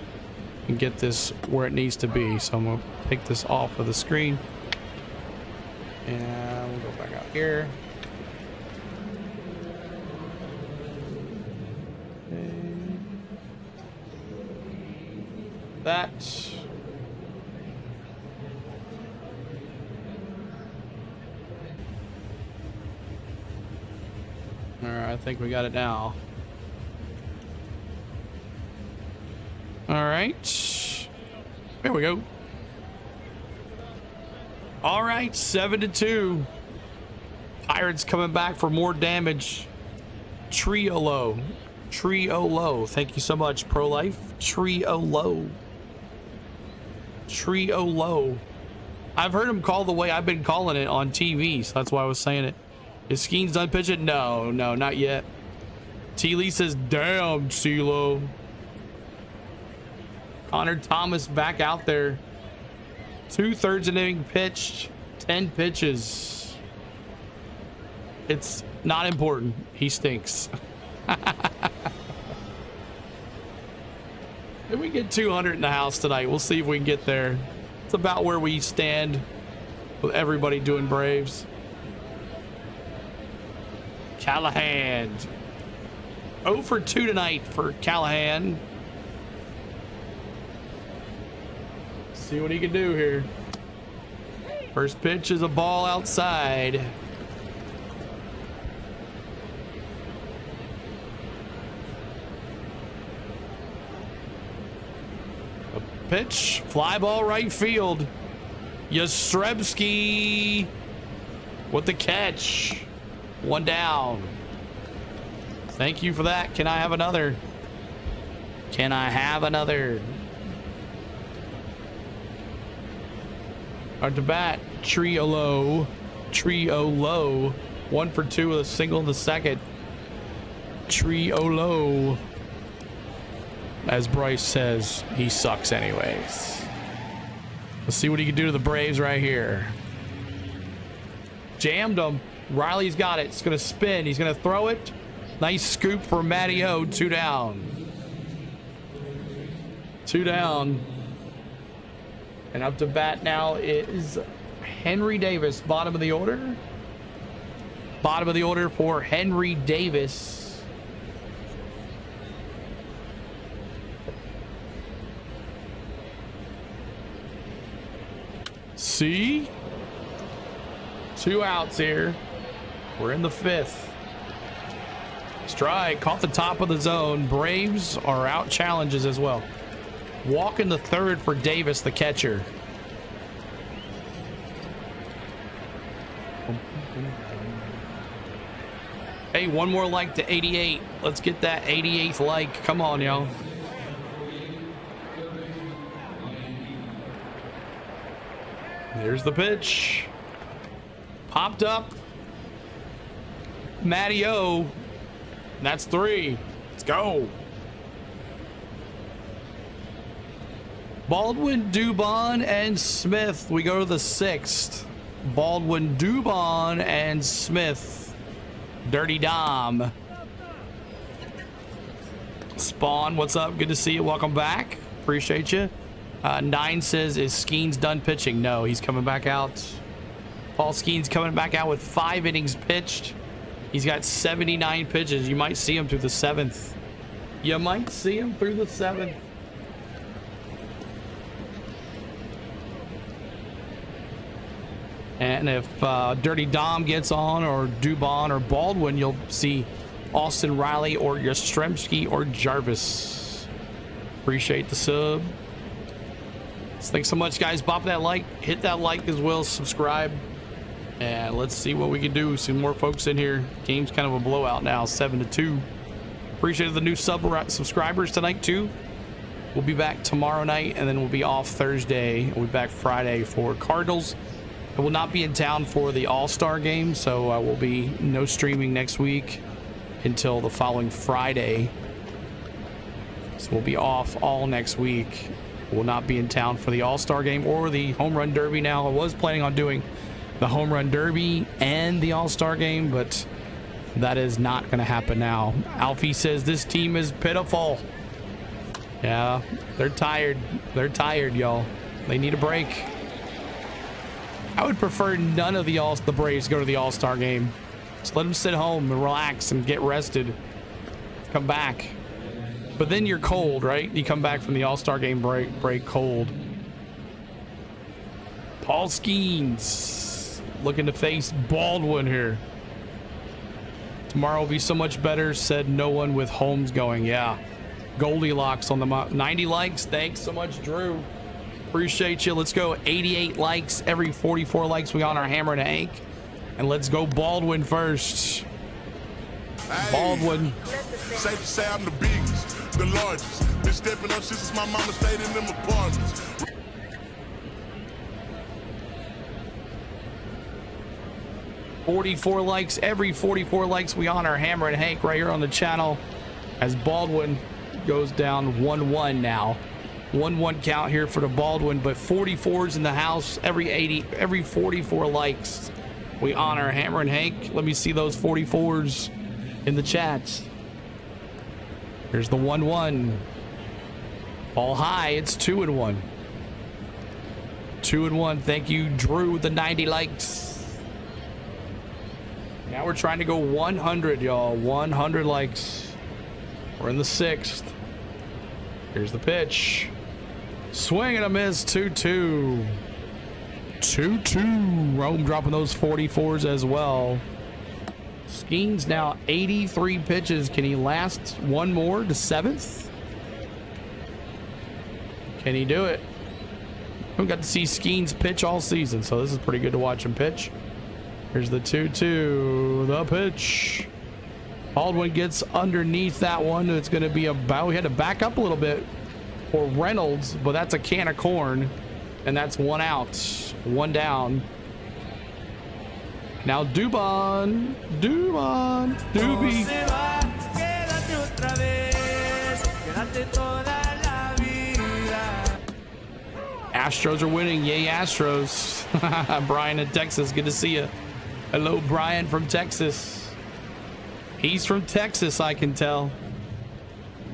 and get this where it needs to be. So I'm gonna take this off of the screen and we'll go back out here. Okay. That. All right, I think we got it now. All right, there we go. All right, 7-2. Pirates coming back for more damage. Triolo. Thank you so much, Pro Life. Triolo. I've heard him call the way I've been calling it on TV, so that's why I was saying it. Is Skenes done pitching? No, not yet. T. Lee says, damn, CeeLo. Connor Thomas back out there. 2/3 inning pitched, 10 pitches. It's not important. He stinks. If we get 200 in the house tonight, we'll see if we can get there. It's about where we stand with everybody doing Braves. Callahan. 0 for 2 tonight for Callahan. See what he can do here. First pitch is a ball outside. A pitch, fly ball right field. Yastrzemski with the catch. 1 down. Thank you for that. Can I have another? Can I have another? Hard to bat. Triolo. 1 for 2 with a single in the second. Triolo. As Bryce says, he sucks anyways. Let's see what he can do to the Braves right here. Jammed him. Riley's got it. It's going to spin. He's going to throw it. Nice scoop for Matty-O. 2 down. 2 down. And up to bat now is Henry Davis. Bottom of the order. Bottom of the order for Henry Davis. See? 2 outs here. We're in the 5th. Strike, caught the top of the zone. Braves are out challenges as well. Walk in the 3rd for Davis, the catcher. Hey, 1 more like to 88. Let's get that 88th like. Come on, y'all. There's the pitch. Popped up. Matty-O. That's 3. Let's go. Baldwin, Dubon, and Smith. We go to the 6th. Baldwin, Dubon, and Smith. Dirty Dom. Spawn, what's up? Good to see you. Welcome back. Appreciate you. 9 says, is Skenes done pitching? No, he's coming back out. Paul Skenes coming back out with 5 innings pitched. He's got 79 pitches. You might see him through the 7th. You might see him through the 7th. And if Dirty Dom gets on, or Dubon or Baldwin, you'll see Austin Riley or Yastrzemski or Jarvis. Appreciate the sub. So thanks so much, guys. Bop that like. Hit that like as well. Subscribe. And let's see what we can do. Some more folks in here. Game's kind of a blowout now, 7-2. Appreciate the new subscribers tonight, too. We'll be back tomorrow night, and then we'll be off Thursday. We'll be back Friday for Cardinals. I will not be in town for the All-Star game, so I will be no streaming next week until the following Friday. So we'll be off all next week. Will not be in town for the All-Star game or the Home Run Derby. Now, I was planning on doing the Home Run Derby and the All-Star game, but that is not going to happen now. Alfie says this team is pitiful. Yeah, they're tired. They're tired, y'all. They need a break. I would prefer none of the Braves go to the All-Star game. Just let them sit home and relax and get rested. Come back. But then you're cold, right? You come back from the All-Star game break cold. Paul Skenes looking to face Baldwin here. Tomorrow will be so much better, said no one with Holmes going. Yeah. Goldilocks on the 90 likes. Thanks so much, Drew. Appreciate you. Let's go 88 likes. Every 44 likes we got on our Hammer and Hank. And let's go Baldwin first. Hey, Baldwin. Safe to say I'm the biggest, the largest. Been stepping up since my mama stayed in them apartments. 44 likes. Every 44 likes we honor Hammer and Hank right here on the channel, as Baldwin goes down 1-1 now. 1-1 count here for the Baldwin, but 44s in the house. Every 44 likes we honor Hammer and Hank. Let me see those 44s in the chats. Here's the 1-1. Ball high. It's 2-1. 2-1. Thank you, Drew, with the 90 likes. Now we're trying to go 100, y'all. 100 likes. We're in the 6th. Here's the pitch. Swing and a miss. 2-2. 2-2. Rome dropping those 44s as well. Skenes now 83 pitches. Can he last one more to 7th? Can he do it? We got to see Skenes pitch all season, so this is pretty good to watch him pitch. Here's the 2-2. The pitch. Baldwin gets underneath that one. It's going to be about. We had to back up a little bit for Reynolds, but that's a can of corn, and that's 1 out, 1 down. Now Dubon, Doobie. Astros are winning. Yay, Astros. Brian in Texas. Good to see you. Hello, Brian from Texas. He's from Texas, I can tell.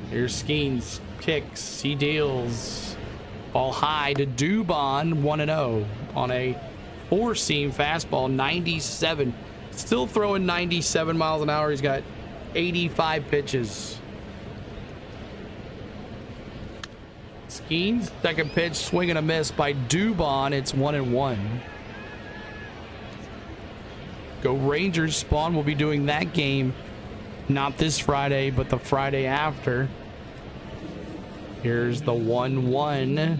Here's Skenes. Kicks. He deals. Ball high to Dubon. 1-0 on a 4-seam fastball. 97. Still throwing 97 miles an hour. He's got 85 pitches. Skenes, second pitch, swing and a miss by Dubon. It's 1-1. Go Rangers. Spawn will be doing that game not this Friday, but the Friday after. Here's the 1-1.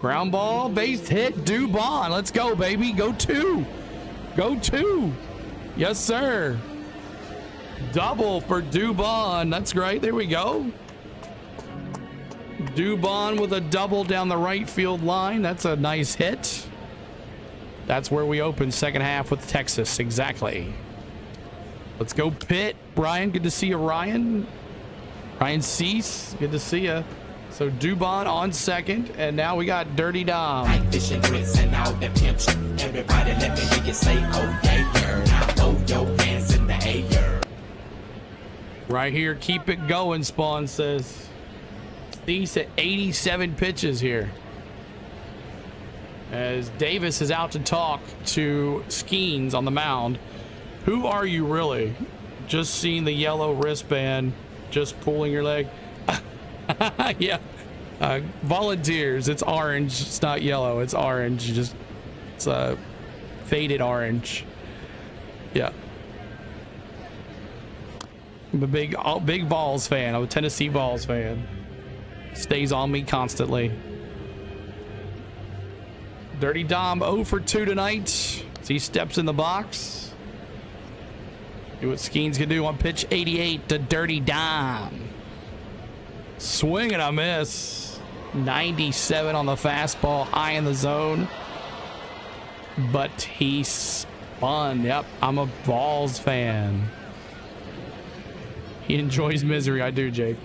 Ground ball, base hit, Dubon. Let's go, baby. Go 2. Go 2. Yes, sir. Double for Dubon. That's great. There we go. Dubon with a double down the right field line. That's a nice hit. That's where we open second half with Texas. Exactly. Let's go Pitt. Brian, good to see you, Ryan. Ryan Cease, good to see you. So Dubon on second, and now we got Dirty Dom. Like fishing grits and all the pimp shit. Everybody let me hear you say, oh yeah, now throw your hands in the air. Right here, keep it going, Spawn says. These at 87 pitches here. As Davis is out to talk to Skenes on the mound. Who are you really? Just seeing the yellow wristband, just pulling your leg. Yeah. Volunteers, it's orange. It's not yellow, it's orange. It's a faded orange. Yeah. I'm a big Vols fan. I'm a Tennessee Vols fan. Stays on me constantly. Dirty Dom 0 for 2 tonight as he steps in the box. See what Skenes can do on pitch 88 to Dirty Dom. Swing and a miss. 97 on the fastball, high in the zone. But he spun. Yep, I'm a Vols fan. He enjoys misery. I do, Jake.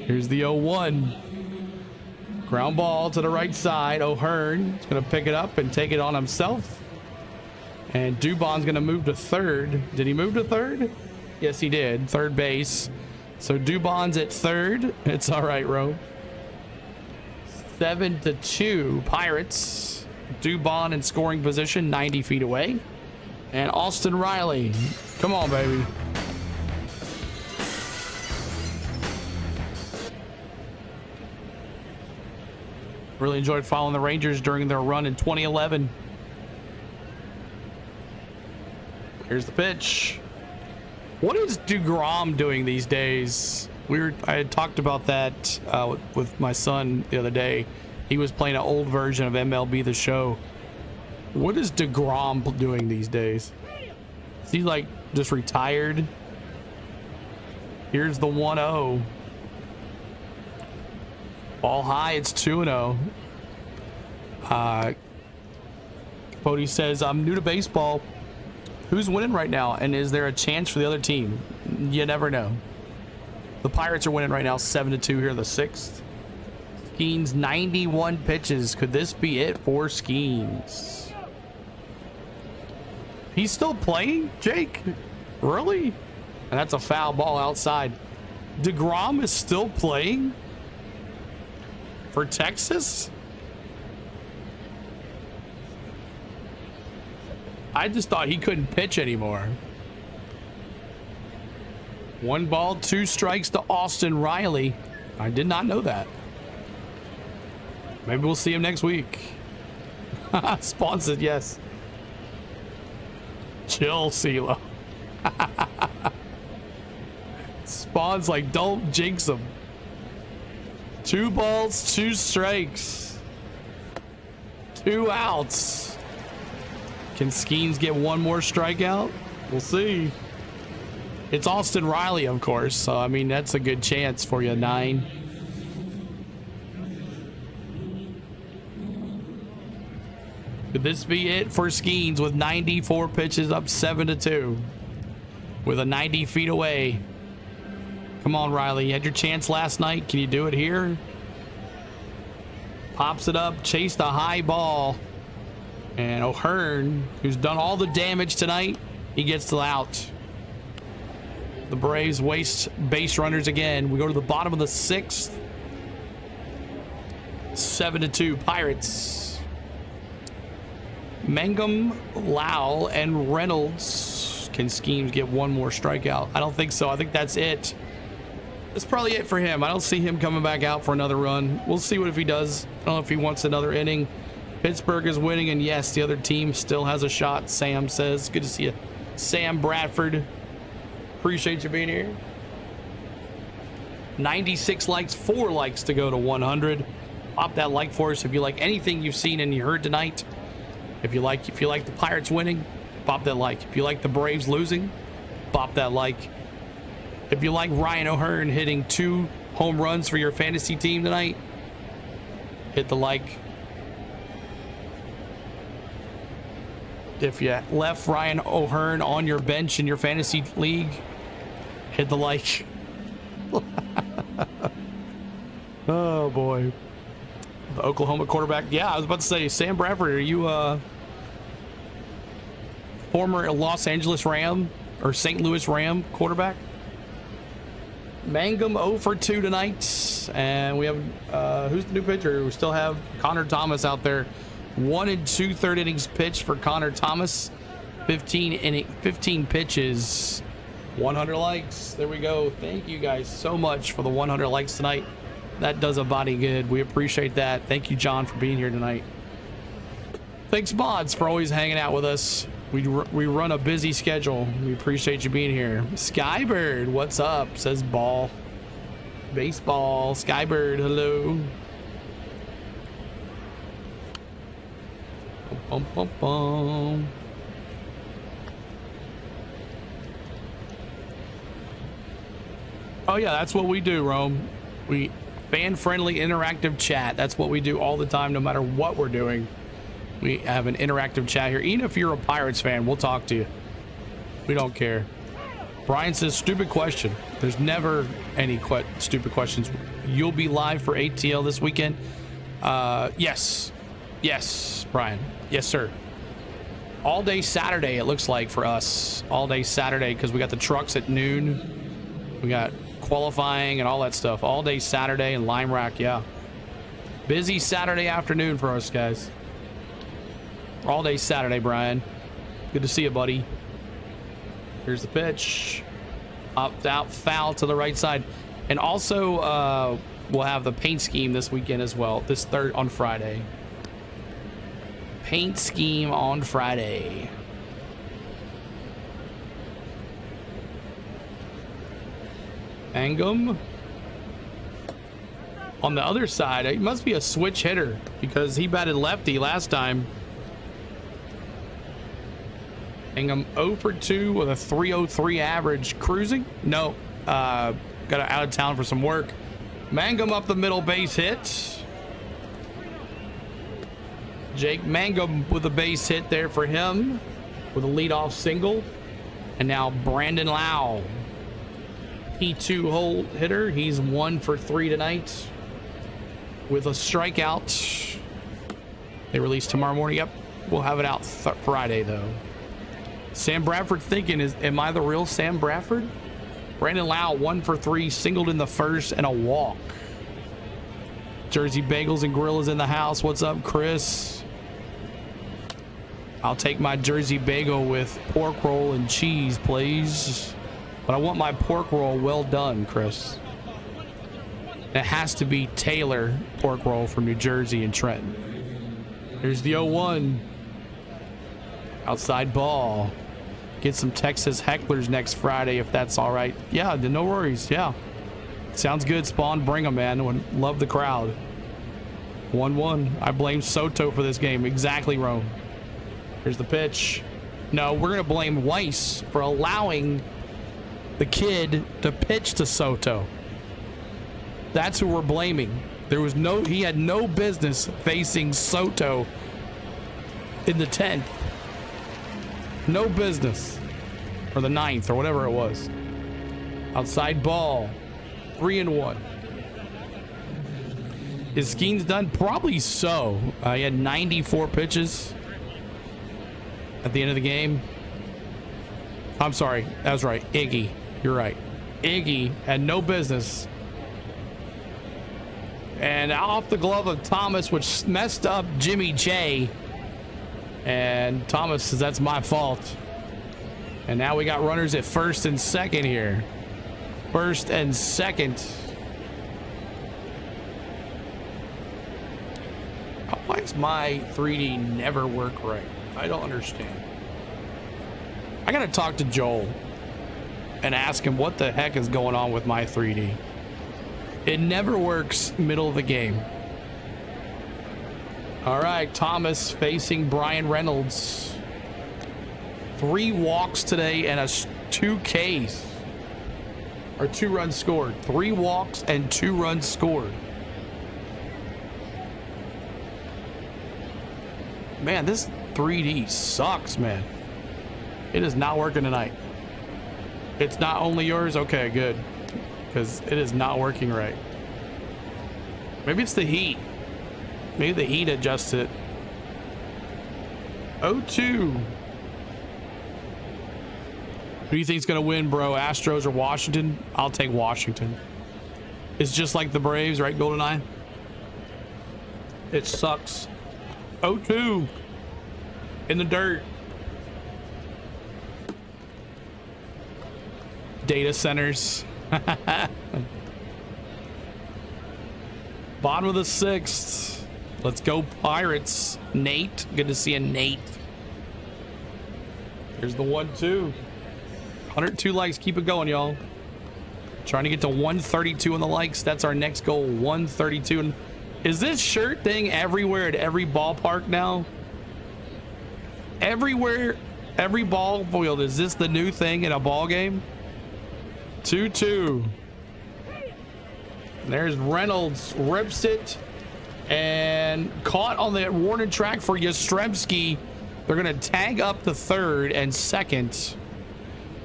Here's the 0-1. Ground ball to the right side. O'Hearn is going to pick it up and take it on himself. And Dubon's going to move to third. Did he move to third? Yes, he did. Third base. So Dubon's at third. It's all right, Ro. 7-2 Pirates. Dubon in scoring position, 90 feet away. And Austin Riley. Come on, baby. Really enjoyed following the Rangers during their run in 2011. Here's the pitch. What is DeGrom doing these days? I had talked about that with my son the other day. He was playing an old version of MLB The Show. What is DeGrom doing these days? Is he like just retired? Here's the 1-0. Ball high, it's 2-0. Cody says, I'm new to baseball. Who's winning right now? And is there a chance for the other team? You never know. The Pirates are winning right now, 7-2 here in the 6th. Skenes, 91 pitches. Could this be it for Skenes? He's still playing, Jake? Really? And that's a foul ball outside. DeGrom is still playing? For Texas? I just thought he couldn't pitch anymore. 1 ball, 2 strikes to Austin Riley. I did not know that. Maybe we'll see him next week. Spawn said yes. Chill, CeeLo. Spawn's like, don't jinx him. 2 balls, 2 strikes. 2 outs. Can Skenes get 1 more strikeout? We'll see. It's Austin Riley, of course. So, I mean, that's a good chance for you, 9. Could this be it for Skenes with 94 pitches up 7-2? With a 90 feet away. Come on, Riley. You had your chance last night. Can you do it here? Pops it up. Chased a high ball. And O'Hearn, who's done all the damage tonight, he gets the out. The Braves waste base runners again. We go to the bottom of the 6th. 7-2 Pirates. Mangum, Lau, and Reynolds. Can Skenes get 1 more strikeout? I don't think so. I think that's it. That's probably it for him. I don't see him coming back out for another run. We'll see what if he does. I don't know if he wants another inning. Pittsburgh is winning, and yes, the other team still has a shot, Sam says. Good to see you, Sam Bradford. Appreciate you being here. 96 likes, 4 likes to go to 100. Pop that like for us if you like anything you've seen and you heard tonight. If you like the Pirates winning, pop that like. If you like the Braves losing, pop that like. If you like Ryan O'Hearn hitting 2 home runs for your fantasy team tonight, hit the like. If you left Ryan O'Hearn on your bench in your fantasy league, hit the like. Oh boy. The Oklahoma quarterback. Yeah, I was about to say, Sam Bradford, are you former Los Angeles Ram or St. Louis Ram quarterback? Mangum 0 for 2 tonight. And we have, who's the new pitcher? We still have Connor Thomas out there. 1 2/3 innings pitched for Connor Thomas. 15 pitches. 100 likes. There we go. Thank you guys so much for the 100 likes tonight. That does a body good. We appreciate that. Thank you, John, for being here tonight. Thanks, Mods, for always hanging out with us. We run a busy schedule. We appreciate you being here. Skybird, what's up? Says ball. Baseball. Skybird, hello. Bum, bum, bum. Oh, yeah, that's what we do, Rome. We fan-friendly interactive chat. That's what we do all the time, no matter what we're doing. We have an interactive chat here. Even if you're a Pirates fan, we'll talk to you. We don't care. Brian says, stupid question. There's never any stupid questions. You'll be live for ATL this weekend? Yes. Yes, Brian. Yes, sir. All day Saturday, it looks like, for us. All day Saturday, because we got the trucks at noon. We got qualifying and all that stuff. All day Saturday and Lime Rack, yeah. Busy Saturday afternoon for us, guys. All day Saturday, Brian. Good to see you, buddy. Here's the pitch. Up, out, foul to the right side. And also, we'll have the paint scheme this weekend as well. On Friday. Paint scheme on Friday. Mangum. On the other side, he must be a switch hitter because he batted lefty last time. Mangum 0 for 2 with a 3.03 average. Cruising? No. Got out of town for some work. Mangum up the middle, base hit. Jake Mangum with a base hit there for him with a leadoff single. And now Brandon Lau, P2 hole hitter. He's 1 for 3 tonight with a strikeout. They release tomorrow morning. Yep, we'll have it out Friday though. Sam Bradford thinking, am I the real Sam Bradford? Brandon Lau 1 for 3, singled in the first and a walk. Jersey Bagels and Gorillas in the house. What's up, Chris? I'll take my Jersey Bagel with pork roll and cheese, please. But I want my pork roll well done, Chris. It has to be Taylor pork roll from New Jersey and Trenton. Here's the 0-1. Outside ball. Get some Texas hecklers next Friday if that's all right. Yeah, no worries. Yeah. Sounds good, Spawn. Bring them, man. Would love the crowd. 1-1. I blame Soto for this game. Exactly, Rome. Here's the pitch. No, we're going to blame Weiss for allowing the kid to pitch to Soto. That's who we're blaming. He had no business facing Soto in the 10th. No business. Or the 9th or whatever it was. Outside ball. 3-1. Is Skenes done? Probably so. He had 94 pitches at the end of the game. I'm sorry. That was right. Iggy. You're right. Iggy had no business. And off the glove of Thomas, which messed up Jimmy J. And Thomas says, that's my fault. And now we got runners at first and second here. First and second. Why does my 3D never work right? I don't understand. I gotta talk to Joel and ask him what the heck is going on with my 3D. It never works middle of the game. All right, Thomas facing Brian Reynolds. 3 walks today and 2 Ks. Or 2 runs scored. 3 walks and 2 runs scored. Man, this 3D sucks, man. It is not working tonight. It's not only yours? Okay, good. Because it is not working right. Maybe it's the heat. Maybe the heat adjusts it. 0-2. Who do you think's gonna win, bro? Astros or Washington? I'll take Washington. It's just like the Braves, right, GoldenEye? It sucks. 0-2. In the dirt. Data centers. Bottom of the 6th. Let's go Pirates. Nate. Good to see a Nate. Here's the 1-2. 102 likes. Keep it going, y'all. Trying to get to 132 on the likes. That's our next goal. 132. And is this shirt thing everywhere at every ballpark now? Everywhere, every ball field. Is this the new thing in a ball game? 2-2. There's Reynolds. Rips it. And caught on the warning track for Yastrzemski. They're going to tag up the 3rd and 2nd.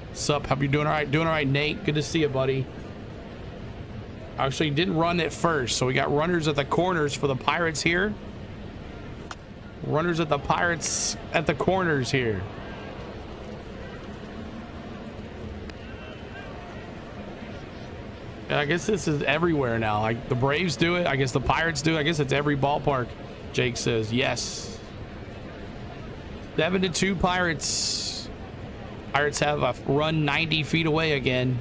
What's up? Hope you're doing all right. Doing all right, Nate. Good to see you, buddy. Actually, didn't run it first. So we got runners at the corners for the Pirates here. Runners at the Pirates at the corners here. I guess this is everywhere now. Like the Braves do it. I guess the Pirates do it. I guess it's every ballpark. Jake says yes. 7-2 Pirates. Pirates have a run 90 feet away again.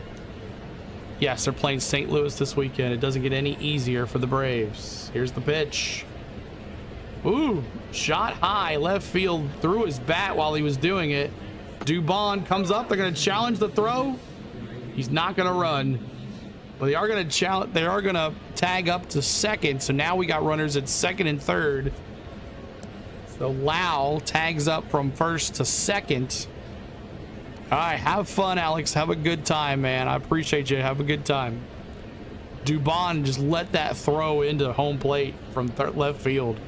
Yes, they're playing St. Louis this weekend. It doesn't get any easier for the Braves. Here's the pitch. Ooh, shot high left field, threw his bat while he was doing it. Dubon comes up. They're going to challenge the throw. He's not going to run. But they are going to challenge. They are going to tag up to 2nd. So now we got runners at 2nd and 3rd. So Lau tags up from 1st to 2nd. All right, have fun, Alex. Have a good time, man. I appreciate you. Have a good time. Dubon just let that throw into home plate from left field.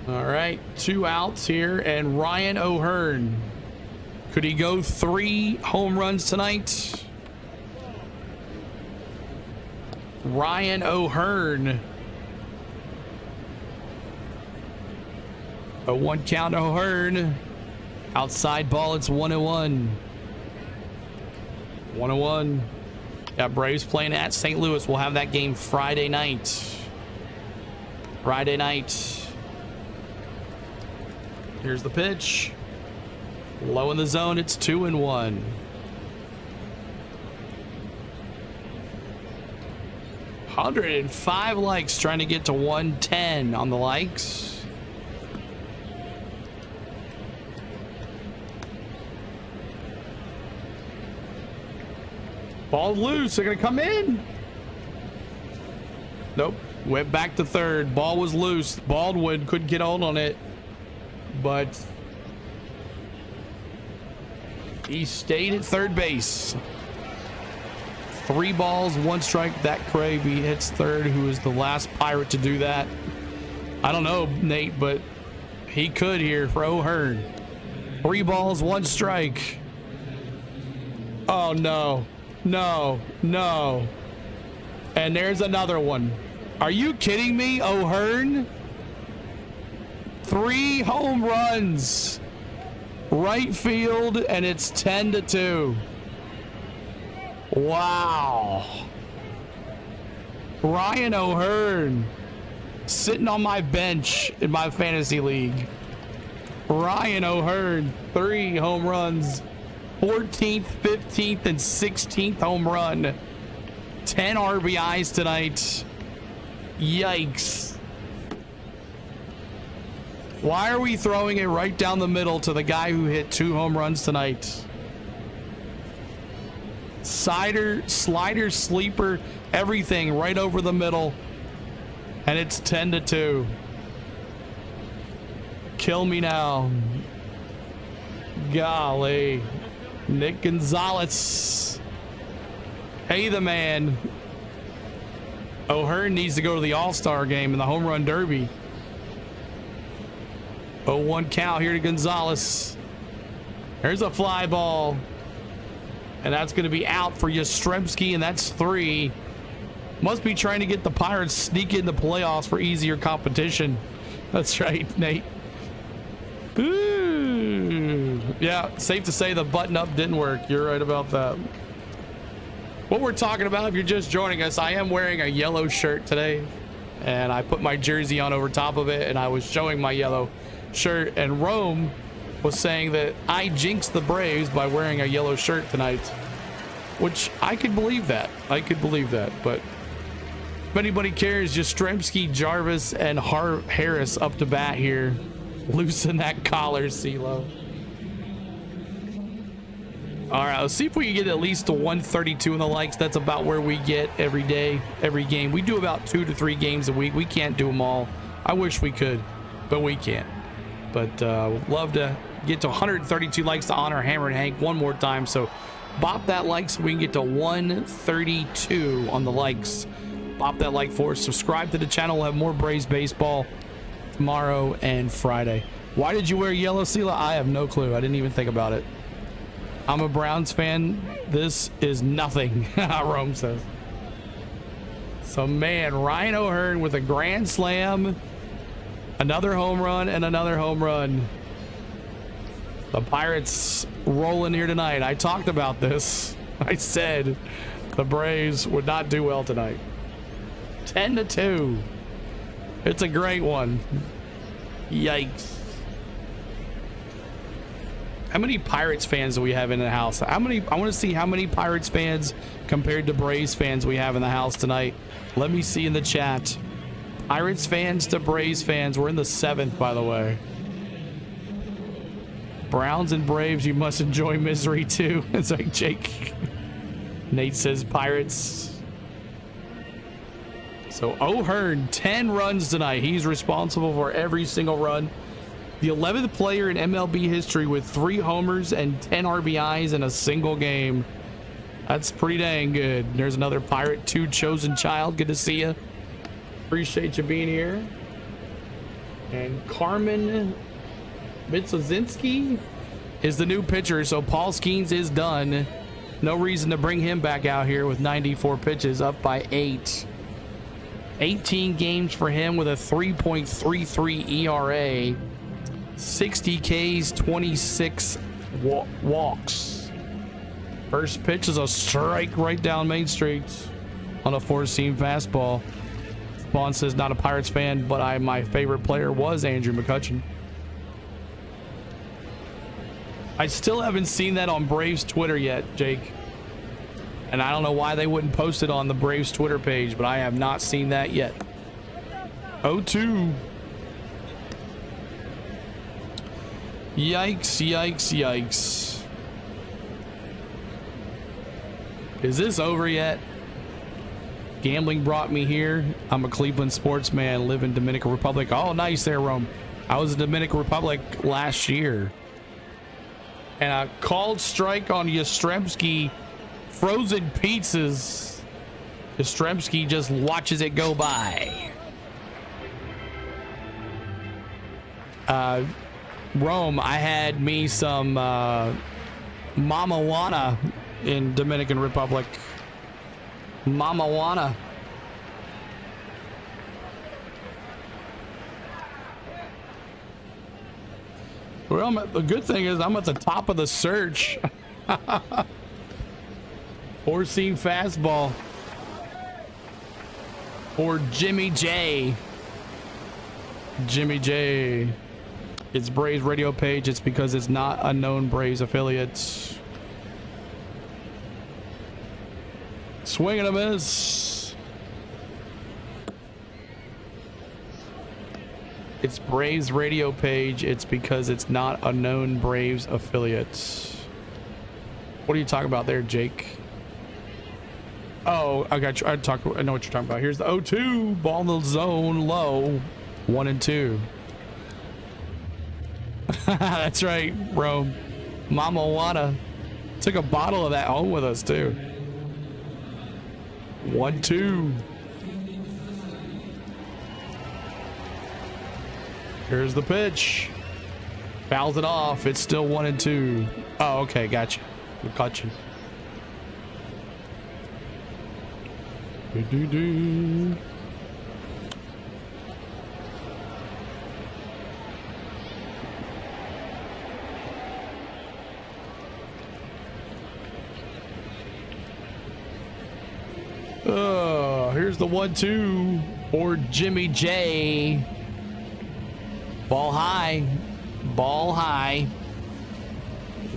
All right, 2 outs here, and Ryan O'Hearn. Could he go 3 home runs tonight? Ryan O'Hearn. A 1 count O'Hearn. Outside ball, it's 1-1. 1-1. Got Braves playing at St. Louis. We'll have that game Friday night. Friday night. Here's the pitch. Low in the zone, it's 2-1. $105 likes, trying to get to 110 on the likes. Ball loose, they're gonna come in. Nope, went back to 3rd. Ball was loose. Baldwin couldn't get hold on it, but he stayed at 3rd base. 3 balls, 1 strike. That Craig, he hits 3rd, who is the last Pirate to do that. I don't know, Nate, but he could here for O'Hearn. 3 balls, 1 strike. Oh, no. No, no. And there's another one. Are you kidding me, O'Hearn? 3 home runs. Right field, and it's 10-2. Wow. Ryan O'Hearn sitting on my bench in my fantasy league. Ryan O'Hearn, 3 home runs. 14th, 15th, and 16th home run. 10 RBIs tonight. Yikes. Why are we throwing it right down the middle to the guy who hit 2 home runs tonight? Slider, sleeper, everything right over the middle. And it's 10-2. Kill me now. Golly. Nick Gonzalez. Hey, the man. O'Hearn needs to go to the All-Star game in the Home Run Derby. 0-1 count here to Gonzalez. There's a fly ball. And that's going to be out for Yastrzemski, and that's 3. Must be trying to get the Pirates sneak in the playoffs for easier competition. That's right, Nate. Ooh. Yeah, safe to say the button-up didn't work. You're right about that. What we're talking about, if you're just joining us, I am wearing a yellow shirt today. And I put my jersey on over top of it, and I was showing my yellow shirt. And Rome was saying that I jinxed the Braves by wearing a yellow shirt tonight, which I could believe that. I could believe that, but if anybody cares, Yastrzemski, Jarvis, and Harris up to bat here. Loosen that collar, CeeLo. All right, let's see if we can get at least to 132 in the likes. That's about where we get every day, every game. We do about 2 to 3 games a week. We can't do them all. I wish we could, but we can't. But love to get to 132 likes to honor Hammer and Hank one more time. So bop that like so we can get to 132 on the likes. Bop that like for us. Subscribe to the channel. We'll have more Braves baseball tomorrow and Friday. Why did you wear yellow, Sela? I have no clue. I didn't even think about it. I'm a Browns fan. This is nothing, Rome says. So, man, Ryan O'Hearn with a grand slam. Another home run and another home run. The Pirates rolling here tonight. I talked about this. I said the Braves would not do well tonight. 10-2. It's a great one. Yikes. How many Pirates fans do we have in the house? I want to see how many Pirates fans compared to Braves fans we have in the house tonight. Let me see in the chat. Pirates fans to Braves fans. We're in the 7th, by the way. Browns and Braves, you must enjoy misery too. It's like Jake. Nate says Pirates. So O'Hearn, 10 runs tonight. He's responsible for every single run. The 11th player in MLB history with 3 homers and 10 RBIs in a single game. That's pretty dang good. There's another Pirate 2 chosen child. Good to see you. Appreciate you being here. And Carmen Mitsozinski is the new pitcher, so Paul Skenes is done. No reason to bring him back out here with 94 pitches, up by 8. 18 games for him with a 3.33 ERA. 60 Ks, 26 walks. First pitch is a strike right down Main Street on a 4-seam fastball. Spawn says not a Pirates fan, but my favorite player was Andrew McCutchen. I still haven't seen that on Braves Twitter yet, Jake. And I don't know why they wouldn't post it on the Braves Twitter page, but I have not seen that yet. 0-2. Yikes, yikes, yikes. Is this over yet? Gambling brought me here. I'm a Cleveland sportsman, live in Dominican Republic. Oh, nice there, Rome. I was in Dominican Republic last year. And a called strike on Yastrzemski. Frozen pizzas. Yastrzemski just watches it go by. Rome, I had me some Mama Juana in Dominican Republic. Mama Juana. Well, the good thing is I'm at the top of the search. 4-seam fastball for Jimmy J. Jimmy J. It's Braves radio page. It's because it's not a known Braves affiliate. Swing and a miss. It's Braves radio page. It's because it's not a known Braves affiliate. What are you talking about there, Jake? Oh, I got you. I know what you're talking about. Here's the 0-2. Ball in the zone, low. 1-2. That's right, bro. Mama Juana took a bottle of that home with us too. 1-2. Here's the pitch. Fouls it off. It's still 1-2. Oh, okay. Gotcha. We caught you. Do-do-do. Here's the 1-2 for Jimmy J. Ball high. Ball high.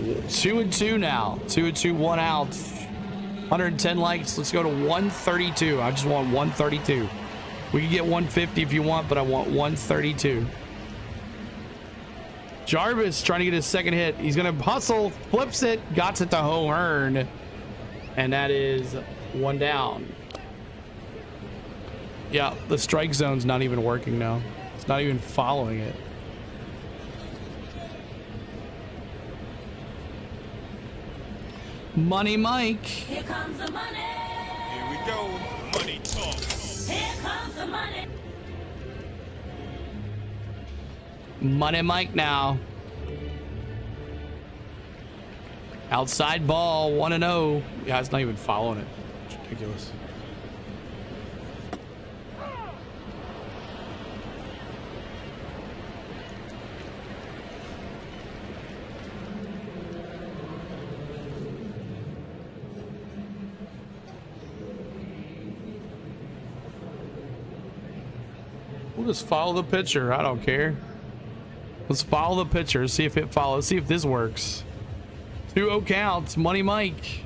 2-2 now. 2-2, 1 out. 110 likes. Let's go to 132. I just want 132. We can get 150 if you want, but I want 132. Jarvis trying to get his second hit. He's going to hustle. Flips it. Got it to home earn. And that is 1 down. Yeah, the strike zone's not even working now. It's not even following it. Money Mike. Here comes the money. Here we go. Money talk. Here comes the money. Money Mike now. Outside ball, 1-0. Yeah, it's not even following it. It's ridiculous. We'll just follow the pitcher. I don't care. Let's follow the pitcher. See if it follows. See if this works. 2-0 counts. Money Mike.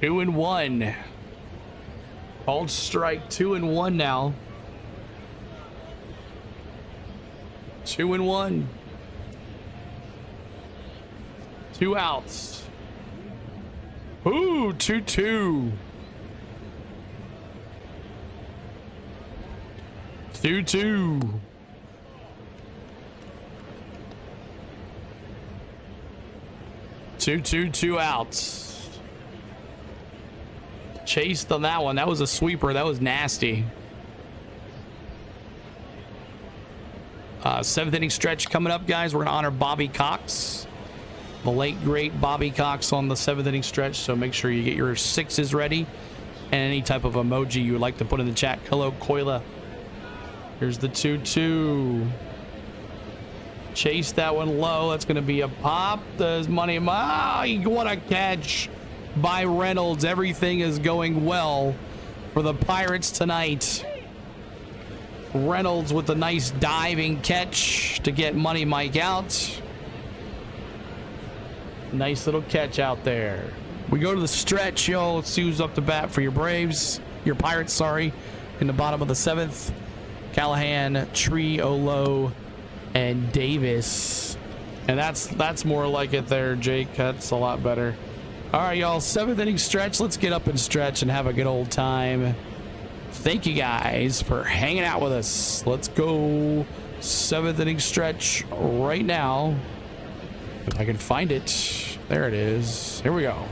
2-1. Called strike. 2-1 now. 2-1. 2 outs. Ooh, 2-2. 2-2. Two outs. Chased on that one. That was a sweeper. That was nasty. 7th inning stretch coming up, guys. We're going to honor Bobby Cox, the late, great Bobby Cox, on the 7th inning stretch. So make sure you get your 6s ready and any type of emoji you would like to put in the chat. Hello, Koila. Here's the 2-2. Chase that one low. That's going to be a pop. There's Money. What a catch by Reynolds. Everything is going well for the Pirates tonight. Reynolds with a nice diving catch to get Money Mike out. Nice little catch out there. We go to the stretch, yo. Let's see who's up to bat for your Braves. Your Pirates, sorry. In the bottom of the 7th. Callahan, Triolo, and Davis. And that's more like it there, Jake. That's a lot better. All right, y'all. 7th inning stretch. Let's get up and stretch and have a good old time. Thank you guys for hanging out with us. Let's go 7th inning stretch right now. If I can find it. There it is. Here we go.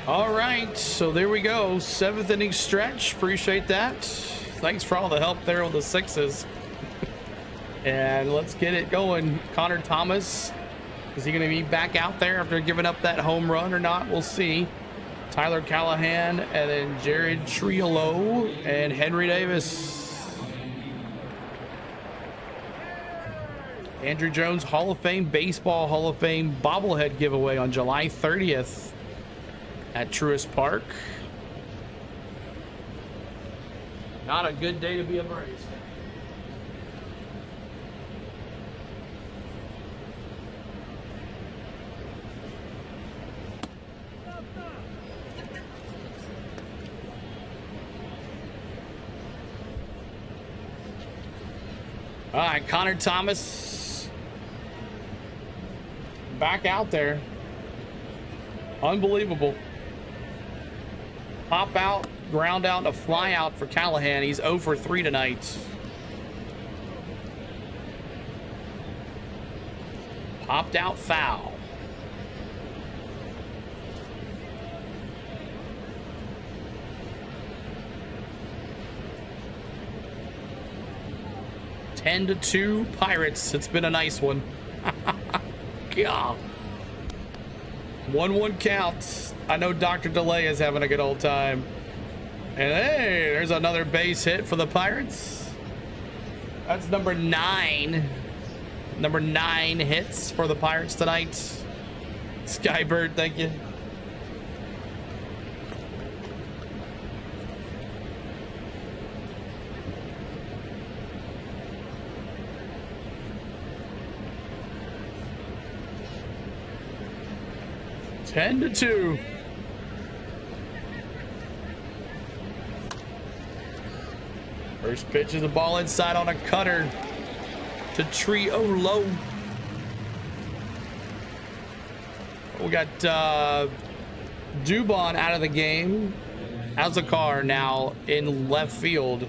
All right, so there we go. 7th inning stretch. Appreciate that. Thanks for all the help there with the 6s. And let's get it going. Connor Thomas, is he going to be back out there after giving up that home run or not? We'll see. Tyler Callahan, and then Jared Triolo and Henry Davis. Andrew Jones Hall of Fame, Baseball Hall of Fame bobblehead giveaway on July 30th. At Truist Park. Not a good day to be a Braves fan. All right, Connor Thomas back out there. Unbelievable. Pop out, ground out, and a fly out for Callahan. He's 0 for 3 tonight. Popped out foul. Ten to 2 Pirates. It's been a nice one. God. 1-1 count. I know Dr. Delay is having a good old time. And hey, there's another base hit for the Pirates. That's number 9. Number 9 hits for the Pirates tonight. Skybird, thank you. Ten to 2. First pitch is a ball inside on a cutter to Trio low. We got Dubon out of the game. Azakar now in left field.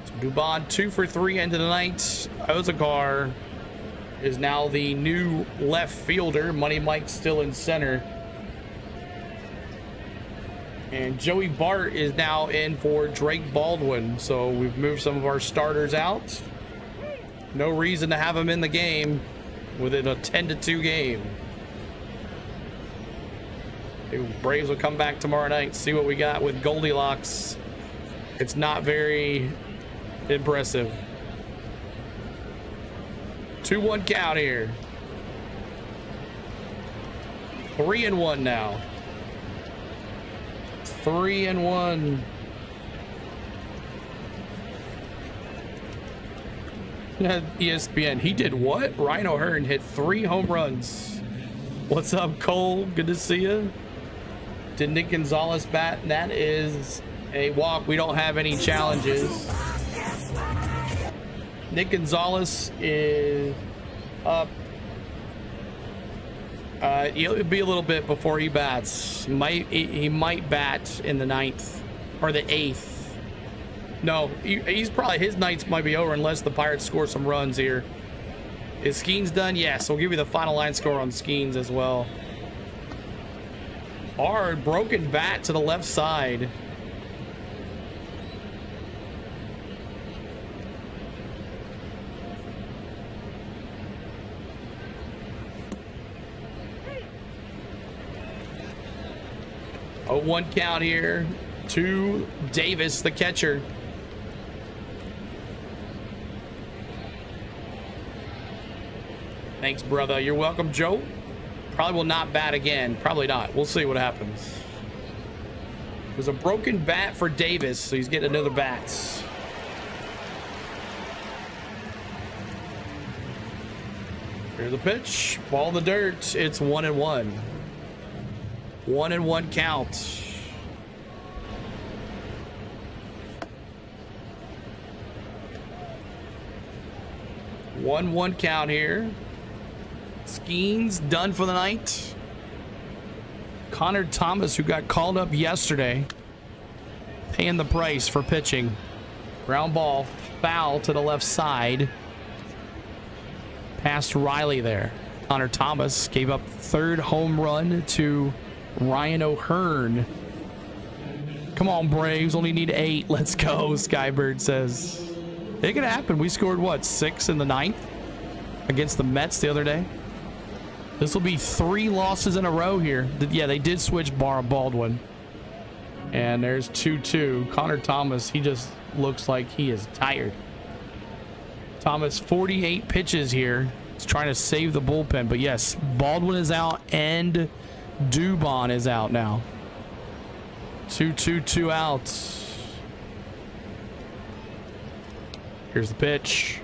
So Dubon 2 for 3 into the night. Azakar is now the new left fielder. Money Mike's still in center. And Joey Bart is now in for Drake Baldwin. So we've moved some of our starters out. No reason to have him in the game within a 10 to 2 game. The Braves will come back tomorrow night, see what we got with Goldilocks. It's not very impressive. 2-1 count here. 3-1 now. 3-1. ESPN. He did what? Ryan O'Hearn hit 3 home runs. What's up, Cole? Good to see you. Did Nick Gonzalez bat? That is a walk. We don't have any challenges. Nick Gonzalez is up. It'll be a little bit before he bats. He might bat in the 9th or the 8th. No, he's probably, his nights might be over unless the Pirates score some runs here. Is Skenes done? Yes. We'll give you the final line score on Skenes as well. Hard broken bat to the left side. A 1 count here to Davis, the catcher. Thanks, brother. You're welcome, Joe. Probably will not bat again. Probably not. We'll see what happens. There's a broken bat for Davis, so he's getting another bat. Here's the pitch. Ball in the dirt. It's 1-1. 1-1 count. One count here. Skenes done for the night. Connor Thomas, who got called up yesterday, paying the price for pitching. Ground ball, foul to the left side. Past Riley there. Connor Thomas gave up 3rd home run to Ryan O'Hearn. Come on, Braves. Only need 8. Let's go, Skybird says. It could happen. We scored, what, 6 in the 9th against the Mets the other day? This will be 3 losses in a row here. Yeah, they did switch Baldwin. And there's 2-2. Connor Thomas, he just looks like he is tired. Thomas, 48 pitches here. He's trying to save the bullpen. But yes, Baldwin is out and Dubon is out now. 2 outs. Here's the pitch.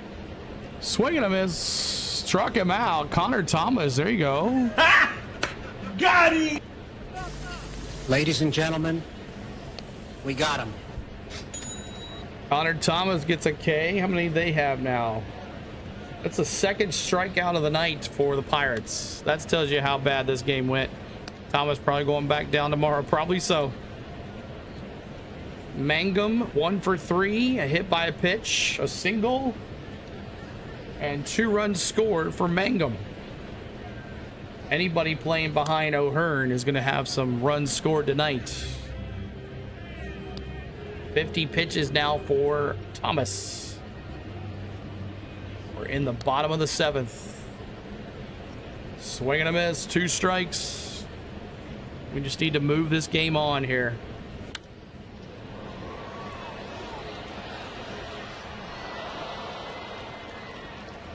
Swing and a miss. Struck him out. Connor Thomas. There you go. Got him! Ladies and gentlemen, we got him. Connor Thomas gets a K. How many do they have now? That's the second strikeout of the night for the Pirates. That tells you how bad this game went. Thomas probably going back down tomorrow. Probably so. Mangum, 1 for 3. A hit by a pitch, a single, and 2 runs scored for Mangum. Anybody playing behind O'Hearn is going to have some runs scored tonight. 50 pitches now for Thomas. We're in the bottom of the 7th. Swing and a miss, 2 strikes. We just need to move this game on here.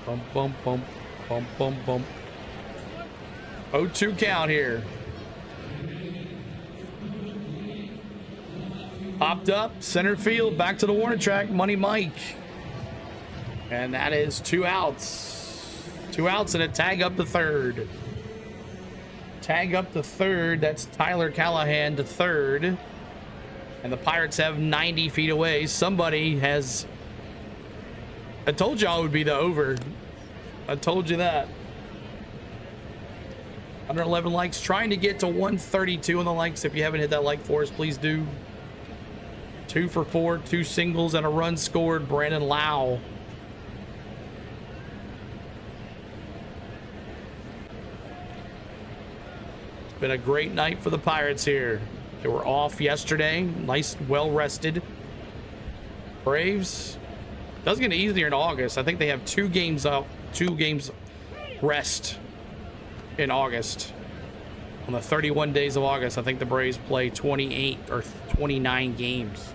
Bump, bump, bump, bump, bump, bump. 0-2 count here. Popped up, center field, back to the warning track, Money Mike. And that is 2 outs. 2 outs and a tag up the third. Tag up the third, that's Tyler Callahan to third. And the Pirates have 90 feet away. Somebody has... I told y'all it would be the over. I told you that. 111 likes, trying to get to 132 on the likes. If you haven't hit that like for us, please do. 2 for 4, 2 singles and a run scored. Brandon Lau. It's been a great night for the Pirates here. They were off yesterday. Nice, well rested. Braves. Does get easier in August. I think they have 2 games up, 2 games rest in August. On the 31 days of August, I think the Braves play 28 or 29 games.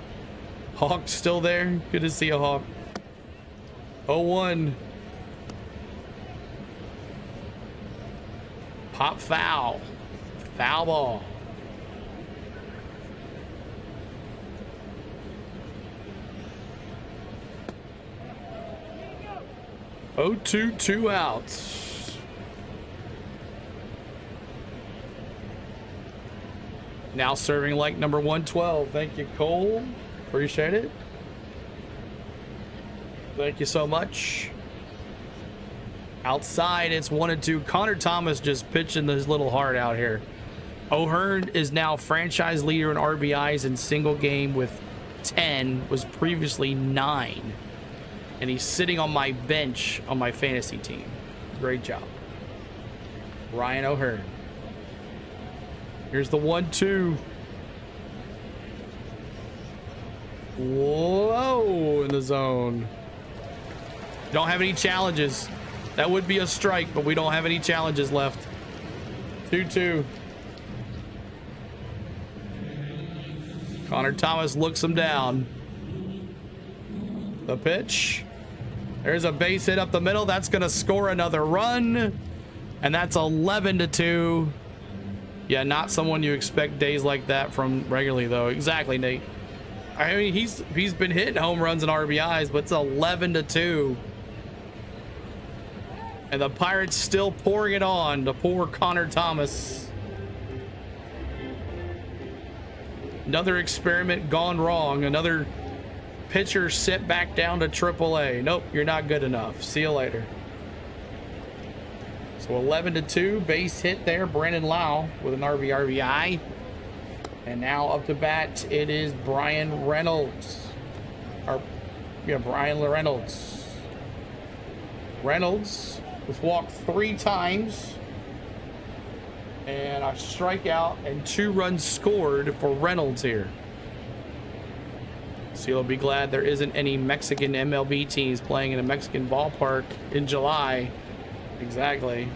Hawk's still there. Good to see a Hawk. 0-1. Pop foul. Foul ball. Oh, 2 outs. Now serving like number 112. Thank you, Cole. Appreciate it. Thank you so much. Outside, it's 1-2. Connor Thomas just pitching his little heart out here. O'Hearn is now franchise leader in RBIs in single game with 10. Was previously 9. And he's sitting on my bench on my fantasy team. Great job. Ryan O'Hearn. Here's the 1-2. Whoa, in the zone. Don't have any challenges. That would be a strike, but we don't have any challenges left. 2-2. Connor Thomas looks him down. The pitch. There's a base hit up the middle. That's going to score another run. And that's 11-2. Yeah, not someone you expect days like that from regularly, though. Exactly, Nate. I mean, he's been hitting home runs and RBIs, but it's 11-2. And the Pirates still pouring it on to poor Connor Thomas. Another experiment gone wrong. Another pitcher sent back down to AAA. Nope, you're not good enough. See you later. So 11-2, base hit there. Brandon Lau with an RBI. And now up to bat, it is Brian Reynolds. Brian Reynolds. Reynolds was walked 3 times. And a strikeout and 2 runs scored for Reynolds here. So you'll be glad there isn't any Mexican MLB teams playing in a Mexican ballpark in July. Exactly.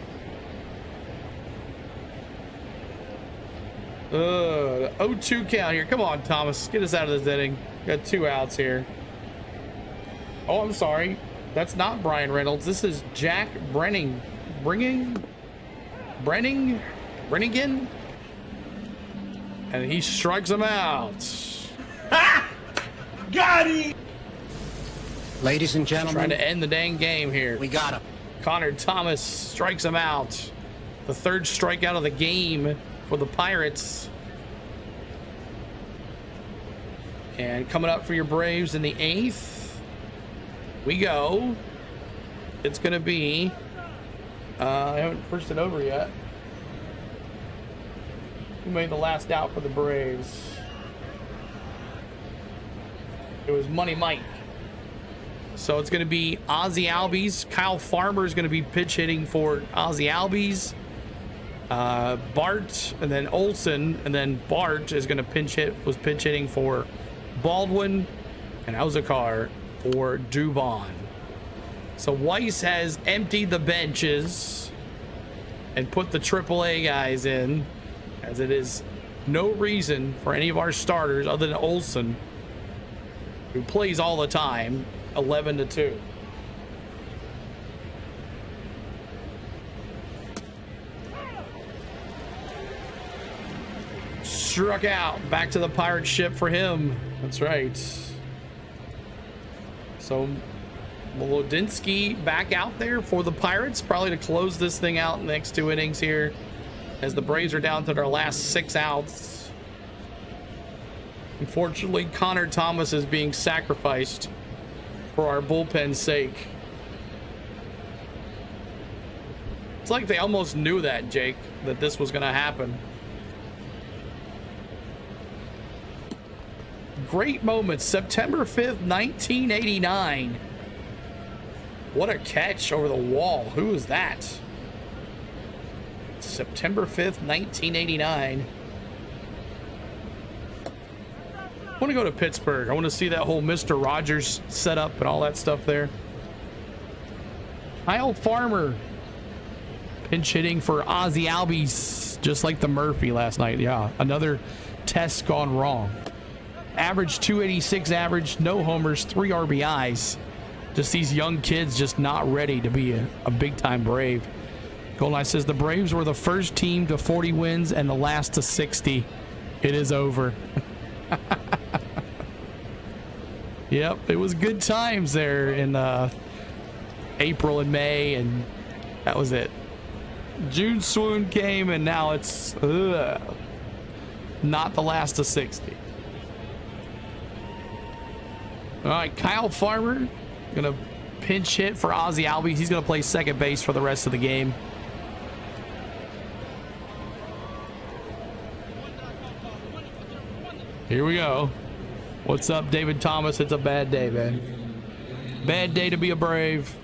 0-2 count here. Come on, Thomas. Get us out of this inning. Got 2 outs here. Oh, I'm sorry. That's not Brian Reynolds. This is Jack Brennigan. And he strikes him out. Got him! Ladies and gentlemen, Trying to end the dang game here. we got him. Connor Thomas strikes him out. The 3rd strikeout of the game for the Pirates. And coming up for your Braves in the 8th, we go. It's going to be, I haven't pushed it over yet. Who made the last out for the Braves? It was Money Mike. So it's going to be Ozzie Albies. Kyle Farmer is going to be pitch hitting for Ozzie Albies. Bart, and then Olson, and then Bart is going to pinch hitting for Baldwin, and Ozakar for Dubon. So Weiss has emptied the benches and put the AAA guys in, as it is no reason for any of our starters other than Olson, who plays all the time, 11-2. Struck out. Back to the pirate ship for him. That's right. So Molodinsky back out there for the Pirates, probably to close this thing out in the next 2 innings here, as the Braves are down to their last 6 outs. Unfortunately, Connor Thomas is being sacrificed for our bullpen's sake. It's like they almost knew that, Jake, that this was going to happen. Great moments. September 5th, 1989. What a catch over the wall. Who was that? September 5th, 1989. I want to go to Pittsburgh. I want to see that whole Mr. Rogers setup and all that stuff there. Kyle Farmer pinch hitting for Ozzie Albies, just like the Murphy last night. Yeah, another test gone wrong. Average 286 average, no homers, 3 RBIs. Just these young kids just not ready to be a big-time Brave. Goldeneye says the Braves were the first team to 40 wins and the last to 60. It is over. Yep, it was good times there in April and May, and that was it. June swoon came, and now it's not the last to 60. All right, Kyle Farmer gonna pinch hit for Ozzie Albies. He's gonna play second base for the rest of the game. Here we go. What's up, David Thomas? It's a bad day, man. Bad day to be a Brave.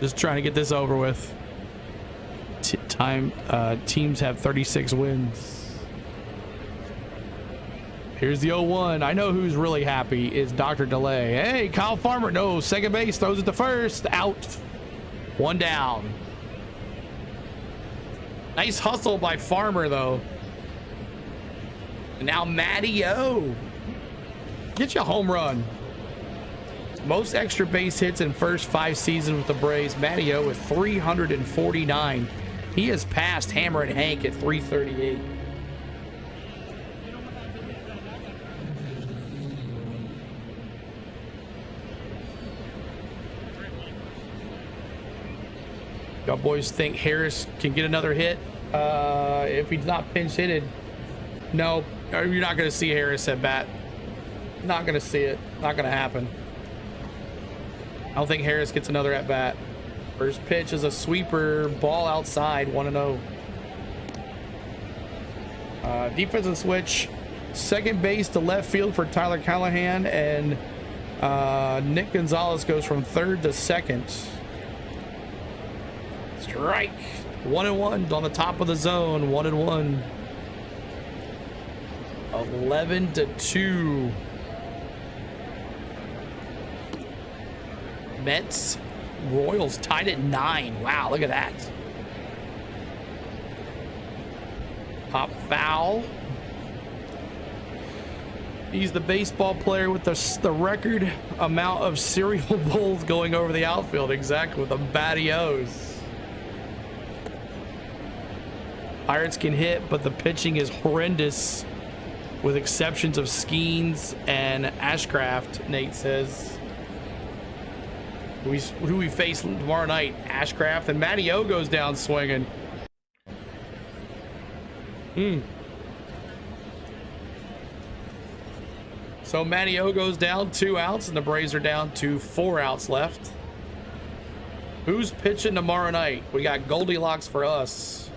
Just trying to get this over with. Teams have 36 wins. Here's the 0-1. I know who's really happy is Dr. Delay. Hey, Kyle Farmer. No, second base. Throws it to first. Out. 1 down. Nice hustle by Farmer, though. And now Matty O. Get you a home run. Most extra base hits in first 5 seasons with the Braves. Matty O with 349. He has passed Hammer and Hank at 338. Y'all boys think Harris can get another hit? If he's not pinch hitted, no, you're not going to see Harris at bat. Not going to see it. Not going to happen. I don't think Harris gets another at bat. First pitch is a sweeper, ball outside, 1-0. Defensive switch, second base to left field for Tyler Callahan, and Nick Gonzalez goes from third to second. Strike. 1-1 on the top of the zone. 1-1. 11-2. Mets, Royals tied at 9. Wow, look at that. Pop foul. He's the baseball player with the record amount of cereal bowls going over the outfield. Exactly, with the batty-O's. Pirates can hit, but the pitching is horrendous, with exceptions of Skenes and Ashcraft, Nate says. Who we face tomorrow night? Ashcraft, and Matty O goes down swinging. So Matty O goes down 2 outs, and the Braves are down to 4 outs left. Who's pitching tomorrow night? We got Goldilocks for us,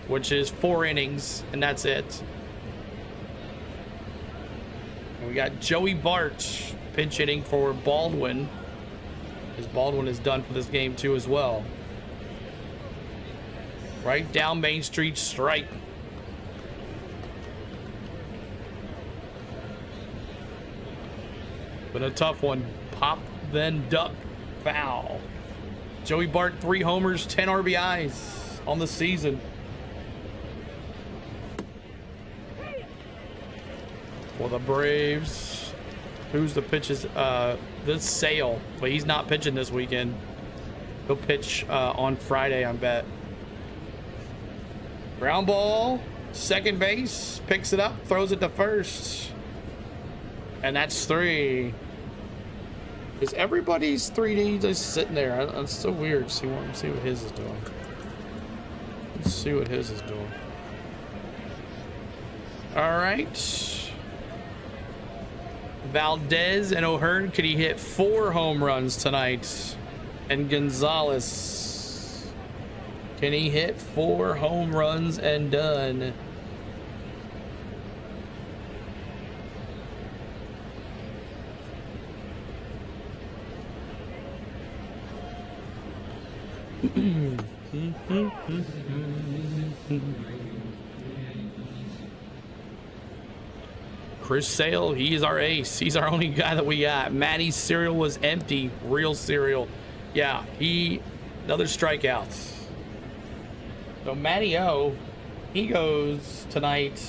which is 4 innings, and that's it. And we got Joey Bart pinch hitting for Baldwin, as Baldwin is done for this game too as well. Right down Main Street, strike. But a tough one. Pop, then duck, foul. Joey Bart, 3 homers, 10 RBIs on the season. For the Braves, who's the pitches? This Sale, but he's not pitching this weekend. He'll pitch on Friday, I bet. Ground ball, second base, picks it up, throws it to first. And that's 3. Is everybody's 3D just sitting there? It's so weird. See what his is doing. Let's see what his is doing. All right. Valdez and O'Hearn, could he hit 4 home runs tonight? And Gonzalez, can he hit 4 home runs and done? Chris Sale, he's our ace. He's our only guy that we got. Matty's cereal was empty. Real cereal. Yeah, another strikeout. So Matty O, he goes tonight.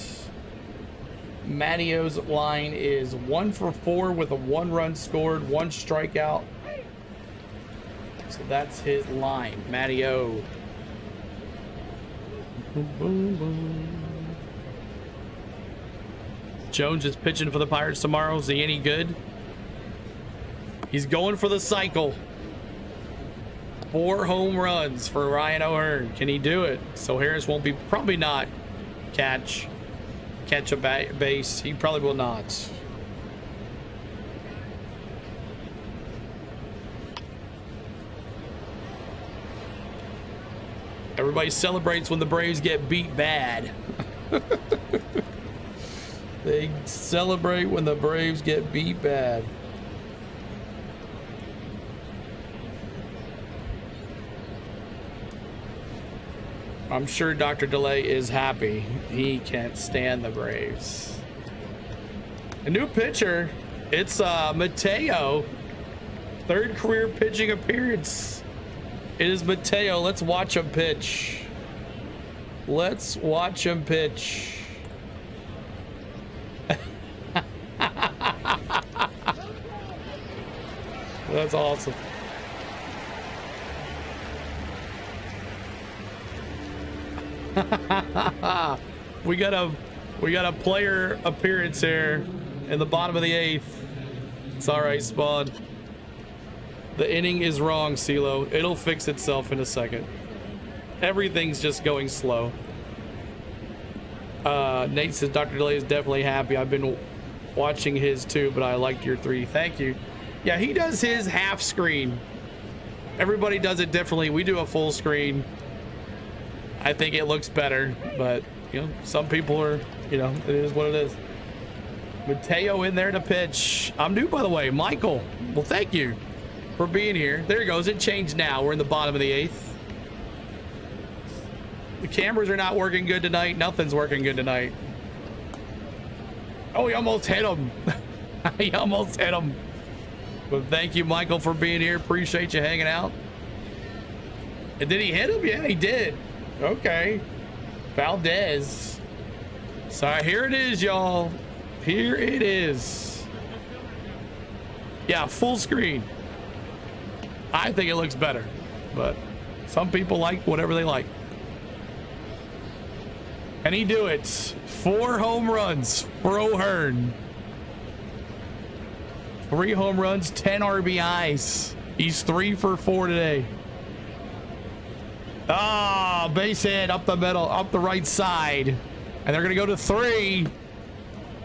Matty O's line is 1 for 4 with a 1 run scored, 1 strikeout. So that's his line, Matty O. Jones is pitching for the Pirates tomorrow. Is he any good? He's going for the cycle. 4 home runs for Ryan O'Hearn. Can he do it? So Harris won't be, probably not catch a base. He probably will not. Everybody celebrates when the Braves get beat bad. They celebrate when the Braves get beat bad. I'm sure Dr. DeLay is happy. He can't stand the Braves. A new pitcher. It's Mateo. 3rd career pitching appearance. It is Mateo. Let's watch him pitch. Let's watch him pitch. That's awesome. we got a player appearance here in the bottom of the 8th. It's all right, Spawn. The inning is wrong, CeeLo. It'll fix itself in a second. Everything's just going slow. Nate says Dr. DeLay is definitely happy. I've been watching his too, but I liked your 3. Thank you. Yeah, he does his half screen. Everybody does it differently. We do a full screen. I think it looks better, but you know, some people are, you know, it is what it is. Mateo in there to pitch. I'm new, by the way, Michael. Well, thank you for being here. There it goes. It changed now. We're in the bottom of the 8th. The cameras are not working good tonight. Nothing's working good tonight. Oh, he almost hit him. He almost hit him. But thank you, Michael, for being here. Appreciate you hanging out. And did he hit him? Yeah, he did. Okay. Valdez. So here it is, y'all. Here it is. Yeah, full screen. I think it looks better, but some people like whatever they like. Can he do it? 4 home runs for O'Hearn. 3 home runs, 10 RBIs. He's 3 for 4 today. Ah, base hit up the middle, up the right side. And they're going to go to 3.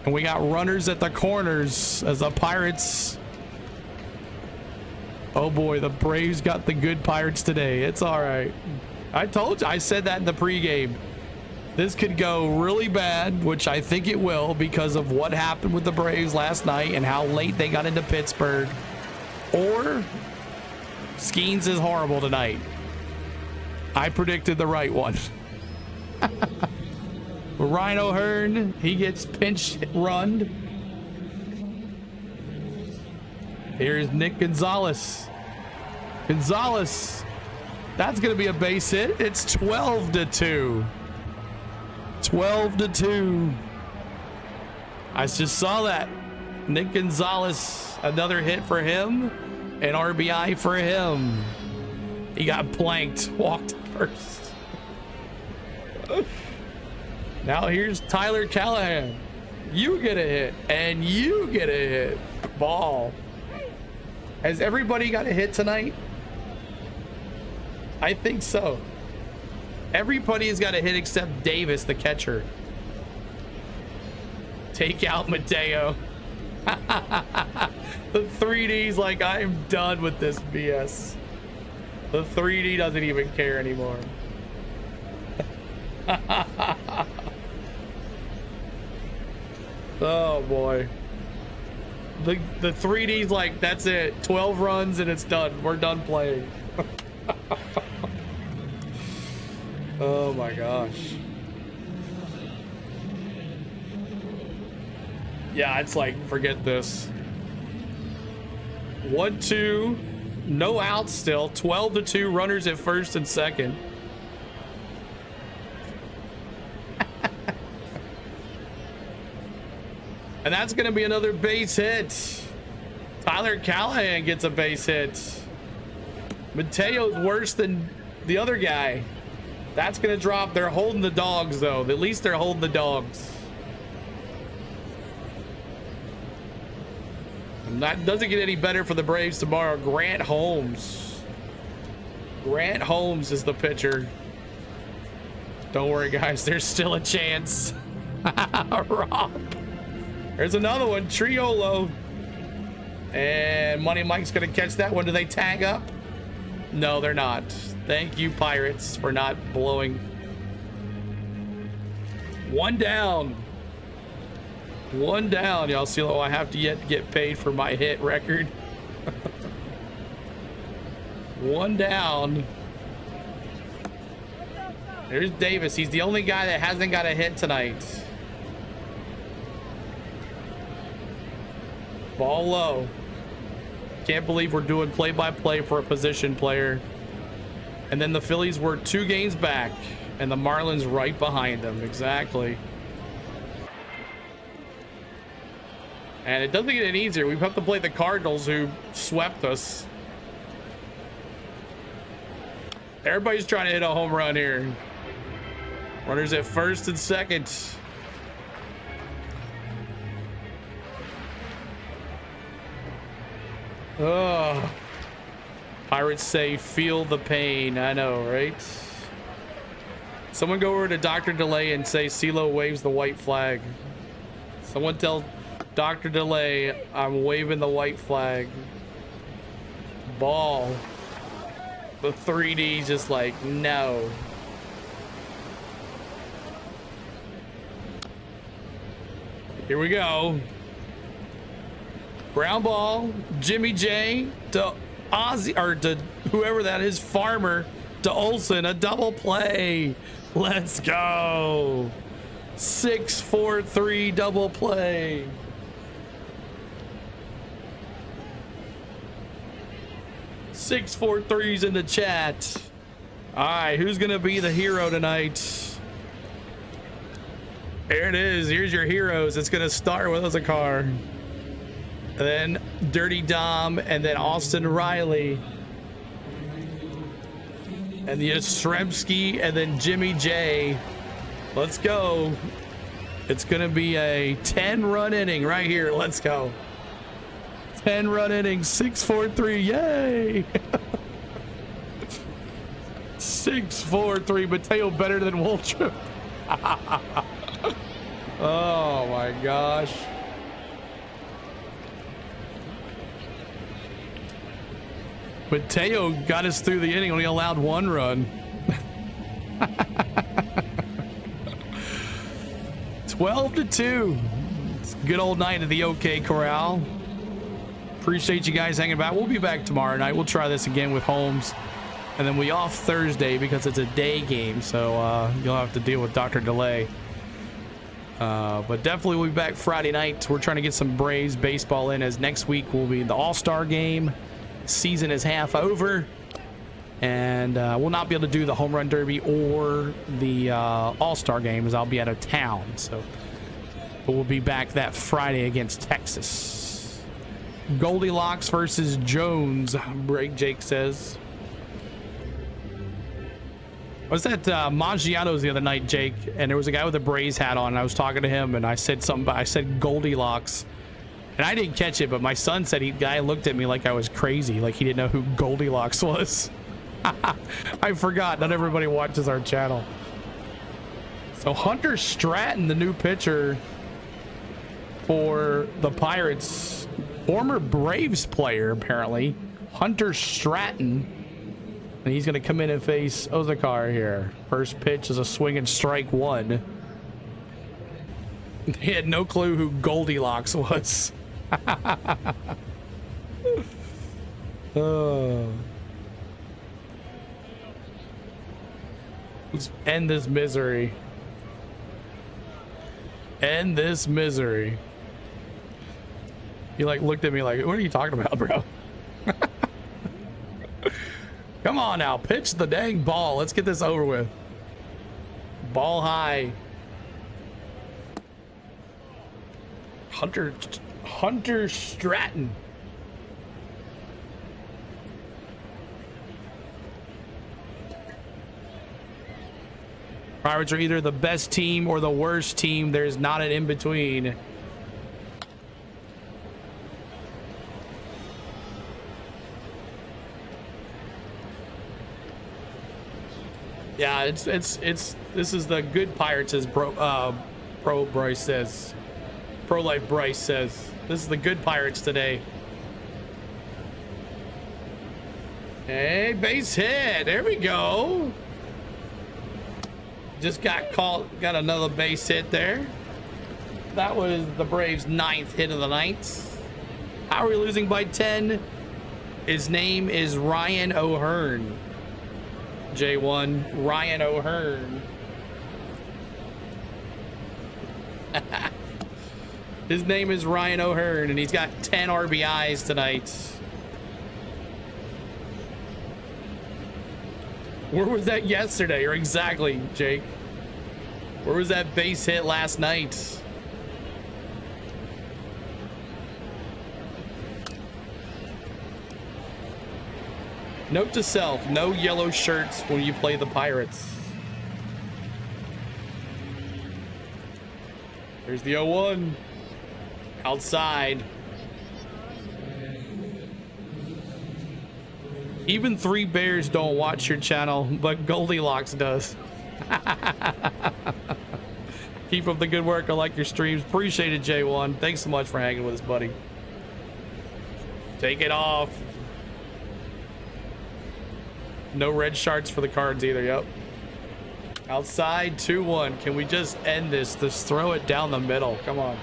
And we got runners at the corners as the Pirates. Oh boy, the Braves got the good Pirates today. It's all right. I told you, I said that in the pregame. This could go really bad, which I think it will because of what happened with the Braves last night and how late they got into Pittsburgh. Or Skenes is horrible tonight. I predicted the right one. Ryan O'Hearn, he gets pinch runned. Here's Nick Gonzalez. Gonzalez, that's going to be a base hit. It's 12-2. 12-2. I just saw that. Nick Gonzalez, another hit for him. An RBI for him. He got planked, walked first. Now here's Tyler Callahan. You get a hit, and you get a hit. Ball. Has everybody got a hit tonight? I think so. Everybody's got a hit except Davis, the catcher. Take out Mateo. The 3D's like, I'm done with this BS. The 3D doesn't even care anymore. Oh boy. The 3D's like, that's it. 12 runs and it's done. We're done playing. Oh my gosh. Yeah, it's like, forget this. 1-2, no outs still. 12-2, runners at first and second. And that's going to be another base hit. Tyler Callahan gets a base hit. Mateo's worse than the other guy. That's going to drop. They're holding the dogs, though. At least they're holding the dogs. And that doesn't get any better for the Braves tomorrow. Grant Holmes. Grant Holmes is the pitcher. Don't worry, guys. There's still a chance. Rob. There's another one. Triolo. And Money Mike's going to catch that one. Do they tag up? No, they're not. Thank you, Pirates, for not blowing. One down. One down. Y'all see, I have to yet get paid for my hit record. One down. There's Davis. He's the only guy that hasn't got a hit tonight. Ball low. Can't believe we're doing play-by-play for a position player. And then the Phillies were 2 games back, and the Marlins right behind them. Exactly. And it doesn't get any easier. We have to play the Cardinals, who swept us. Everybody's trying to hit a home run here. Runners at first and second. Oh, Pirates say feel the pain. I know, right? Someone go over to Dr. Delay and say CeeLo waves the white flag. Someone tell Dr. Delay I'm waving the white flag. Ball. The 3D just like, no. Here we go. Ground ball, Jimmy J to Ozzy, or to whoever that is, Farmer to Olsen, a double play. Let's go. 6-4-3 double play. Six, 4, 3's in the chat. All right, who's gonna be the hero tonight? There it is. Here's your heroes. It's gonna start with Ozakar. And then Dirty Dom, and then Austin Riley, and the Yastrzemski, and then Jimmy J. Let's go. It's gonna be a 10-run inning right here. Let's go. 10-run inning, 6-4-3. Yay! 6-4-3. Mateo better than Waldrep. Oh my gosh. Mateo got us through the inning, only allowed 1 run. 12-2. It's a good old night at the OK Corral. Appreciate you guys hanging back. We'll be back tomorrow night. We'll try this again with Holmes. And then we off Thursday because it's a day game. So you'll have to deal with Dr. Delay. But definitely we'll be back Friday night. We're trying to get some Braves baseball in, as next week will be the All-Star game. Season is half over. And we'll not be able to do the Home Run Derby or the All-Star game, as I'll be out of town. So, but we'll be back that Friday against Texas. Goldilocks versus Jones, Break Jake says. I was at Maggiano's the other night, Jake, and there was a guy with a Braves hat on, and I was talking to him, and I said something, I said Goldilocks, and I didn't catch it, but my son said, guy looked at me like I was crazy, like he didn't know who Goldilocks was. I forgot, not everybody watches our channel. So Hunter Stratton, the new pitcher for the Pirates, former Braves player, apparently, Hunter Stratton. And he's going to come in and face Ozakar here. First pitch is a swing and strike 1. They had no clue who Goldilocks was. Let's end this misery. End this misery. He like looked at me like, what are you talking about, bro? Come on now, pitch the dang ball. Let's get this over with. Ball high. Hunter Stratton. Pirates are either the best team or the worst team. There's not an in-between. Yeah, this is the good Pirates, as Pro Bryce says. Pro Life Bryce says. This is the good Pirates today. Hey, base hit. There we go. Just got another base hit there. That was the Braves' 9th hit of the night. How are we losing by 10? His name is Ryan O'Hearn. J1, Ryan O'Hearn. His name is Ryan O'Hearn, and he's got 10 RBIs tonight. Where was that yesterday? Or exactly, Jake? Where was that base hit last night? Note to self, no yellow shirts when you play the Pirates. There's the 0-1. Outside. Even 3 Bears don't watch your channel, but Goldilocks does. Keep up the good work. I like your streams. Appreciate it, J1. Thanks so much for hanging with us, buddy. Take it off. No red shards for the Cards either. Yep. Outside, 2-1. Can we just end this? Just throw it down the middle. Come on.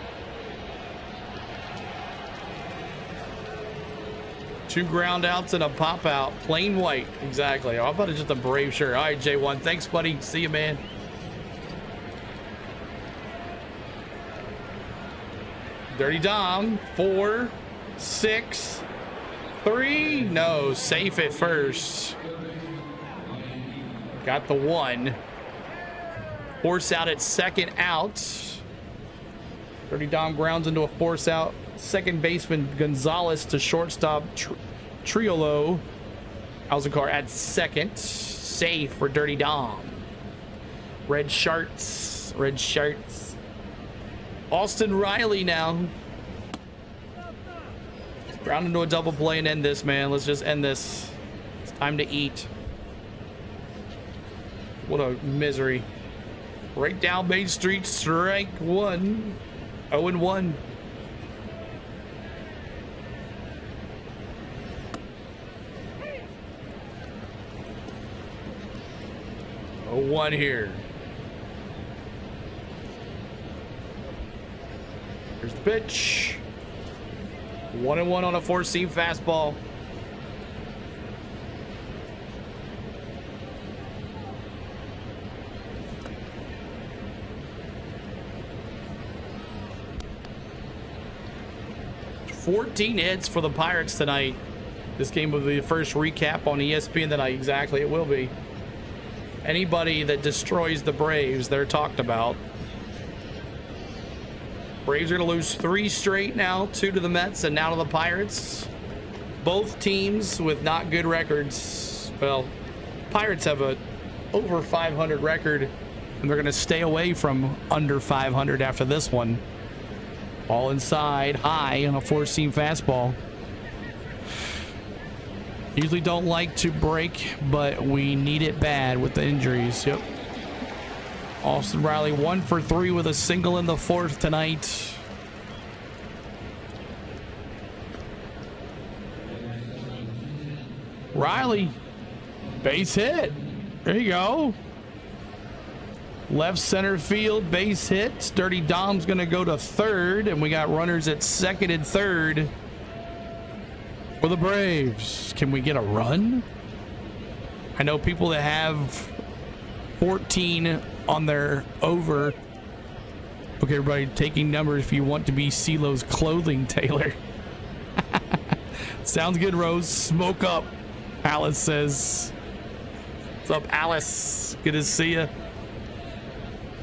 2 ground outs and a pop out. Plain white. Exactly. How about it just a Brave shirt? All right, J1. Thanks, buddy. See you, man. Dirty Dom. 4, 6, 3. No, safe at first. Got the 1. Force out at second out. Dirty Dom grounds into a force out. Second baseman Gonzalez to shortstop Triolo. Alzakar at second. Safe for Dirty Dom. Red shirts. Red shirts. Austin Riley now. Ground into a double play and end this, man. Let's just end this. It's time to eat. What a misery. Right down Main Street, strike one. 0-1. Oh, 1 here. Here's the pitch. 1-1 on a 4-seam fastball. $14 hits for the Pirates tonight. This game will be the first recap on ESPN tonight. Exactly, it will be. Anybody that destroys the Braves, they're talked about. Braves are going to lose 3 straight now, 2 to the Mets and now to the Pirates. Both teams with not good records. Well, Pirates have a over 500 record, and they're going to stay away from under 500 after this one. Ball inside, high on a 4-seam fastball. Usually don't like to break, but we need it bad with the injuries. Yep. Austin Riley 1 for 3 with a single in the 4th tonight. Riley, base hit. There you go. Left center field, base hit. Dirty Dom's gonna go to 3rd, and we got runners at 2nd and 3rd for the Braves. Can we get a run? I know people that have 14 on their over. Okay, everybody, taking numbers if you want to be CeeLo's clothing tailor. Sounds good, Rose. Smoke up, Alice says. What's up, Alice? Good to see you.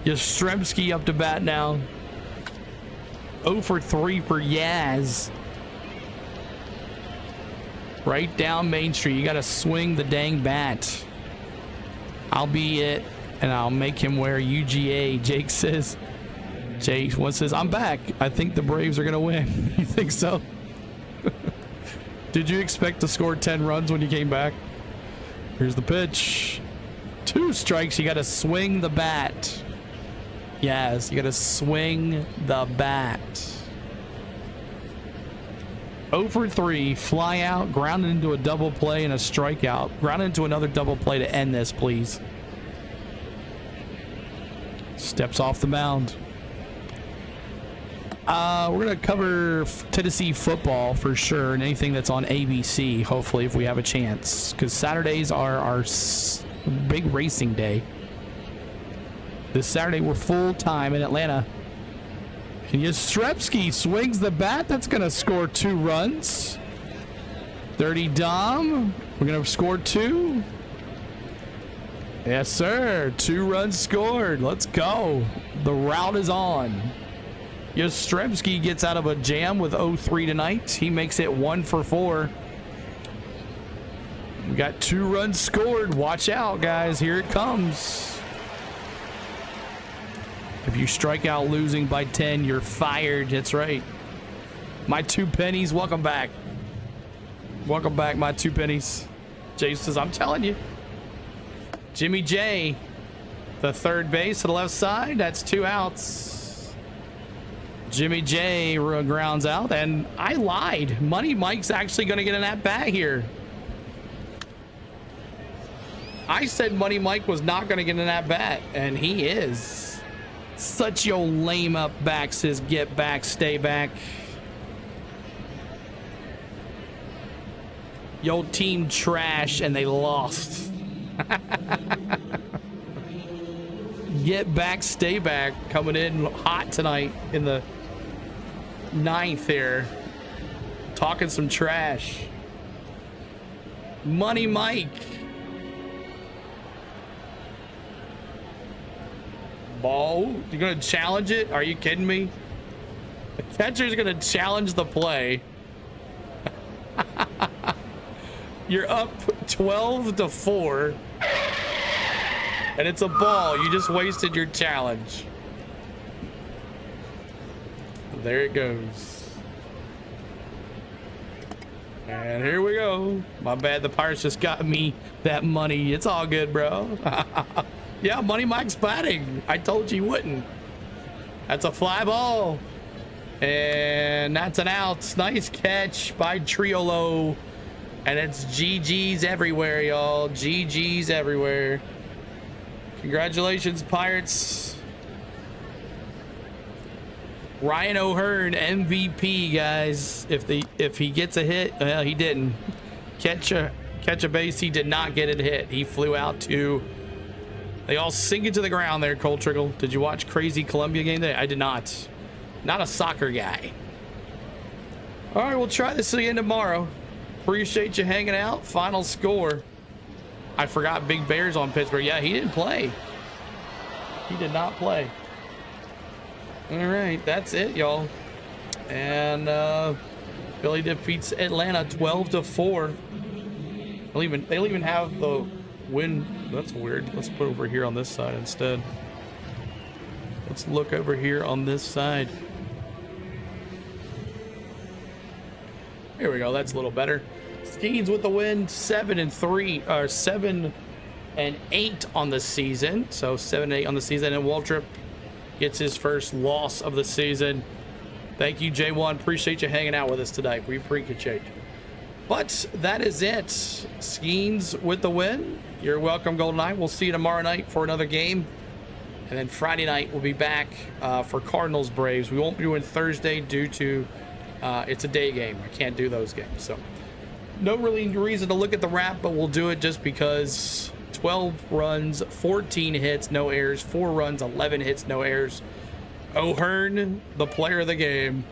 Yastrzemski up to bat now. 0 for 3 for Yaz. Right down Main Street. You got to swing the dang bat. I'll be it, and I'll make him wear UGA, Jake says. Jake says, I'm back. I think the Braves are going to win. You think so? Did you expect to score 10 runs when you came back? Here's the pitch. 2 strikes. You got to swing the bat. Yes, you got to swing the bat. 0 for 3, fly out, grounded into a double play and a strikeout. Grounded into another double play to end this, please. Steps off the mound. We're going to cover Tennessee football for sure, and anything that's on ABC, hopefully, if we have a chance. Because Saturdays are our big racing day. This Saturday, we're full time in Atlanta. And Yastrzemski swings the bat. That's going to score 2 runs. Dirty Dom. We're going to score 2. Yes, sir. 2 runs scored. Let's go. The route is on. Yastrzemski gets out of a jam with 0-3 tonight. He makes it 1 for 4. We got 2 runs scored. Watch out, guys. Here it comes. If you strike out losing by 10, you're fired. That's right. My 2 pennies, welcome back. Welcome back, my 2 pennies. Jay says, I'm telling you. Jimmy J, the 3rd base to the left side. That's 2 outs. Jimmy J grounds out, and I lied. Money Mike's actually going to get an at-bat here. I said Money Mike was not going to get an at-bat, and he is. Such your lame up back says get back, stay back. Your team trash and they lost. Get back, stay back. Coming in hot tonight in the 9th here. Talking some trash. Money Mike. Ball, you're gonna challenge it? Are you kidding me? The catcher's gonna challenge the play. You're up 12-4, and it's a ball. You just wasted your challenge. There it goes. And here we go. My bad, the Pirates just got me that money. It's all good, bro. Yeah, Money Mike's batting. I told you he wouldn't. That's a fly ball. And that's an out. Nice catch by Triolo. And it's GG's everywhere, y'all. GG's everywhere. Congratulations, Pirates. Ryan O'Hearn, MVP, guys. If he gets a hit, well, he didn't. Catch a base, he did not get a hit. He flew out to... They all sink it to the ground there, Cole Trickle. Did you watch Crazy Columbia game day? I did not. Not a soccer guy. All right, we'll try this again tomorrow. Appreciate you hanging out. Final score. I forgot Big Bear's on Pittsburgh. Yeah, he didn't play. He did not play. All right, that's it, y'all. And Philly defeats Atlanta 12-4. They'll even have the win. That's weird. Let's put over here on this side instead. Let's look over here on this side. Here we go. That's a little better. Skenes with the win, 7-3, or 7-8 on the season. So 7-8 on the season, and Waldrep gets his first loss of the season. Thank you, J1. Appreciate you hanging out with us today. We appreciate you. But that is it. Skenes with the win. You're welcome, Golden Knight. We'll see you tomorrow night for another game. And then Friday night, we'll be back for Cardinals Braves. We won't be doing Thursday due to it's a day game. I can't do those games. So no really reason to look at the wrap, but we'll do it just because 12 runs, 14 hits, no errors, 4 runs, 11 hits, no errors. O'Hearn, the player of the game.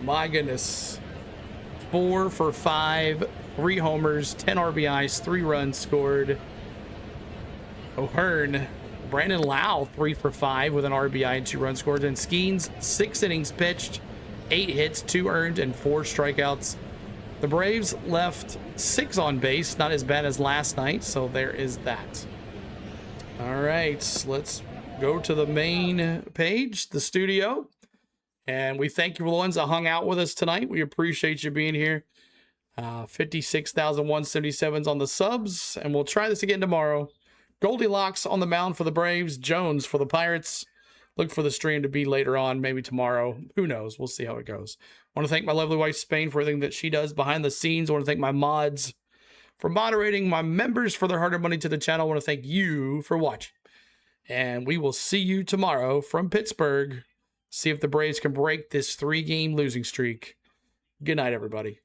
My goodness. 4 for 5, 3 homers, 10 RBIs, 3 runs scored. O'Hearn. Brandon Lau, 3 for 5 with an RBI and 2 runs scored. And Skenes, 6 innings pitched, 8 hits, 2 earned, and 4 strikeouts. The Braves left 6 on base, not as bad as last night, so there is that. All right, let's go to the main page, the studio. And we thank you for the ones that hung out with us tonight. We appreciate you being here. 56,177's on the subs, and we'll try this again tomorrow. Goldilocks on the mound for the Braves, Jones for the Pirates. Look for the stream to be later on, maybe tomorrow. Who knows? We'll see how it goes. I want to thank my lovely wife, Spain, for everything that she does behind the scenes. I want to thank my mods for moderating, my members for their hard-earned money to the channel. I want to thank you for watching. And we will see you tomorrow from Pittsburgh. See if the Braves can break this 3-game losing streak. Good night, everybody.